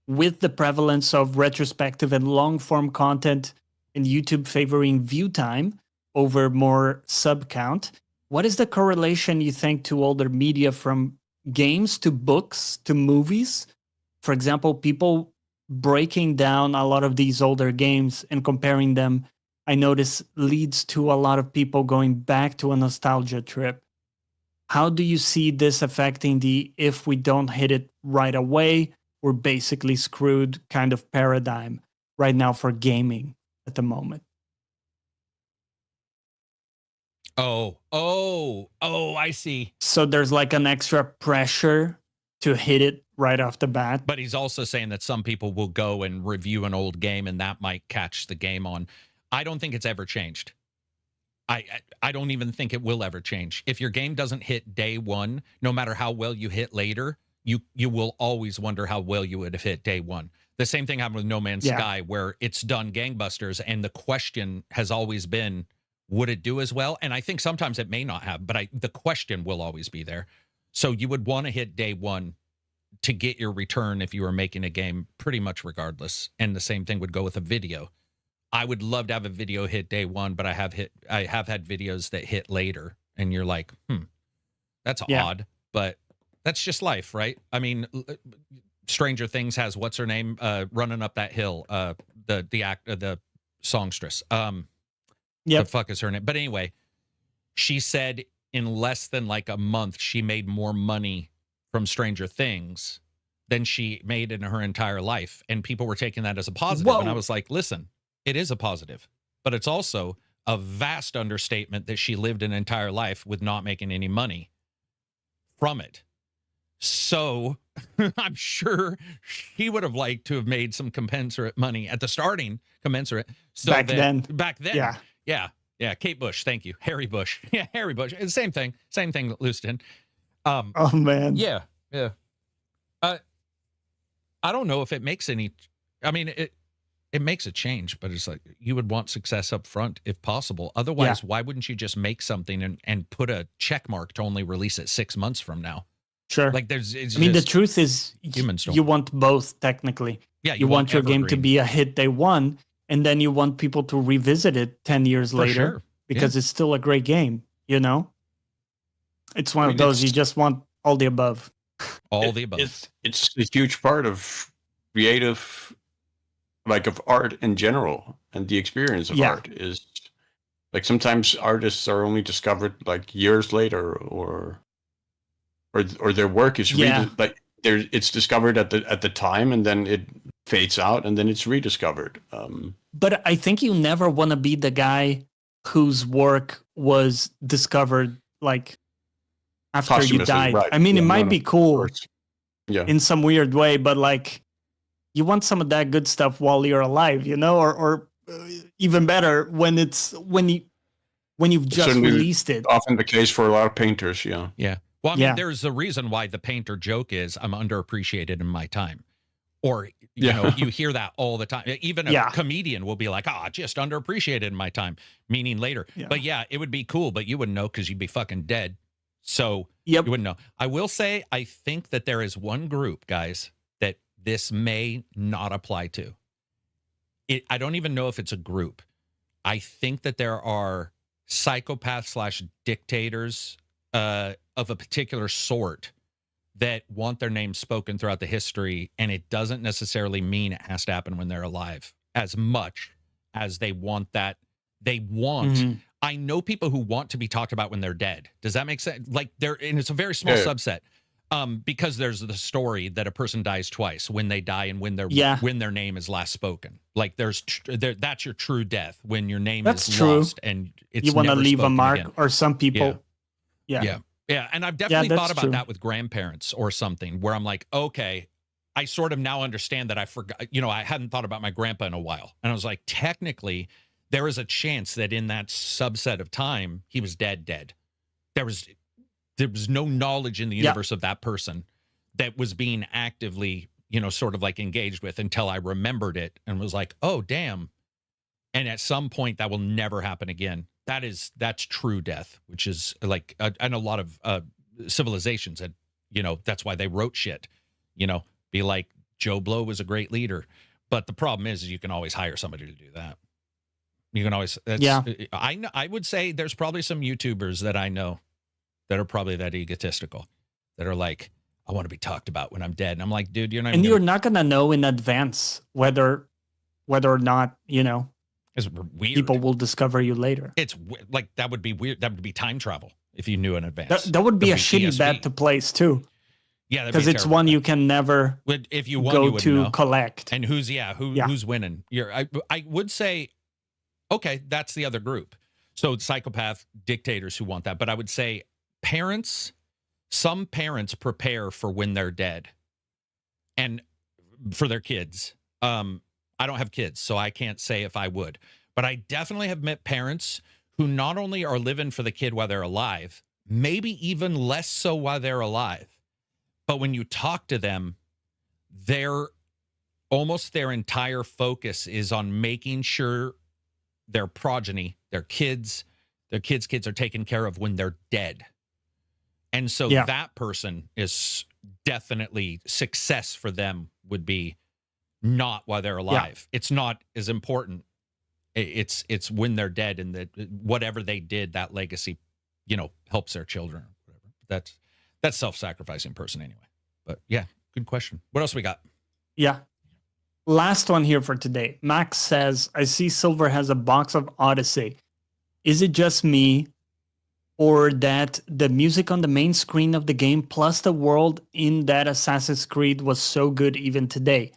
Speaker 2: With the prevalence of retrospective and long-form content and YouTube favoring view time over more sub count, what is the correlation you think to older media from games to books to movies? For example, people breaking down a lot of these older games and comparing them, I notice leads to a lot of people going back to a nostalgia trip. How do you see this affecting the if we don't hit it right away, we're basically screwed kind of paradigm right now for gaming at the moment?
Speaker 1: I see.
Speaker 2: So there's like an extra pressure to hit it right off the bat.
Speaker 1: But he's also saying that some people will go and review an old game and that might catch the game on. I don't think it's ever changed. I don't even think it will ever change. If your game doesn't hit day one, no matter how well you hit later, you will always wonder how well you would have hit day one. The same thing happened with No Man's Sky, where it's done gangbusters, and the question has always been, would it do as well? And I think sometimes it may not have, but the question will always be there. So you would want to hit day one to get your return if you were making a game pretty much regardless. And the same thing would go with a video. I would love to have a video hit day one, but I have had videos that hit later, and you're like, that's odd, but that's just life, right? I mean, Stranger Things has what's her name running up that hill, the songstress. The fuck is her name? But anyway, she said in less than like a month, she made more money from Stranger Things than she made in her entire life, and people were taking that as a positive. Whoa. And I was like, listen, it is a positive, but it's also a vast understatement that she lived an entire life with not making any money from it. So I'm sure he would have liked to have made some commensurate money at the starting, commensurate. So
Speaker 2: Back then.
Speaker 1: Yeah. Kate Bush, thank you. Harry Bush. Yeah, Harry Bush. Same thing that Lewiston.
Speaker 2: Oh man.
Speaker 1: Yeah. I don't know if it makes any. I mean, it makes a change, but it's like you would want success up front if possible. Otherwise, why wouldn't you just make something and put a check mark to only release it 6 months from now?
Speaker 2: Sure.
Speaker 1: Like
Speaker 2: the truth is you want both technically.
Speaker 1: Yeah,
Speaker 2: you want your game to be a hit day one, and then you want people to revisit it 10 years later because it's still a great game, you know? It's one of those you just want all the above.
Speaker 1: All the above.
Speaker 4: It's a huge part of creative, like of art in general, and the experience of art is like sometimes artists are only discovered like years later, or their work is it's discovered at the time, and then it fades out, and then it's rediscovered.
Speaker 2: But I think you never want to be the guy whose work was discovered like after you died. Right. I mean, it might be cool in some weird way, but like you want some of that good stuff while you're alive, you know, or even better when you've just released it.
Speaker 4: Often the case for a lot of painters.
Speaker 1: Yeah. Well, I mean, there's a reason why the painter joke is I'm underappreciated in my time. Or, you know, you hear that all the time. Even a comedian will be like, just underappreciated in my time, meaning later. Yeah. But it would be cool, but you wouldn't know because you'd be fucking dead. So you wouldn't know. I will say, I think that there is one group, guys, that this may not apply to. I don't even know if it's a group. I think that there are psychopaths / dictators of a particular sort that want their name spoken throughout the history, and it doesn't necessarily mean it has to happen when they're alive as much as they want that. They want, I know people who want to be talked about when they're dead. Does that make sense? Like and it's a very small subset. Because there's the story that a person dies twice, when they die and when their name is last spoken. Like that's your true death, when your name is lost and it's
Speaker 2: you want to leave a mark
Speaker 1: again.
Speaker 2: Or some people.
Speaker 1: Yeah, and I've definitely thought about that with grandparents or something, where I'm like, okay, I sort of now understand that I forgot, I hadn't thought about my grandpa in a while. And I was like, technically, there is a chance that in that subset of time, he was dead. There was no knowledge in the universe of that person that was being actively, sort of like engaged with until I remembered it and was like, oh, damn. And at some point, that will never happen again. That's true death, which is like, and a lot of civilizations that, that's why they wrote shit, be like, Joe Blow was a great leader. But the problem is you can always hire somebody to do that. You can always, I would say there's probably some YouTubers that I know that are probably that egotistical, that are like, I want to be talked about when I'm dead. And I'm like, dude, you're not.
Speaker 2: And you're not going to know in advance whether or not,
Speaker 1: it's weird.
Speaker 2: People will discover you later.
Speaker 1: It's like, that would be weird. That would be time travel if you knew in advance.
Speaker 2: That would be a shitty bet to place too.
Speaker 1: Yeah,
Speaker 2: because it's one you can never
Speaker 1: if you won,
Speaker 2: go to collect.
Speaker 1: And who's winning? I would say, okay, that's the other group. So psychopath dictators who want that. But I would say some parents prepare for when they're dead and for their kids. I don't have kids, so I can't say if I would. But I definitely have met parents who not only are living for the kid while they're alive, maybe even less so while they're alive, but when you talk to them, their entire focus is on making sure their progeny, their kids' are taken care of when they're dead. And so that person is definitely, success for them would be not while they're alive. It's not as important. It's when they're dead, and that whatever they did, that legacy, helps their children or whatever. That's self-sacrificing person anyway. But yeah, good question. What else we got?
Speaker 2: Yeah. Last one here for today. Max says, I see Silver has a box of Odyssey. Is it just me, or that the music on the main screen of the game plus the world in that Assassin's Creed was so good even today?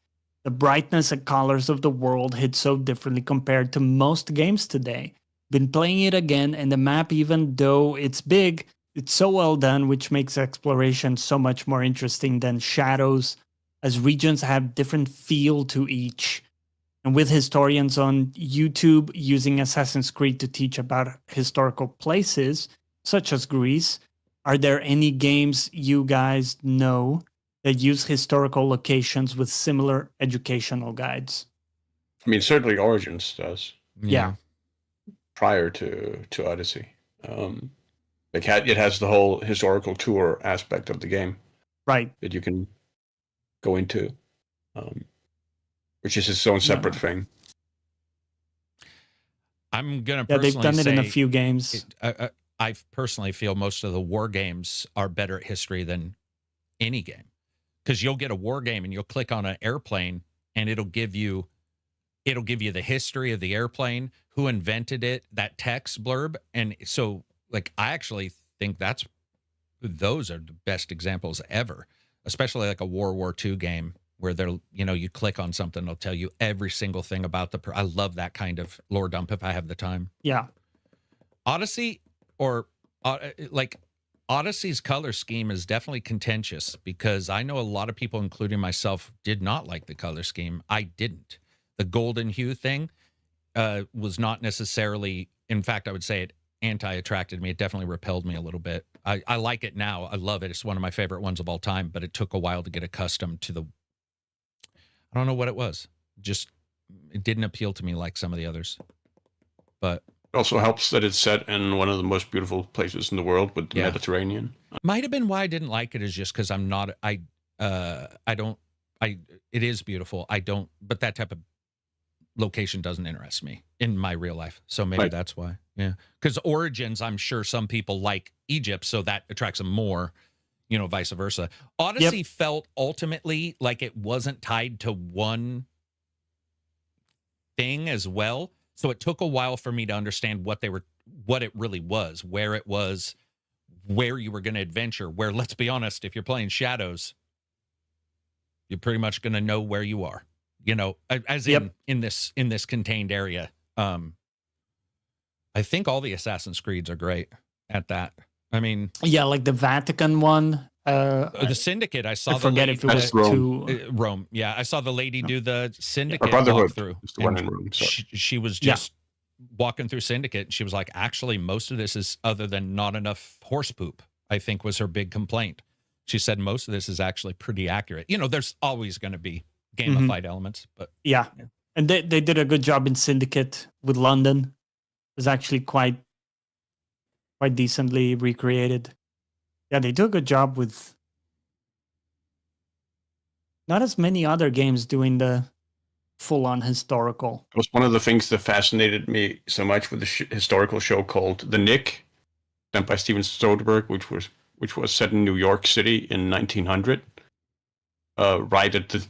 Speaker 2: The brightness and colors of the world hit so differently compared to most games today. Been playing it again, and the map, even though it's big, it's so well done, which makes exploration so much more interesting than Shadows, as regions have different feel to each. And with historians on YouTube using Assassin's Creed to teach about historical places, such as Greece, are there any games you guys know that use historical locations with similar educational guides?
Speaker 4: I mean, certainly Origins does.
Speaker 2: Yeah.
Speaker 4: Prior to Odyssey, it has the whole historical tour aspect of the game,
Speaker 2: right?
Speaker 4: That you can go into, which is its own separate thing.
Speaker 1: I'm gonna
Speaker 2: Yeah,
Speaker 1: personally
Speaker 2: they've done it in a
Speaker 1: say
Speaker 2: few games.
Speaker 1: I personally feel most of the war games are better at history than any game, because you'll get a war game and you'll click on an airplane and it'll give you the history of the airplane, who invented it, that text blurb. And so, like, I actually think those are the best examples ever, especially like a World War II game where they're, you click on something, they'll tell you every single thing about I love that kind of lore dump if I have the time.
Speaker 2: Yeah.
Speaker 1: Odyssey, or like Odyssey's color scheme is definitely contentious, because I know a lot of people, including myself, did not like the color scheme. I didn't. The golden hue thing was not necessarily, in fact, I would say it anti-attracted me. It definitely repelled me a little bit. I like it now. I love it. It's one of my favorite ones of all time, but it took a while to get accustomed to I don't know what it was. Just, it didn't appeal to me like some of the others. But
Speaker 4: it also helps that it's set in one of the most beautiful places in the world, with the Mediterranean.
Speaker 1: Might have been why I didn't like it, is just because I'm not, it is beautiful. But that type of location doesn't interest me in my real life. So maybe that's why. Yeah. Because Origins, I'm sure some people like Egypt, so that attracts them more, vice versa. Odyssey felt ultimately like it wasn't tied to one thing as well. So it took a while for me to understand what it really was, where you were going to adventure, where, let's be honest, if you're playing Shadows, you're pretty much going to know where you are, as in this contained area. I think all the Assassin's Creeds are great at that. I mean,
Speaker 2: yeah, like the Vatican one.
Speaker 1: The Syndicate, I saw.
Speaker 2: I forget if it was
Speaker 1: Rome. Yeah, I saw the lady do the Syndicate
Speaker 4: walkthrough.
Speaker 1: The one in Rome. She was just walking through Syndicate, and she was like, actually, most of this is, other than not enough horse poop, I think was her big complaint. She said most of this is actually pretty accurate. There's always going to be gamified elements, but
Speaker 2: yeah. And they did a good job in Syndicate with London. It was actually quite decently recreated. Yeah, they do a good job with not as many other games doing the full-on historical.
Speaker 4: It was one of the things that fascinated me so much with the historical show called The Nick, done by Steven Soderbergh, which was set in New York City in 1900, right at the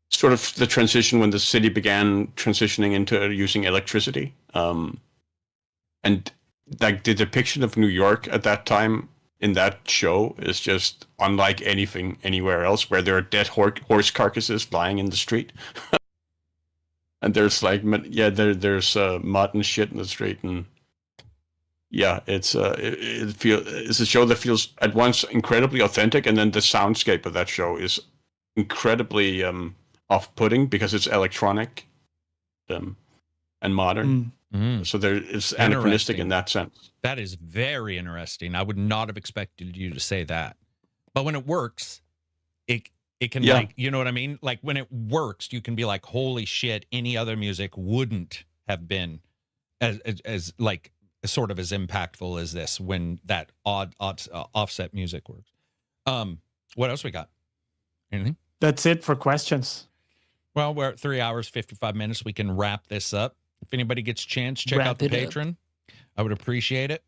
Speaker 4: sort of the transition when the city began transitioning into using electricity. And like the depiction of New York at that time in that show is just unlike anything anywhere else, where there are dead horse carcasses lying in the street. And there's like, there's mud and shit in the street, and it's a show that feels at once incredibly authentic, and then the soundscape of that show is incredibly off-putting because it's electronic and modern. So it's anachronistic in that sense.
Speaker 1: That is very interesting. I would not have expected you to say that. But when it works, it can, like, you know what I mean? Like, when it works, you can be like, holy shit, any other music wouldn't have been as like sort of as impactful as this, when that odd offset music works. What else we got? Anything?
Speaker 2: That's it for questions.
Speaker 1: Well, we're at 3 hours, 55 minutes. We can wrap this up. If anybody gets a chance, check out the Patreon. I would appreciate it.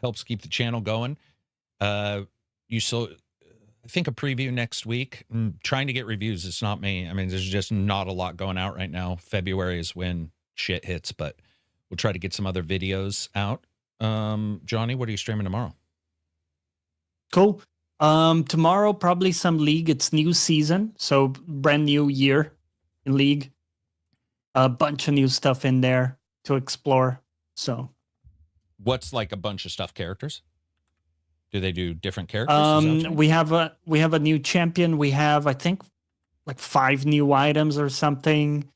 Speaker 1: Helps keep the channel going. I think a preview next week. I'm trying to get reviews. It's not me. I mean, there's just not a lot going out right now. February is when shit hits, but we'll try to get some other videos out. Johnny, what are you streaming tomorrow?
Speaker 2: Cool. Tomorrow, probably some League. It's new season, so brand new year in League. A bunch of new stuff in there to explore. So,
Speaker 1: what's like a bunch of stuff? Characters? Do they do different characters?
Speaker 2: We have a new champion. We have, I think, like 5 new items or something,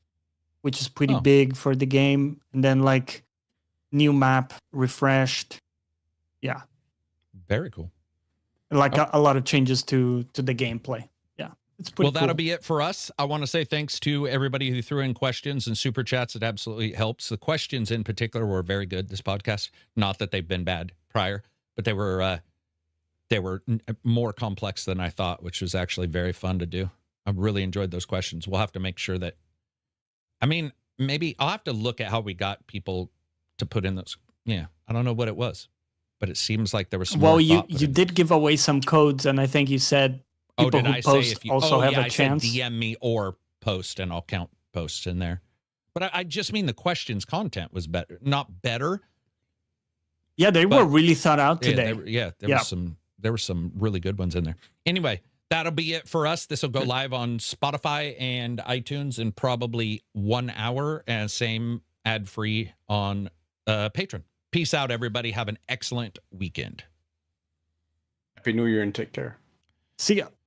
Speaker 2: which is pretty big for the game. And then like new map refreshed. Yeah.
Speaker 1: Very cool.
Speaker 2: Like a lot of changes to the gameplay. Yeah. It's pretty cool.
Speaker 1: That'll be it for us. I want to say thanks to everybody who threw in questions and super chats. It absolutely helps. The questions in particular were very good this podcast. Not that they've been bad prior, but they were more complex than I thought, which was actually very fun to do. I really enjoyed those questions. We'll have to make sure that, I mean, maybe I'll have to look at how we got people to put in those. Yeah, I don't know what it was, but it seems like there was some.
Speaker 2: Well, you did give away some codes, and I think you said people
Speaker 1: did
Speaker 2: who
Speaker 1: I
Speaker 2: post
Speaker 1: say if you
Speaker 2: also have a
Speaker 1: I
Speaker 2: chance?
Speaker 1: Said DM me or post, and I'll count posts in there. But I just mean the questions content was better, not better.
Speaker 2: Yeah, they were really thought out today.
Speaker 1: There were some really good ones in there. Anyway, that'll be it for us. This will go live on Spotify and iTunes in probably 1 hour, and same ad-free on Patreon. Peace out, everybody. Have an excellent weekend.
Speaker 4: Happy New Year and take care.
Speaker 2: See ya.